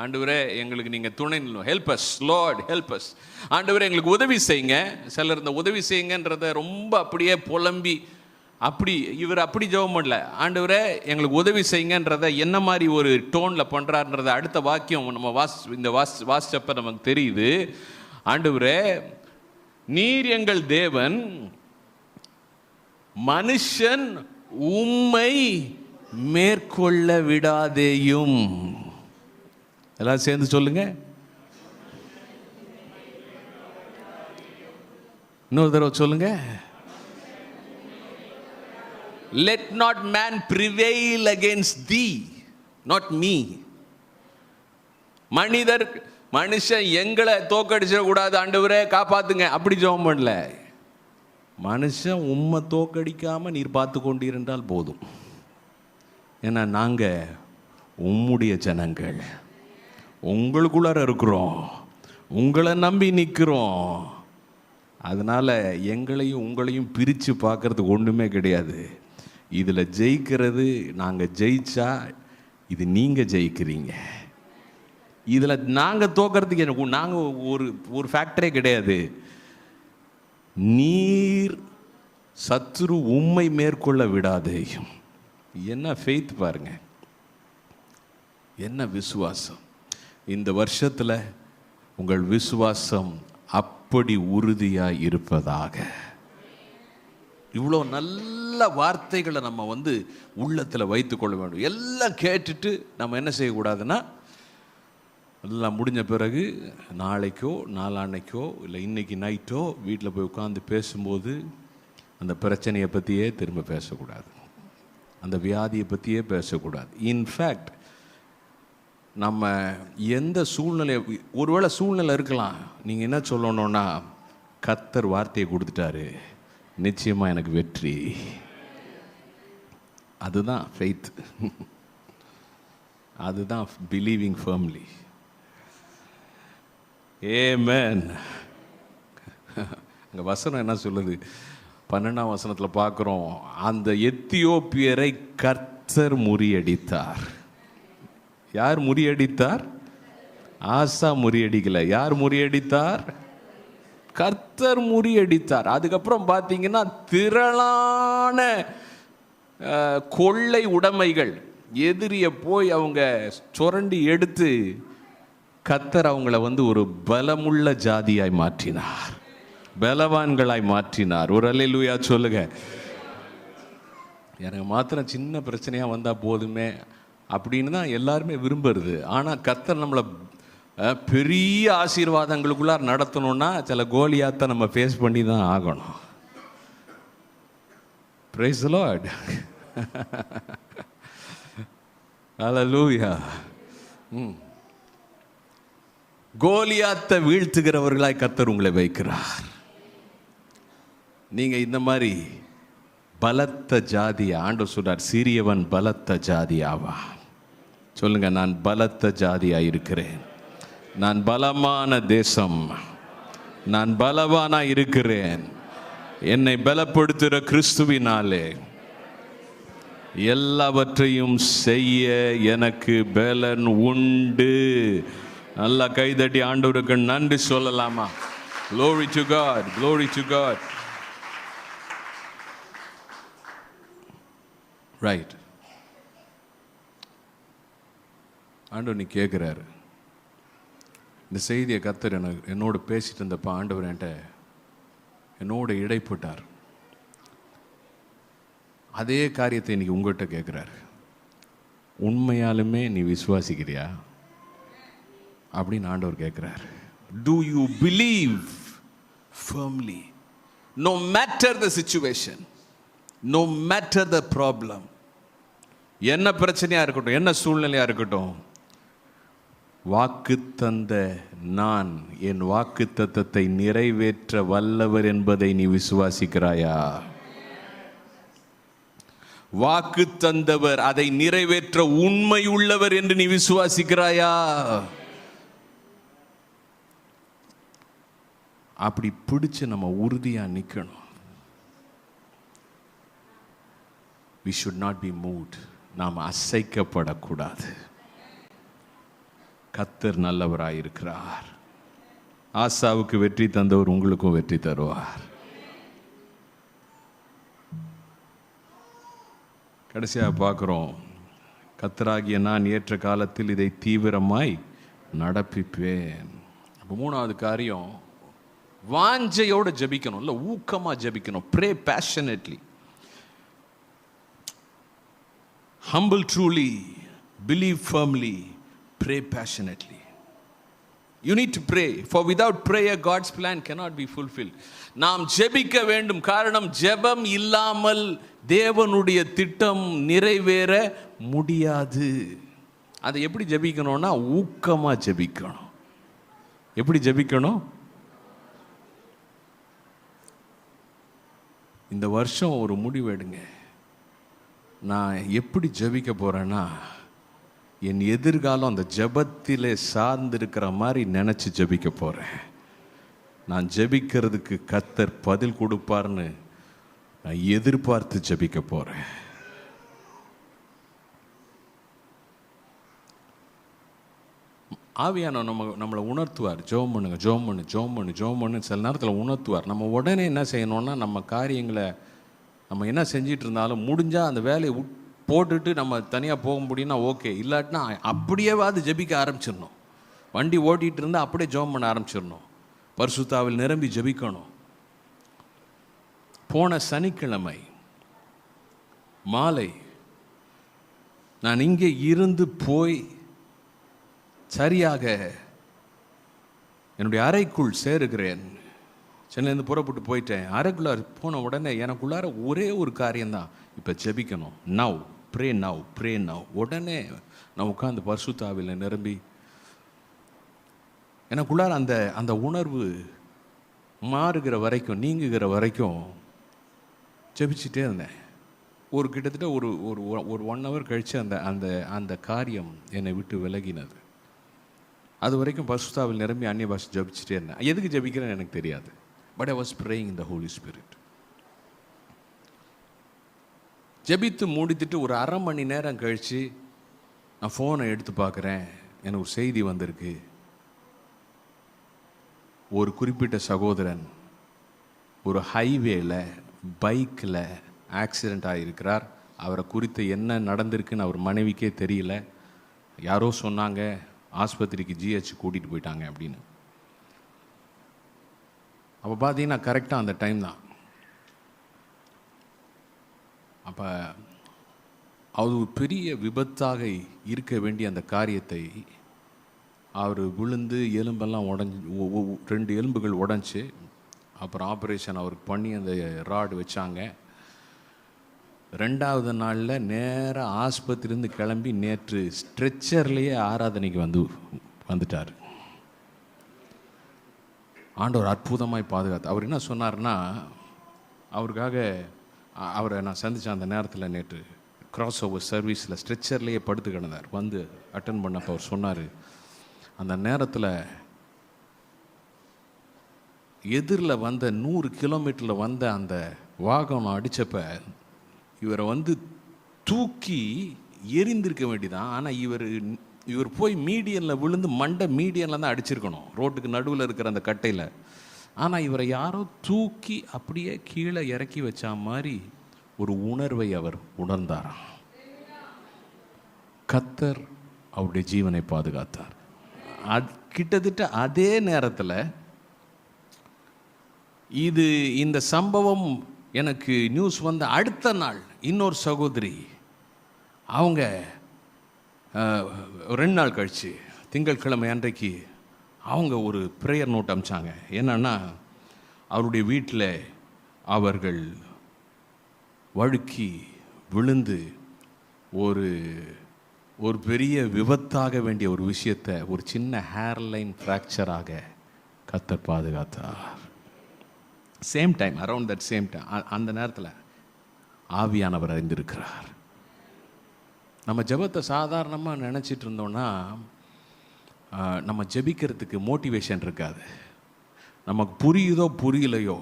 ஆண்டவரே எங்களுக்கு நீங்கள் துணை நில்லும், help us Lord, help us. ஆண்டவரே எங்களுக்கு உதவி செய்யுங்க. சிலர் இந்த உதவி செய்யுங்கன்றத ரொம்ப அப்படியே புலம்பி இவர் அப்படி ஜெபம் பண்ணல. ஆண்டவரே எங்களுக்கு உதவி செய்யுங்கன்றத என்ன மாதிரி ஒரு டோனில் பண்ணுறாருன்றத அடுத்த வாக்கியம் நம்ம வாசிச்சப்ப நமக்கு தெரியுது. ஆண்டவரே நீர் எங்கள் தேவன், மனுஷன் உம்மை மேற்கொள்ள விடாதேயும். எல்லாம் சேர்ந்து சொல்லுங்க. இன்னொரு தடவை சொல்லுங்க. Let not man prevail against thee, not me. மனுஷன் எங்களை தோக்கடிச்சிட கூடாது, ஆண்டவரே காப்பாத்துங்க, அப்படி ஜெபம் பண்ணல. மனுஷன் உம்மை தோக்கடிக்காம நீர் பார்த்து கொண்டிருந்தால் போதும். ஏன்னா நாங்கள் உம்முடைய ஜனங்கள், உங்களுக்குள்ளார இருக்கிறோம், உங்களை நம்பி நிற்கிறோம். அதனால் எங்களையும் உங்களையும் பிரித்து பார்க்கறதுக்கு ஒன்றுமே கிடையாது. இதில் ஜெயிக்கிறது நாங்கள் ஜெயிச்சா இது நீங்கள் ஜெயிக்கிறீங்க. இதில் நாங்கள் தோக்கிறதுக்கு எனக்கு நாங்கள் ஒரு ஃபேக்டரே கிடையாது. நீர் சத்துரு உம்மை மேற்கொள்ள விடாதேயும். என்ன ஃபெய்த் பாருங்க, என்ன விசுவாசம். இந்த வருஷத்தில் உங்கள் விசுவாசம் அப்படி உறுதியாக இருப்பதாக. இவ்வளோ நல்ல வார்த்தைகளை நம்ம உள்ளத்தில் வைத்துக்கொள்ள வேண்டும். எல்லாம் கேட்டுட்டு நம்ம என்ன செய்யக்கூடாதுன்னா, எல்லாம் முடிஞ்ச பிறகு நாளைக்கோ நாளான்னைக்கோ இல்லை இன்னைக்கு நைட்டோ வீட்டில் போய் உட்காந்து பேசும்போது அந்த பிரச்சனையை பற்றியே திரும்ப பேசக்கூடாது, அந்த வியாதியை பற்றியே பேசக்கூடாது. இன்ஃபேக்ட் நம்ம எந்த சூழ்நிலை, ஒருவேளை சூழ்நிலை இருக்கலாம், நீங்கள் என்ன சொல்லணுன்னா, கர்த்தர் வார்த்தையை கொடுத்துட்டாரு, நிச்சயமாக எனக்கு வெற்றி. அதுதான் ஃபெய்த், அதுதான் பிலீவிங் ஃபர்ம்லி. ஆமென். அங்கே வசனம் என்ன சொல்லுது, 12ஆம் வசனத்தில் பார்க்குறோம், அந்த எத்தியோப்பியரை கர்த்தர் முறியடித்தார். யார் முறியடித்தார்? ஆசா முறியடிக்கல. யார் முறியடித்தார்? கர்த்தர் முறியடித்தார். அதுக்கப்புறம் பார்த்தீங்கன்னா திரளான கொள்ளை உடைமைகள் எதிரியை போய் அவங்க சுரண்டி எடுத்து கர்த்தர் அவங்கள ஒரு பலமுள்ள ஜாதியாய் மாற்றினார், பலவான்களாய் மாற்றினார். ஒரு அல்லேலூயா சொல்லுங்க. எனக்கு மாத்திரம் சின்ன பிரச்சனையாக வந்தால் போதுமே அப்படின்னு தான் எல்லாருமே விரும்புறது. ஆனால் கர்த்தர் நம்மளை பெரிய ஆசீர்வாதங்களுக்குள்ளார நடத்தணும்னா சில கோலியாத்தை நம்ம ஃபேஸ் பண்ணி தான் ஆகணும். Praise the Lord. ஹல்லேலூயா. கோலியாத்தை வீழ்த்துகிறவர்களாய் கர்த்தர் உங்களை வைக்கிறார். நீங்கள் இந்த மாதிரி பலத்த ஜாதியா, ஆண்டவர் சொல்றார், சிறியவன் பலத்த ஜாதியாவா. சொல்லுங்க, நான் பலத்த ஜாதியா இருக்கிறேன், நான் பலமான தேசம், நான் பலவானா இருக்கிறேன். என்னை பலப்படுத்துகிற கிறிஸ்துவினாலே எல்லாவற்றையும் செய்ய எனக்கு பலன் உண்டு. நல்லா கைதட்டி ஆண்டவருக்கு நன்றி சொல்லலாமா? Glory to God, glory to God. Right. ஆண்டவர் நீ கேட்குறாரு, இந்த செய்தியை கர்த்தர் என்னோடு பேசிட்டு இருந்தப்ப ஆண்டவர் என்னோட இடைப்பட்டார். அதே காரியத்தை இன்னைக்கு உங்கள்கிட்ட கேட்குறாரு. உண்மையாலுமே நீ விசுவாசிக்கிறியா அப்படின்னு ஆண்டவர் கேட்குறாரு. Do you believe firmly no matter the situation, no matter the problem? என்ன பிரச்சனையாக இருக்கட்டும், என்ன சூழ்நிலையாக இருக்கட்டும், வாக்கு தந்த நான் என் வாக்கு தத்தத்தை நிறைவேற்ற வல்லவர் என்பதை நீ விசுவாசிக்கிறாயா? வாக்கு தந்தவர் அதை நிறைவேற்ற உண்மை உள்ளவர் என்று நீ விசுவாசிக்கிறாயா? அப்படி பிடிச்சு நம்ம உறுதியா நிக்கணும். We should not be moved. நாம் அசைக்கப்படக்கூடாது. கர்த்தர் நல்லவராயிருக்கிறார். ஆசாவுக்கு வெற்றி தந்தவர் உங்களுக்கும் வெற்றி தருவார். கடைசியாக பார்க்குறோம், கர்த்தராகிய நான் ஏற்ற காலத்தில் இதை தீவிரமாய் நடப்பிப்பேன். அப்போ மூணாவது காரியம், வாஞ்சையோடு ஜபிக்கணும், இல்லை ஊக்கமாக ஜபிக்கணும். Pray passionately. Humble truly, believe firmly, pray passionately. You need to pray, for without prayer God's plan cannot be fulfilled. நாம் ஜெபிக்க வேண்டும். காரணம், ஜெபம் இல்லாமல் தேவனுடைய திட்டம் நிறைவேற முடியாது. அதை எப்படி ஜெபிக்கணும்னா ஊக்கமா ஜெபிக்கணும். எப்படி ஜெபிக்கணும்? இந்த வருஷம் ஒரு முடிவு எடுங்க. நான் எப்படி ஜெபிக்க போகிறேன்னா, என் எதிர்காலம் அந்த ஜெபத்திலே சார்ந்திருக்கிற மாதிரி நினச்சி ஜெபிக்க போகிறேன். நான் ஜெபிக்கிறதுக்கு கர்த்தர் பதில் கொடுப்பார்னு நான் எதிர்பார்த்து ஜெபிக்க போகிறேன். ஆவியான நம்மளை உணர்த்துவார். ஜெபம் பண்ணுங்க, ஜெபம் பண்ணு, ஜெபம் பண்ணு, ஜெபம் பண்ணு. சில நேரத்தில் உணர்த்துவார். நம்ம உடனே என்ன செய்யணும்னா, நம்ம காரியங்களை நம்ம என்ன செஞ்சிட்டு இருந்தாலும் முடிஞ்சால் அந்த வேலையை போட்டுட்டு நம்ம தனியாக போக முடியும்னா ஓகே. இல்லாட்டினா அப்படியேவாது ஜெபிக்க ஆரம்பிச்சிடணும். வண்டி ஓட்டிகிட்டு இருந்தால் அப்படியே ஜெபம் பண்ண ஆரம்பிச்சிடணும். பரிசுத்தாவில் நிரம்பி ஜெபிக்கணும். போன சனிக்கிழமை மாலை நான் இங்கே இருந்து போய் சரியாக என்னுடைய அறைக்குள் சேருகிறேன். சென்னையிலேருந்து புறப்பட்டு போயிட்டேன். அறைக்குள்ளார போன உடனே எனக்குள்ளார ஒரே ஒரு காரியம்தான், இப்போ ஜெபிக்கணும். Now pray, now pray, now. உடனே நான் உட்காந்து பரிசுத்தாவில நிரம்பி எனக்குள்ளார அந்த உணர்வு மாறுகிற வரைக்கும், நீங்குகிற வரைக்கும் ஜெபிச்சுட்டே இருந்தேன். ஒரு கிட்டத்தட்ட ஒரு 1 hour கழித்து அந்த காரியம் என்னை விட்டு விலகினது. அது வரைக்கும் பரிசுத்தாவில் நிரம்பி அந்நிய பாஷை ஜபிச்சுட்டே இருந்தேன். எதுக்கு ஜபிக்கிறேன்னு எனக்கு தெரியாது. But I was praying in the Holy Spirit. ஜபித்து முடித்துட்டு ஒரு 1/2 மணி நேரம் கழித்து நான் ஃபோனை எடுத்து பார்க்குறேன். எனக்கு ஒரு செய்தி வந்திருக்கு. ஒரு குறிப்பிட்ட சகோதரன் ஒரு ஹைவேல பைக்கில் ஆக்சிடெண்ட் ஆகியிருக்கிறார். அவரை குறித்து என்ன நடந்திருக்குன்னு அவர் மனைவிக்கே தெரியல. யாரோ சொன்னாங்க ஆஸ்பத்திரிக்கு ஜிஹெச் கூட்டிகிட்டு போயிட்டாங்க அப்படின்னு. அப்போ பார்த்தீங்கன்னா கரெக்டாக அந்த டைம் தான். அப்போ அது ஒரு பெரிய விபத்தாக இருக்க வேண்டிய அந்த காரியத்தை அவர் விழுந்து எலும்பெல்லாம் உடஞ்சி 2 எலும்புகள் உடஞ்சி அப்புறம் ஆப்ரேஷன் அவருக்கு பண்ணி அந்த ராடு வச்சாங்க. 2வது நாளில் நேராக ஆஸ்பத்திரிலேருந்து கிளம்பி நேற்று ஸ்ட்ரெச்சர்லேயே ஆராதனைக்கு வந்துட்டார். ஆண்டவர் அற்புதமாய் பாதுகாத்து. அவர் என்ன சொன்னார்னா, அவருக்காக அவரை நான் சந்தித்தேன் அந்த நேரத்தில். நேற்று கிராஸ் ஓவர் சர்வீஸில் ஸ்ட்ரெச்சர்லேயே படுத்து கிடந்தார். வந்து அட்டன் பண்ணப்போ அவர் சொன்னார், அந்த நேரத்தில் எதிரில் வந்த 100 கிலோமீட்டரில் வந்த அந்த வாகனம் அடித்தப்ப இவரை தூக்கி எரிந்திருக்க வேண்டியதான். ஆனால் இவர் போய் மீடியனில் விழுந்து மண்டை மீடியனில் தான் அடிச்சிருக்கணும், ரோட்டுக்கு நடுவில் இருக்கிற அந்த கட்டையில். ஆனால் இவரை யாரோ தூக்கி அப்படியே கீழே இறக்கி வச்ச மாதிரி ஒரு உணர்வை அவர் உணர்ந்தாராம். கர்த்தர் அவருடைய ஜீவனை பாதுகாத்தார். கிட்டத்தட்ட அதே நேரத்தில் இந்த சம்பவம் எனக்கு நியூஸ் வந்த அடுத்த நாள் இன்னொரு சகோதரி, அவங்க 2 நாள் கழிச்சு திங்கட்கிழமை அன்றைக்கு அவங்க ஒரு ப்ரேயர் நோட் அனுப்பிச்சாங்க. என்னன்னா, அவருடைய வீட்டில் அவர்கள் வழுக்கி விழுந்து ஒரு பெரிய விபத்தாக வேண்டிய ஒரு விஷயத்தை ஒரு சின்ன ஹேர்லைன் ஃப்ராக்சராக கர்த்தர் பாதுகாத்தார். Same time, around that same time, அந்த நேரத்தில் ஆவியானவர் அறிந்திருக்கிறார். நம்ம ஜெபத்தை சாதாரணமாக நினச்சிட்டு இருந்தோம்னா நம்ம ஜெபிக்கிறதுக்கு மோட்டிவேஷன் இருக்காது. நமக்கு புரியுதோ புரியலையோ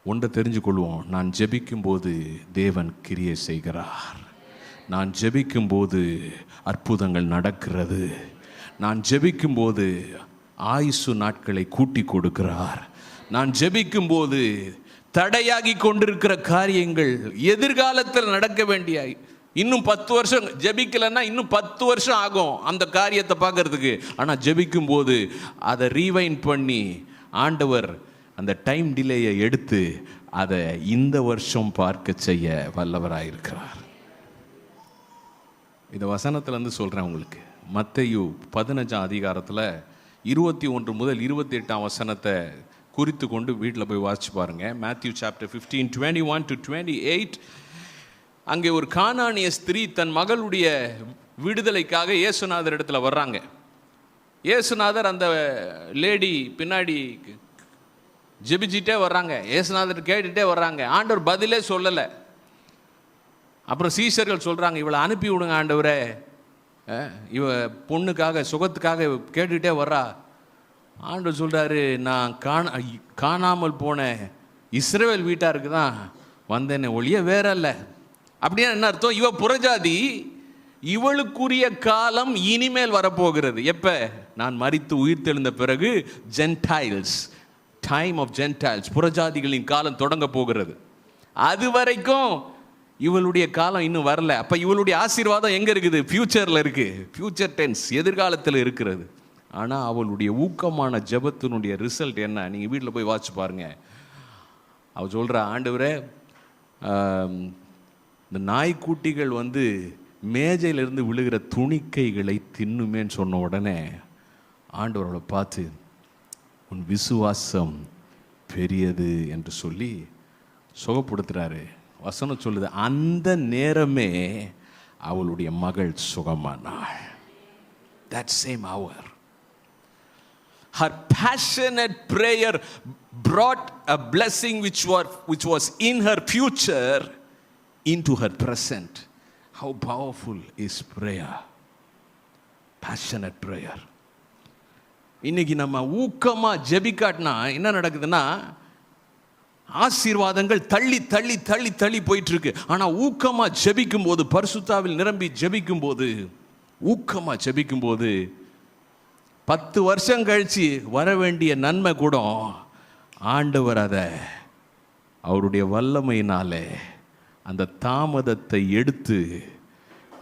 ஒன்றை தெரிஞ்சு கொள்வோம், நான் ஜெபிக்கும்போது தேவன் கிரியை செய்கிறார், நான் ஜெபிக்கும்போது அற்புதங்கள் நடக்கிறது, நான் ஜெபிக்கும்போது ஆயுசு நாட்களை கூட்டி கொடுக்கிறார், நான் ஜெபிக்கும்போது தடையாகி கொண்டிருக்கிற காரியங்கள் எதிர்காலத்தில் நடக்க வேண்டிய இன்னும் 10 வருஷம் ஜெபிக்கலைன்னா இன்னும் 10 வருஷம் ஆகும் அந்த காரியத்தை பார்க்கறதுக்கு. ஆனால் ஜெபிக்கும்போது அதை ரீவைண்ட் பண்ணி ஆண்டவர் அந்த டைம் டிலேயை எடுத்து அதை இந்த வருஷம் பார்க்க செய்ய வல்லவராயிருக்கிறார். இந்த வசனத்திலேருந்து சொல்கிறேன் உங்களுக்கு. மத்தேயு 15ஆம் அதிகாரத்தில் 21 முதல் 28ஆம் வசனத்தை குறித்து கொண்டு வீட்டில் போய் வாசிச்சு பாருங்க. Matthew chapter 15 21 to 28. அங்கே ஒரு கானானிய ஸ்திரீ தன் மகளுடைய விடுதலைக்காக இயேசுநாதர் இடத்துல வர்றாங்க. இயேசுநாதர் அந்த லேடி பின்னாடி ஜெபிச்சிட்டே வர்றாங்க, இயேசுநாதர் கேட்டுகிட்டே வர்றாங்க. ஆண்டவர் பதிலே சொல்லலை. அப்புறம் சீஷர்கள் சொல்கிறாங்க, இவளை அனுப்பி விடுங்க ஆண்டவரே, இவ பொண்ணுக்காக சுகத்துக்காக கேட்டுக்கிட்டே வர்றா. ஆண்டவர் சொல்கிறாரு, நான் காணாமல் போன இஸ்ரவேல் வீட்டாருக்கு தான் வந்தேனே ஒழிய வேற அல்ல. அப்படின்னா என்ன அர்த்தம்? இவ புறஜாதி, இவளுக்குரிய காலம் இனிமேல் வரப்போகிறது. எப்போ? நான் மரித்து உயிர் தெழுந்த பிறகு ஜென்டைல்ஸ், டைம் ஆஃப் ஜென்டைல்ஸ், புறஜாதிகளின் காலம் தொடங்க போகிறது. அது வரைக்கும் இவளுடைய காலம் இன்னும் வரல. அப்போ இவளுடைய ஆசீர்வாதம் எங்கே இருக்குது? ஃபியூச்சரில் இருக்குது, ஃபியூச்சர் டென்ஸ், எதிர்காலத்தில் இருக்கிறது. ஆனால் அவளுடைய ஊக்கமான ஜெபத்தினுடைய ரிசல்ட் என்ன? நீங்கள் வீட்டில் போய் வாட்சி பாருங்க. அவள் சொல்கிற, ஆண்டவரே இந்த நாய்க்குட்டிகள் மேஜையிலிருந்து விழுகிற துணிக்கைகளை தின்னுமேன்னு சொன்ன உடனே ஆண்டவரோட பார்த்து, உன் விசுவாசம் பெரியது என்று சொல்லி சுகப்படுத்துகிறாரு. வசனம் சொல்லுது, அந்த நேரமே அவளுடைய மகள் சுகமானாள். That same hour. Her passionate prayer brought a blessing which was in her future into her present. How powerful is prayer? Passionate prayer. இன்னைக்கு நம்ம ஊக்கமா ஜெபிக்காட்டினா என்ன நடக்குதுன்னா, ஆசீர்வாதங்கள் தள்ளி தள்ளி தள்ளி தள்ளி போயிட்டு இருக்கு. ஆனா ஊக்கமா ஜெபிக்கும் போது, பரிசுத்தாவில் நிரம்பி ஜெபிக்கும் போது, ஊக்கமா ஜெபிக்கும் போது 10 வருஷம் கழிச்சு வர வேண்டிய நன்மை கூட ஆண்டவர் அதை அவருடைய வல்லமையினாலே அந்த தாமதத்தை எடுத்து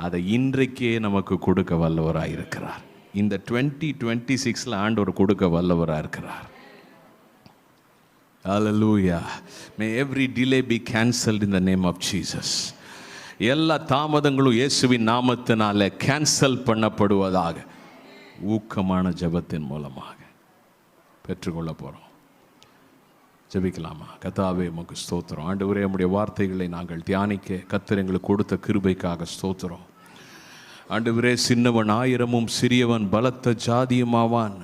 அதை இன்றைக்கே நமக்கு கொடுக்க வல்லவராக இருக்கிறார். இந்த 2026 ஆண்டவர் கொடுக்க வல்லவராக இருக்கிறார். Hallelujah. May every delay be cancelled in the name of Jesus. எல்லா தாமதங்களும் இயேசுவின் நாமத்தினால கேன்சல் பண்ணப்படுவதாக ஊக்கமான ஜெபத்தின் மூலமாக பெற்றுக்கொள்ள போகிறோம். ஜெபிக்கலாமா? கர்த்தாவே உமக்கு ஸ்தோத்திரம். ஆண்டவரே, உம்முடைய வார்த்தைகளை நாங்கள் தியானிக்க கர்த்தர் எங்களுக்கு கொடுத்த கிருபைக்காக ஸ்தோத்திரம். ஆண்டவரே, சின்னவன் 1000 சிறியவன் பலத்த ஜாதியுமாவான்.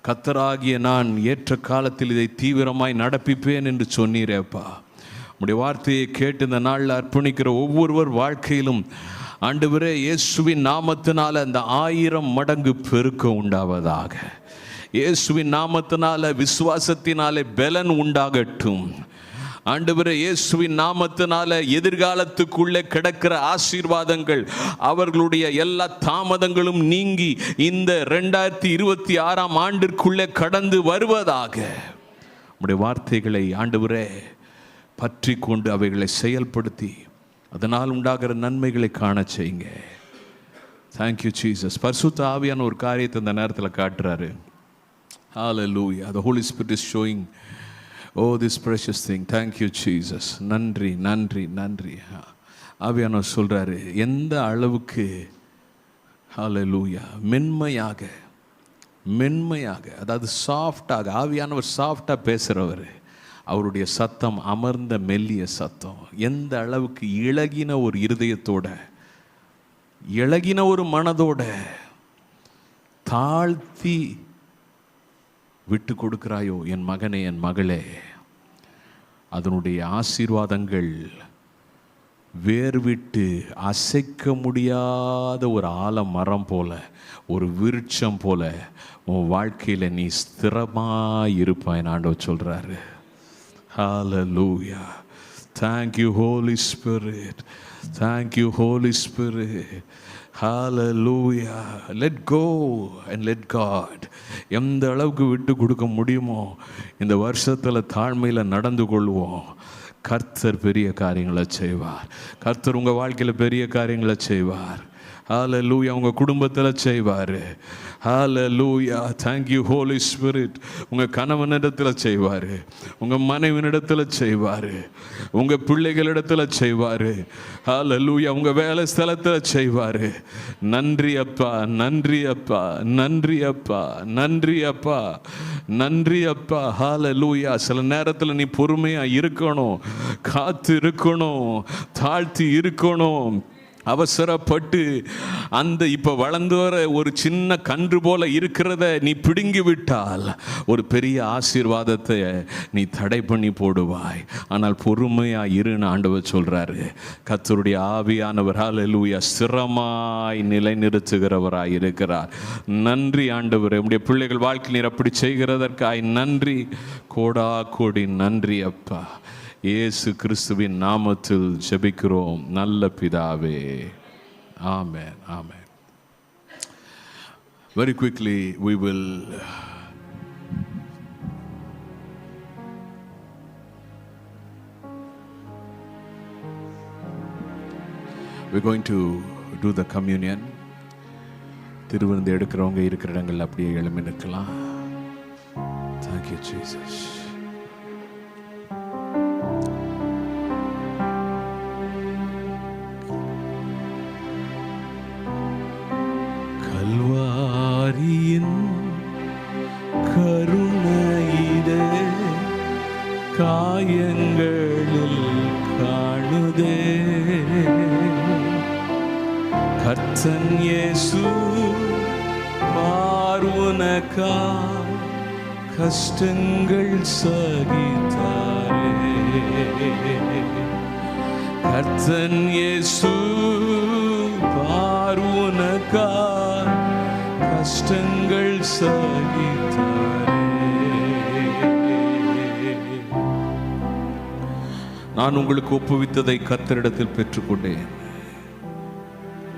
கர்த்தராகிய நான் ஏற்ற காலத்தில் இதை தீவிரமாய் நடப்பிப்பேன் என்று சொன்னீரேப்பா. உம்முடைய வார்த்தையை கேட்டு இந்த நாளில் அர்ப்பணிக்கிற ஒவ்வொருவர் வாழ்க்கையிலும் ஆண்டவரே, இயேசுவின் நாமத்தினால அந்த 1000 மடங்கு பெருக்கம் உண்டாவதாக. இயேசுவின் நாமத்தினால விசுவாசத்தினாலே பலன் உண்டாகட்டும். ஆண்டவரே, இயேசுவின் நாமத்தினால எதிர்காலத்துக்குள்ளே கிடக்கிற ஆசீர்வாதங்கள், அவர்களுடைய எல்லா தாமதங்களும் நீங்கி இந்த 2026ஆம் ஆண்டிற்குள்ளே கடந்து வருவதாக. உம்முடைய வார்த்தைகளை ஆண்டவரே பற்றி கொண்டு அவைகளை செயல்படுத்தி அதனால் உண்டாகிற நன்மைகளை காண செய்யுங்க. Thank you Jesus. பரிசுத்த ஆவியான ஒரு காரியத்தை இந்த நேரத்தில் காட்டுறாரு. Hallelujah. The Holy Spirit is showing, oh, this precious thing. Thank you Jesus. நன்றி நன்றி நன்றி. ஆவியானவர் சொல்றாரு, எந்த அளவுக்கு Hallelujah மென்மையாக மென்மையாக, அதாவது சாஃப்டாக, ஆவியானவர் சாஃப்டாக பேசுகிறவர். அவருடைய சத்தம் அமர்ந்த மெல்லிய சத்தம். எந்த அளவுக்கு இளகின ஒரு இருதயத்தோட, இளகின ஒரு மனதோட தாழ்த்தி விட்டு கொடுக்கிறாயோ என் மகனே, என் மகளே, அதனுடைய ஆசீர்வாதங்கள் வேர்விட்டு அசைக்க முடியாத ஒரு ஆலமரம் போல, ஒரு விருட்சம் போல உன் வாழ்க்கையில் நீ ஸ்திரமாக இருப்பாய் ஆண்டவர் சொல்கிறாரு. Hallelujah. Thank you, Holy Spirit. Thank you, Holy Spirit. Hallelujah. Let go and let God. எந்த அளவுக்கு விட்டு கொடுக்க முடியுமோ இந்த வருஷத்தில் தாழ்மையில் நடந்து கொள்வோம். கர்த்தர் பெரிய காரியங்களை செய்வார். கர்த்தர் உங்கள் வாழ்க்கையில் பெரிய காரியங்களை செய்வார். ஹalleluya. உங்கள் குடும்பத்தில் செய்வார். ஹalleluya. Thank you, Holy Spirit. உங்கள் கணவனிடத்தில் செய்வார், உங்கள் மனைவினிடத்தில் செய்வார், உங்கள் பிள்ளைகளிடத்தில் செய்வார். ஹalleluya. உங்கள் வேலை ஸ்தலத்தில் செய்வார். நன்றி அப்பா, நன்றி அப்பா, நன்றி அப்பா, நன்றி அப்பா, நன்றி அப்பா. ஹalleluya. சில நேரத்தில் நீ பொறுமையாக இருக்கணும், காத்து இருக்கணும், தாழ்த்தி இருக்கணும். அவசரப்பட்டு அந்த இப்போ வளர்ந்து வர ஒரு சின்ன கன்று போல இருக்கிறத நீ பிடுங்கி விட்டால் ஒரு பெரிய ஆசீர்வாதத்தை நீ தடை பண்ணி போடுவாய். ஆனால் பொறுமையாக இருன்னு ஆண்டவர் சொல்கிறாரு. கர்த்தருடைய ஆவியானவர் ஹல்லேலூயா ஸ்திரமாய் நிலைநிறுத்துகிறவராய் இருக்கிறார். நன்றி ஆண்டவர். உடைய பிள்ளைகள் வாழ்க்கை நீர் அப்படி செய்கிறதற்காய் நன்றி, கோடா கோடி நன்றி அப்பா. இயேசு கிறிஸ்துவின் நாமத்தில் ஜெபிக்கிறோம் நல்ல பிதாவே. ஆமென், ஆமென். Very quickly we're going to do the communion. திருவிருந்து எடுக்கிறவங்க இருக்கிற இடங்கள் அப்படியே எழும்பி நிற்கலாம். Thank you, Jesus. கல்வாரியின் கருணையிலே காயங்களில் காணுதே கர்த்தன் இயேசு பார்வுனக்கா கஷ்டங்கள் சகித்தாரே. கர்த்தன் இயேசு பார்வுனக்கா கஷ்டங்கள் சகித்தாரே. நான் உங்களுக்கு ஒப்புவித்ததை கர்த்தரிடத்தில் பெற்றுக்கொண்டேன்.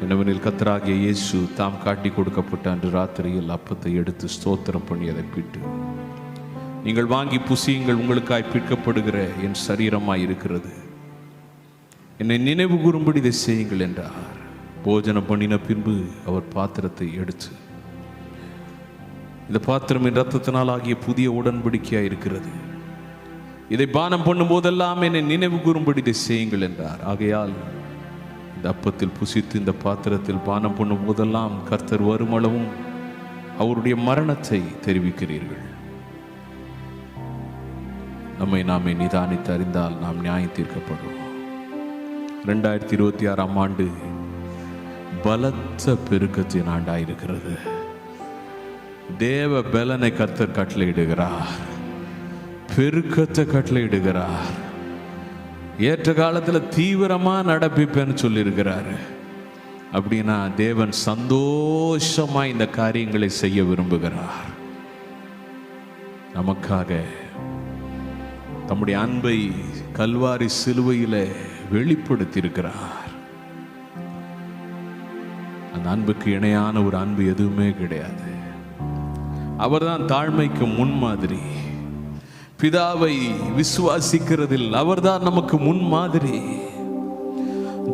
என்னவெனில் கர்த்தராகிய இயேசு தாம் காட்டி கொடுக்கப்பட்ட அன்று ராத்திரியில் அப்பத்தை எடுத்து ஸ்தோத்திரம் பண்ணி அதை பிட்டு, நீங்கள் வாங்கி புசியுங்கள், உங்களுக்காய் பிற்கப்படுகிற என் சரீரமாய் இருக்கிறது, என்னை நினைவு கூறும்படி இதை செய்யுங்கள் என்றார். போஜனம் பண்ணின பின்பு அவர் பாத்திரத்தை எடுத்து, இந்த பாத்திரம் என் இரத்தத்தினால் ஆகிய புதிய உடன்படிக்கையாக இருக்கிறது, இதை பானம் பண்ணும் போதெல்லாம் என்னை நினைவு கூறும்படி இதை செய்யுங்கள் என்றார். ஆகையால் இந்த அப்பத்தில் புசித்து இந்த பாத்திரத்தில் பானம் பண்ணும் போதெல்லாம் கர்த்தர் வருமளவும் அவருடைய மரணத்தை தெரிவிக்கிறீர்கள். நம்மை நாமே நிதானித்து அறிந்தால் நாம் நியாயம் தீர்க்கப்படுவோம். 2026 ஆண்டு பலத்த பெருக்கத்தின் ஆண்டாயிருக்கிறது. தேவ பலனை கர்த்தர் கட்டளையிடுகிறார், பெருக்கத்தை கட்டளையிடுகிறார். ஏற்ற காலத்தில் தீவிரமா நடப்பிப்பேன்னு சொல்லியிருக்கிறாரு. அப்படின்னா தேவன் சந்தோஷமா இந்த காரியங்களை செய்ய விரும்புகிறார். நமக்காக தம்முடைய அன்பை கல்வாரி சிலுவையில வெளிப்படுத்தி இருக்கிறார். அந்த அன்புக்கு இணையான ஒரு அன்பு எதுவுமே கிடையாது. அவர்தான் தாழ்மைக்கு முன்மாதிரி. பிதாவை விசுவாசிக்கிறதில் அவர்தான் நமக்கு முன்மாதிரி.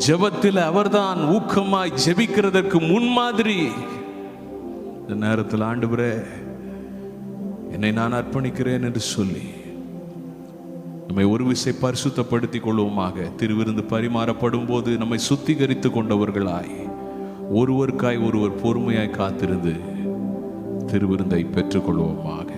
ஜெபத்தில் அவர்தான் ஊக்கமாய் ஜெபிக்கிறதற்கு முன்மாதிரி. இந்த நேரத்தில் ஆண்டவரே என்னை நான் அர்ப்பணிக்கிறேன் என்று சொல்லி நம்மை ஒரு விசை பரிசுத்தப்படுத்திக் கொள்வோமாக. திருவிருந்து பரிமாறப்படும் போது நம்மை சுத்திகரித்து கொண்டவர்களாய் ஒருவருக்காய் ஒருவர் பொறுமையாய் காத்திருந்து திருவிருந்தை பெற்றுக்கொள்வோமாக.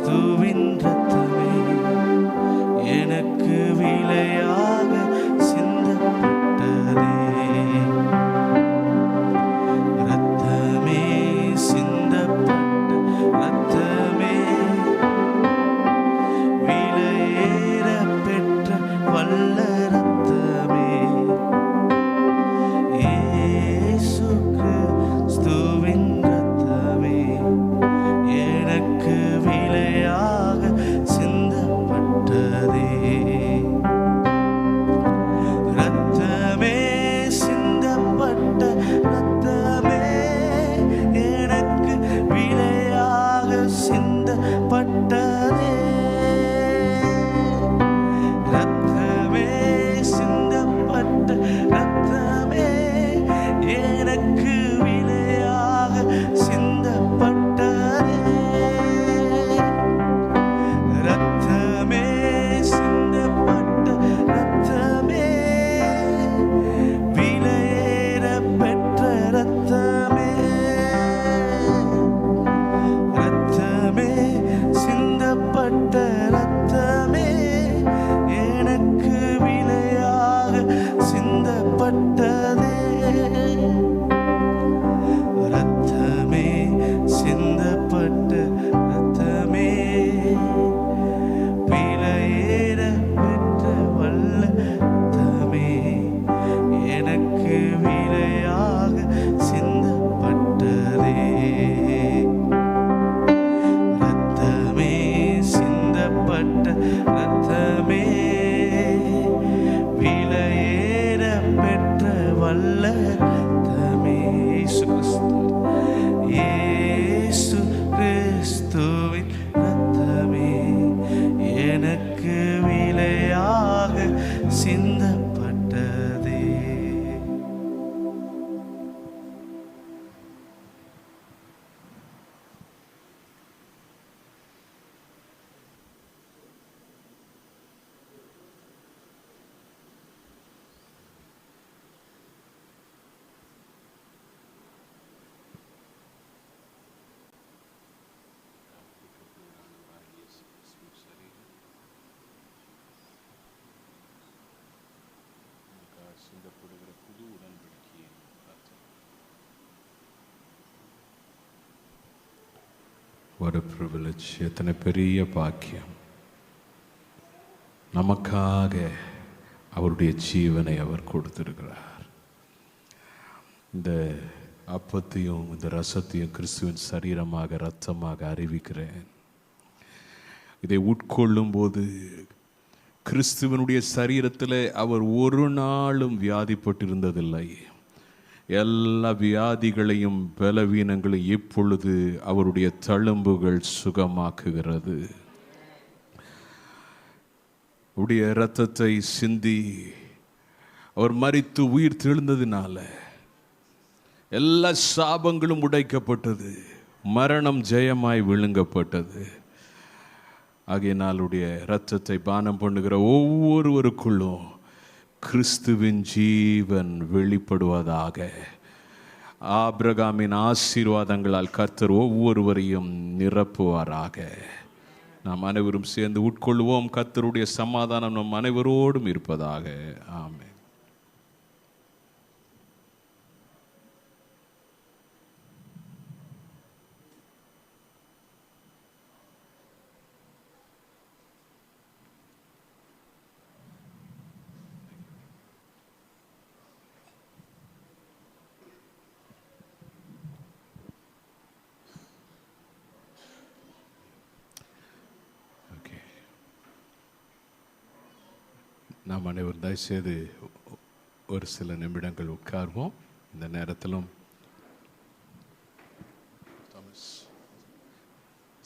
கிறிஸ்துவின் ரத்தமே எனக்கு விலையாக சிந்தப்பட்டதே. ரத்தமே சிந்தப்பட்ட ரத்தமே விலையேற பெற்ற வல்ல ரத்தமே. இயேசு கிறிஸ்துவின் ரத்தமே எனக்கு விலையாக சிந்தப்பட்டதே. ரத்தமே சிந்தப்பட்ட ரத்தமே எனக்கு விலையாக சிந்தப்பட்டதே. ரத்தமே சிந்தப்பட்ட ரத்தமே எனக்கு விலையாக சிந்தப்பட்டதே. ரத்தமே சிந்தப்பட்ட ரத்தமே விலையேற பெற்ற ரத்தமே. ரத்தமே சிந்தப்பட்ட ரத்தமே எனக்கு விலையாக சிந்தப்பட்டதே. ரத்தமே சிந்தப்பட்ட ரத்தமே விலையேற பெற்ற வல்ல ரத்தமே எனக்கு விலையாக சிந்தப்பட்டதே. ரத்தமே சிந்தப்பட்ட ரத்தமே விலையேற பெற்ற வல்ல ரத்தமே. இயேசு கிறிஸ்துவின் ரத்தமே எனக்கு விலையாக சிந்தப்பட்டதே. What a privilege, எத்தனை பெரிய பாக்கியம். நமக்காக அவருடைய ஜீவனை அவர் கொடுத்திருக்கிறார். இந்த அப்பத்தையும் இந்த ரசத்தையும் கிறிஸ்துவின் சரீரமாக இரத்தமாக அறிவிக்கிறேன். இதை உட்கொள்ளும் போது கிறிஸ்துவனுடைய சரீரத்தில் அவர் ஒரு நாளும் வியாதிப்பட்டிருந்ததில்லை. எல்லா வியாதிகளையும் பலவீனங்களையும் இப்பொழுது அவருடைய தழும்புகள் சுகமாக்குகிறது. அவருடைய இரத்தத்தை சிந்தி அவர் மரித்து உயிர் தெழுந்ததினால எல்லா சாபங்களும் உடைக்கப்பட்டது, மரணம் ஜெயமாய் விழுங்கப்பட்டது. ஆகையினாலுடைய இரத்தத்தை பானம் பண்ணுகிற ஒவ்வொருவருக்குள்ளும் கிறிஸ்துவின் ஜீவன் வெளிப்படுவதாக. ஆபிரகாமின் ஆசீர்வாதங்களால் கர்த்தர் ஒவ்வொருவரையும் நிரப்புவாராக. நாம் அனைவரும் சேர்ந்து உட்கொள்வோம். கர்த்தருடைய சமாதானம் நம் அனைவரோடும் இருப்பதாக. ஆமென். நாம் அனைவரும் தயவுசெய்து ஒரு சில நிமிடங்கள் உட்கார்வோம். இந்த நேரத்திலும்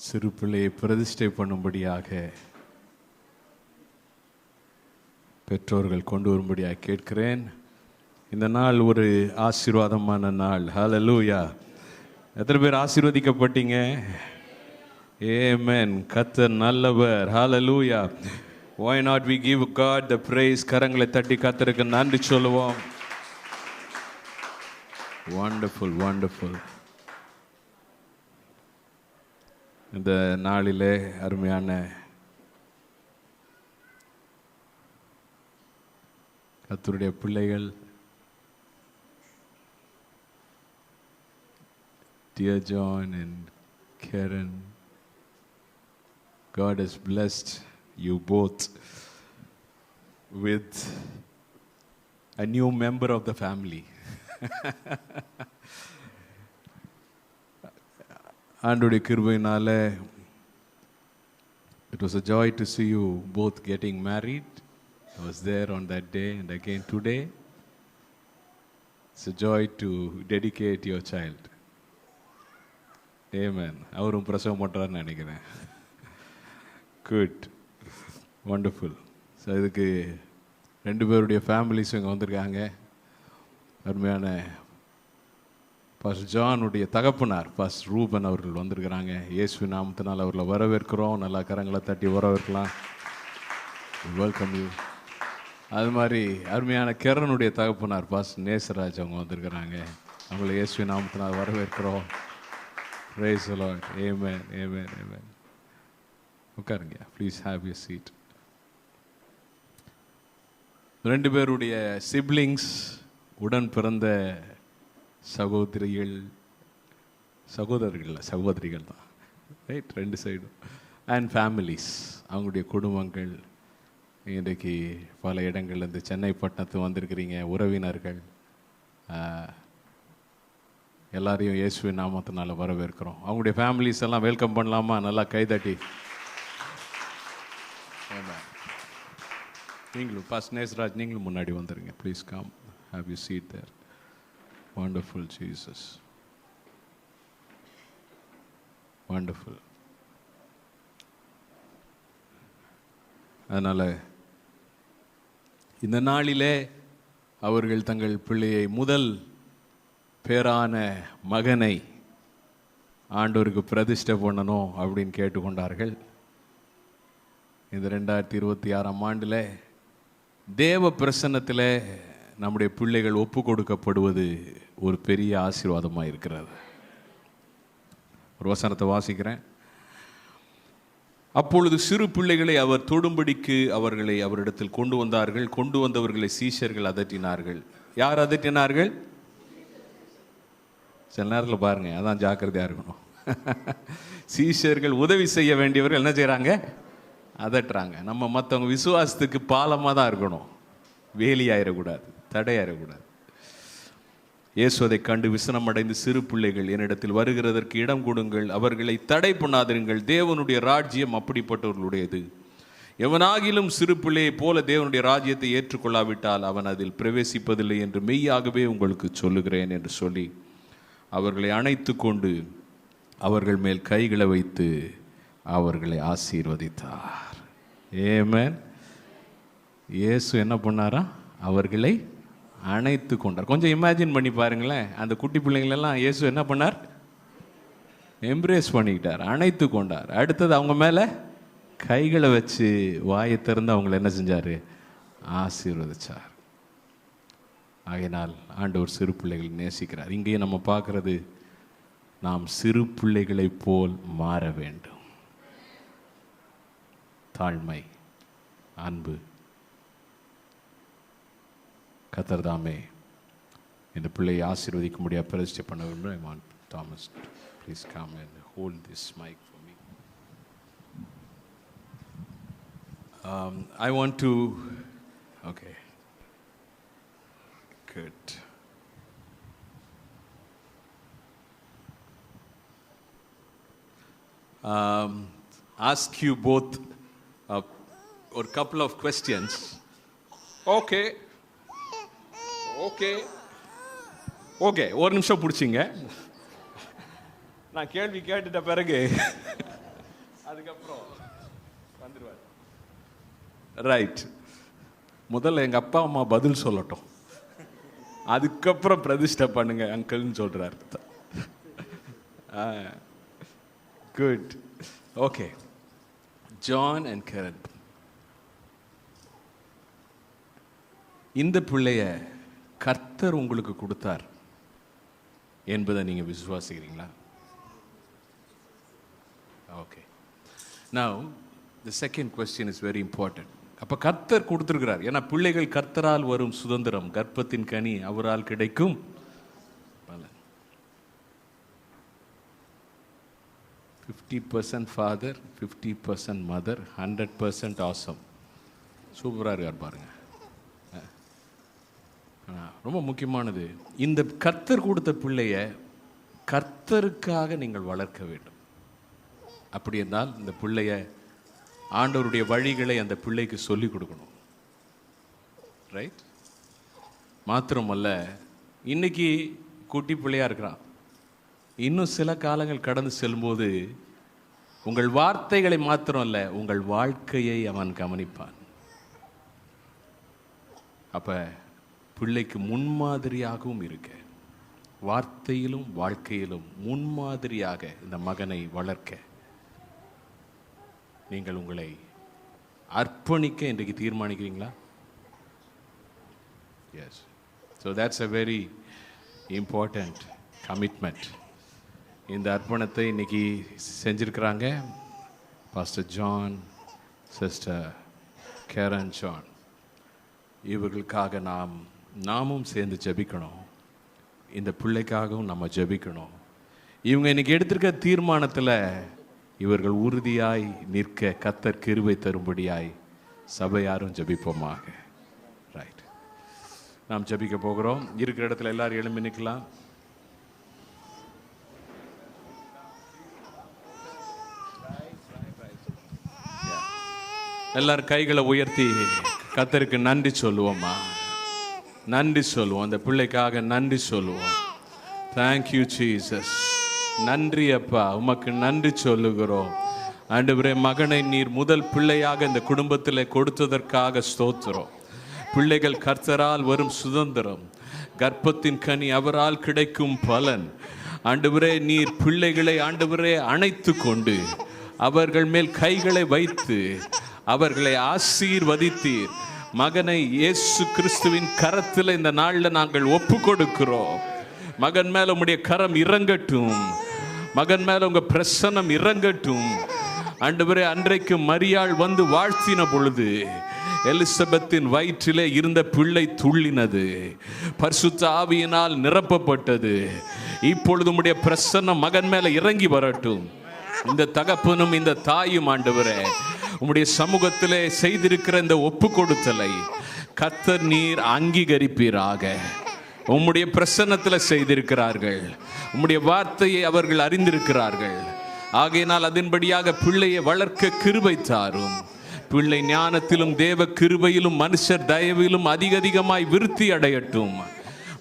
சிறு பிள்ளையை பிரதிஷ்டை பண்ணும்படியாக பெற்றோர்கள் கொண்டு வரும்படியாக கேட்கிறேன். இந்த நாள் ஒரு ஆசீர்வாதமான நாள். ஹல்லேலூயா. எத்தனை பேர் ஆசீர்வதிக்கப்பட்டீங்க? ஆமென். கர்த்தர் நல்லவர். ஹல்லேலூயா. Why not we give God the praise? கரங்களை தட்டி கர்த்தருக்கு நன்றி சொல்லுவோம். Wonderful, wonderful. இந்த நாளிலே அருமையான கர்த்தருடைய பிள்ளைகள், dear John and Karen, God has blessed you both with a new member of the family. ஆண்டவருடைய கிருபையினால it was a joy to see you both getting married. I was there on that day and again today. It's a joy to dedicate your child. Amen. அவரும் பிரசவம் பண்ணுறாருன்னு நினைக்கிறேன். Good, wonderful. ஸோ இதுக்கு 2 பேருடைய ஃபேமிலிஸும் இங்கே வந்திருக்காங்க. அருமையான பாஸ்டர் ஜானுடைய தகப்பனார் பாஸ்டர் ரூபன் அவர்கள் வந்திருக்கிறாங்க. இயேசுவின் நாமத்தினால் அவர்களை வரவேற்கிறோம். நல்லா கரங்களை தட்டி வரவேற்கலாம். Welcome you. அது மாதிரி அருமையான கிரனுடைய தகப்பனார் பாஸ்டர் நேசராஜ் அவங்க வந்திருக்கிறாங்க. அவங்களை இயேசுவின் நாமத்தினால் வரவேற்கிறோம். Praise the Lord. Amen. Amen. Amen. உட்காருங்க. Please have your seat. 2 பேருடைய சிப்ளிங்ஸ், உடன் பிறந்த சகோதரிகள் தான், ரைட்? 2 சைடும். அண்ட் ஃபேமிலிஸ், அவங்களுடைய குடும்பங்கள். இன்றைக்கு பல இடங்கள்லேருந்து சென்னை பட்டணத்து வந்திருக்கிறீங்க. உறவினர்கள் எல்லாரையும் இயேசுவின் நாமத்தினால வரவேற்கிறோம். அவங்களுடைய ஃபேமிலிஸ் எல்லாம் வெல்கம் பண்ணலாமா? நல்லா கைதட்டி. நீங்களும் பாஸ்டர் நேசராஜ், நீங்களும் முன்னாடி வந்துடுங்க. Please come, have you seat there. Wonderful Jesus. Wonderful. அதனால் இந்த நாளிலே அவர்கள் தங்கள் பிள்ளையை, முதல் பேரான மகனை ஆண்டவருக்கு பிரதிஷ்டை பண்ணணும் அப்படின்னு கேட்டுக்கொண்டார்கள். இந்த 2026ஆம் ஆண்டில் தேவ பிரசன்னத்தில் நம்முடைய பிள்ளைகள் ஒப்பு கொடுக்கப்படுவது ஒரு பெரிய ஆசீர்வாதமாக இருக்கிறது. ஒரு வசனத்தை வாசிக்கிறேன். அப்பொழுது சிறு பிள்ளைகளை அவர் தொடும்படிக்கு அவர்களை அவரிடத்தில் கொண்டு வந்தார்கள். கொண்டு வந்தவர்களை சீஷர்கள் அதட்டினார்கள். யார் அதட்டினார்கள்? சில நேரத்தில் பாருங்க, அதான் ஜாக்கிரதையாக இருக்கணும். சீஷர்கள் உதவி செய்ய வேண்டியவர்கள் என்ன செய்கிறாங்க? அதட்டுறாங்க. நம்ம மற்றவங்க விசுவாசத்துக்கு பாலமாக தான் இருக்கணும், வேலியாயிடக்கூடாது, தடையாயிடக்கூடாது. இயேசு அதை கண்டு விசனம் அடைந்து, சிறு பிள்ளைகள் என்னிடத்தில் வருகிறதற்கு இடம் கொடுங்கள், அவர்களை தடை பண்ணாதிருங்கள், தேவனுடைய ராஜ்யம் அப்படிப்பட்டவர்களுடையது. எவனாகிலும் சிறு பிள்ளையை போல தேவனுடைய ராஜ்யத்தை ஏற்றுக்கொள்ளாவிட்டால் அவன் அதில் பிரவேசிப்பதில்லை என்று மெய்யாகவே உங்களுக்கு சொல்லுகிறேன் என்று சொல்லி அவர்களை அணைத்து கொண்டு அவர்கள் மேல் கைகளை வைத்து அவர்களை ஆசீர்வதித்தார். ஆமென். இயேசு என்ன பண்ணாரா? அவர்களை அணைத்து கொண்டார். கொஞ்சம் இமேஜின் பண்ணி பாருங்களேன். அந்த குட்டி பிள்ளைங்களெல்லாம் இயேசு என்ன பண்ணார்? எம்ப்ரேஸ் பண்ணிக்கிட்டார், அணைத்து கொண்டார். அடுத்தது அவங்க மேலே கைகளை வச்சு வாயை திறந்து அவங்கள என்ன செஞ்சார்? ஆசீர்வதிச்சார். ஆகையினால் ஆண்டவர் சிறு பிள்ளைகளை நேசிக்கிறார். இங்கேயும் நம்ம பார்க்குறது, நாம் சிறு பிள்ளைகளைப் போல் மாற வேண்டும். தாழ்மை, அன்பு. கர்த்தர் தாமே இந்த பிள்ளையை ஆசீர்வதிக்க முடியாது பிரதிஷ்டை பண்ண வேண்டும். Thomas, please come and hold this mic for me. I want to, okay, good. Ask you both a couple of questions. Okay. Okay okay, ஒரு நிமிஷம் பிடிச்சிங்க. நான் கேள்வி கேட்டுட்ட பிறகு அதுக்கப்புறம் வந்துடுவார். ரைட், முதல்ல எங்கள் அப்பா அம்மா பதில் சொல்லட்டும், அதுக்கப்புறம் பிரதிஷ்டை பண்ணுங்க அங்கிள்னு சொல்கிறார். Good. Okay, John and Karan, இந்த பிள்ளைய கர்த்தர் உங்களுக்கு கொடுத்தார் என்பதை நீங்கள் விசுவாசிக்கிறீங்களா? Okay. Now the second question is very important. அப்போ கர்த்தர் கொடுத்துருக்கிறார். ஏன்னா பிள்ளைகள் கர்த்தரால் வரும் சுதந்திரம், கர்ப்பத்தின் கனி அவரால் கிடைக்கும் பலன். 50% ஃபாதர், 50% மதர், 100% ஆசம். சூப்பராக இருக்கார் பாருங்க. ரொம்ப முக்கியமானது, இந்த கர்த்தர் கொடுத்த பிள்ளைய கர்த்தருக்காக நீங்கள் வளர்க்க வேண்டும். அப்படி என்றால் இந்த பிள்ளைய ஆண்டவருடைய வழிகளை அந்த பிள்ளைக்கு சொல்லிக் கொடுக்கணும். ரைட்? மாத்திரமல்ல, இன்னைக்கு குட்டி பிள்ளையா இருக்கிறான், இன்னும் சில காலங்கள் கடந்து செல்லும்போது உங்கள் வார்த்தைகளை மாத்திரம் இல்லை, உங்கள் வாழ்க்கையை அவன் கவனிப்பான். அப்ப பிள்ளைக்கு முன்மாதிரியாகவும் இருக்க, வார்த்தையிலும் வாழ்க்கையிலும் முன்மாதிரியாக இந்த மகனை வளர்க்க நீங்கள் உங்களை அர்ப்பணிக்க இன்றைக்கு தீர்மானிக்கிறீங்களா? Yes. So that's a very important commitment. இந்த அர்ப்பணத்தை இன்னைக்கு செஞ்சிருக்கிறாங்க pastor John, sister Karen John. இவர்களுக்காக நாமும் சேர்ந்து ஜெபிக்கணும். இந்த பிள்ளைக்காகவும் நம்ம ஜெபிக்கணும். இவங்க இன்னைக்கு எடுத்திருக்க தீர்மானத்தில் இவர்கள் உறுதியாய் நிற்க கர்த்தர் கிருபை தரும்படியாய் சபையாரும் ஜெபிப்போமாக. ரைட், நாம் ஜெபிக்க போகிறோம். இருக்கிற இடத்துல எல்லாரும் எழும்பி நிற்கலாம். எல்லாரும் கைகளை உயர்த்தி கர்த்தருக்கு நன்றி சொல்லுவோம்மா. நன்றி சொல்லுவோம், அந்த பிள்ளைக்காக நன்றி சொல்லுவோம். Thank you Jesus. நன்றி அப்பா, உமக்கு நன்றி சொல்லுகிறோம். ஆண்டவரே, மகனை நீர் முதல் பிள்ளையாக இந்த குடும்பத்தில் கொடுத்ததற்காக ஸ்தோத்திரம். பிள்ளைகள் கர்த்தரால் வரும் சுதந்திரம், கர்ப்பத்தின் கனி அவரால் கிடைக்கும் பலன். ஆண்டவரே, நீர் பிள்ளைகளை ஆண்டவரே அணைத்து கொண்டு அவர்கள் மேல் கைகளை வைத்து அவர்களை ஆசீர்வதித்தீர். மகனை இயேசு கிறிஸ்துவின் கரத்தில் இந்த நாளில் நாங்கள் ஒப்பு கொடுக்கிறோம். மகன் மேல உம்முடைய கரம் இறங்கட்டும், மகன் மேல உங்க பிரசன்னம் இறங்கட்டும். ஆண்டவரே, அன்றைக்கு மரியாள் வந்து வாழ்த்தின பொழுது எலிசபெத்தின் வயிற்றிலே இருந்த பிள்ளை துள்ளினது, பரிசுத்த ஆவியினால் நிரப்பப்பட்டது. இப்பொழுது உம்முடைய பிரசன்னம் மகன் மேல இறங்கி வரட்டும். இந்த தகப்பனும் இந்த தாயும் ஆண்டவரே உம்முடைய சமூகத்திலே செய்திருக்கிற இந்த ஒப்பு கொடுத்தலை கர்த்தர் நீர் அங்கீகரிப்பீராக. உம்முடைய பிரசன்னத்தில் செய்திருக்கிறார்கள், உம்முடைய வார்த்தையை அவர்கள் அறிந்திருக்கிறார்கள். ஆகையினால் அதன்படியாக பிள்ளையை வளர்க்க கிருபை தாரும். பிள்ளை ஞானத்திலும் தேவ கிருபையிலும் மனுஷர் தயவிலும் அதிகமாய் விருத்தி அடையட்டும்.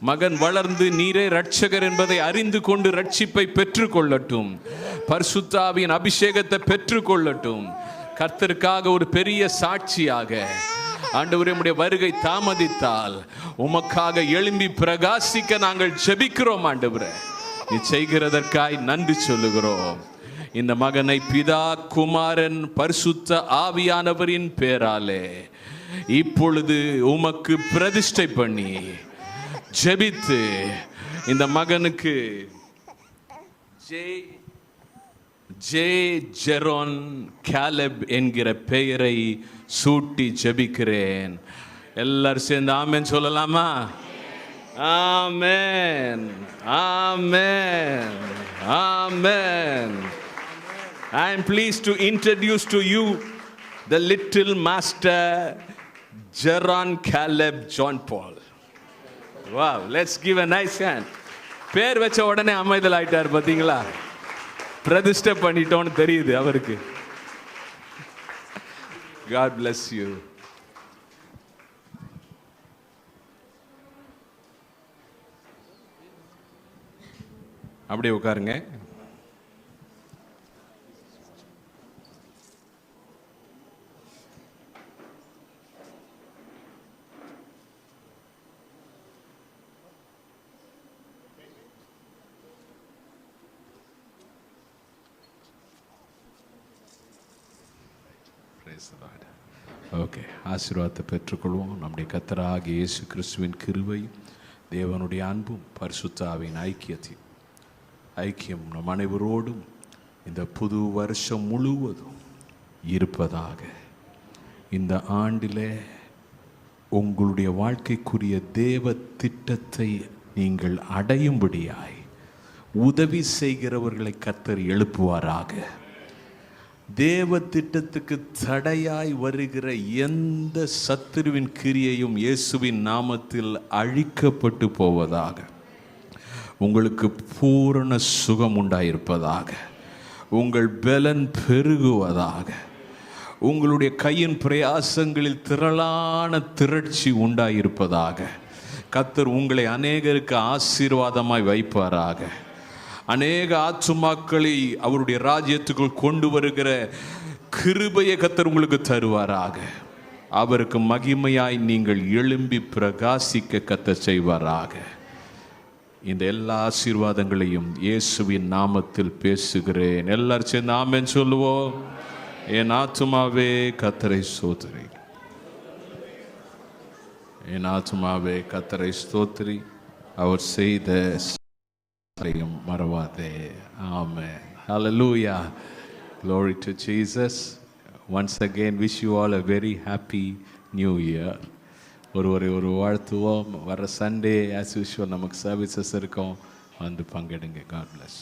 மகன் வளர்ந்து நீரே இரட்சகர் என்பதை அறிந்து கொண்டு ரட்சிப்பை பெற்றுக்கொள்ளட்டும். பரிசுத்த ஆவியின் அபிஷேகத்தை பெற்றுக்கொள்ளட்டும். கர்த்தருக்காக ஒரு பெரிய சாட்சியாக ஆண்டவரே, உம்முடைய வருகை தாமதித்தால் உமக்காக எழும்பி பிரகாசிக்க நாங்கள் ஜெபிக்கிறோம். ஆண்டவரே, நீ செய்கிறதற்காய் நன்றி சொல்லுகிறோம். இந்த மகனை பிதா, குமாரன், பரிசுத்த ஆவியானவரின் பேராலே இப்பொழுது உமக்கு பிரதிஷ்டை பண்ணி ஜெபித்து இந்த மகனுக்கு ஜெரோன் காலெப் என்கிற பெயரை சூட்டி ஜெபிக்கிறேன். எல்லாரும் சேர்ந்து ஆமென் சொல்லலாமா? ஆமென், ஆமென், ஆமென். I am pleased to introduce to you the little master Jeron Caleb John Paul. Wow, let's give a nice hand. பேர் வச்ச உடனே அமைதல் ஆயிட்டார் பாத்தீங்களா? பிரதிஷ்டை பண்ணிட்டோன்னு தெரியுது அவருக்கு. God bless you. அப்படியே உட்காருங்க. ஓகே, ஆசீர்வாதத்தை பெற்றுக்கொள்வோம். நம்முடைய கர்த்தராகிய இயேசு கிறிஸ்துவின் கிருபையும் தேவனுடைய அன்பும் பரிசுத்த ஆவியின் ஐக்கியம் நம் அனைவரோடும் இந்த புது வருஷம் முழுவதும் இருப்பதாக. இந்த ஆண்டிலே உங்களுடைய வாழ்க்கைக்குரிய தேவ திட்டத்தை நீங்கள் அடையும்படியாய் உதவி செய்கிறவர்களை கர்த்தர் எழுப்புவாராக. தேவ திட்டத்துக்கு தடையாய் வருகிற எந்த சத்துருவின் கிரியையும் இயேசுவின் நாமத்தில் அழிக்கப்பட்டு போவதாக. உங்களுக்கு பூரண சுகம் உண்டாயிருப்பதாக. உங்கள் பலன் பெருகுவதாக. உங்களுடைய கையின் பிரயாசங்களில் திரளான திரட்சி உண்டாயிருப்பதாக. கர்த்தர் உங்களை அநேகருக்கு ஆசீர்வாதமாய் வைப்பாராக. அநேக ஆத்துமாக்களை அவருடைய ராஜ்யத்துக்குள் கொண்டு வருகிற கிருபையை கர்த்தர் உங்களுக்கு தருவாராக. அவருக்கு மகிமையாய் நீங்கள் எழும்பி பிரகாசிக்க கர்த்தர் செய்வாராக. இந்த எல்லா ஆசீர்வாதங்களையும் இயேசுவின் நாமத்தில் பேசுகிறேன். எல்லாரும் சேர்ந்து ஆமென் சொல்லுவோம். என் ஆத்துமாவே கர்த்தரை ஸ்தோத்திரி, என் ஆத்துமாவே கர்த்தரை ஸ்தோத்திரி, அவர் செய்த மறவாதே. Amen. Hallelujah. Glory to Jesus. Once again wish you all a very happy new year. ஒரு வாழ்த்துவோம். வர சண்டே as usual நமக்கு சர்வீசஸ் இருக்கும், வந்து பங்கெடுங்க. God bless.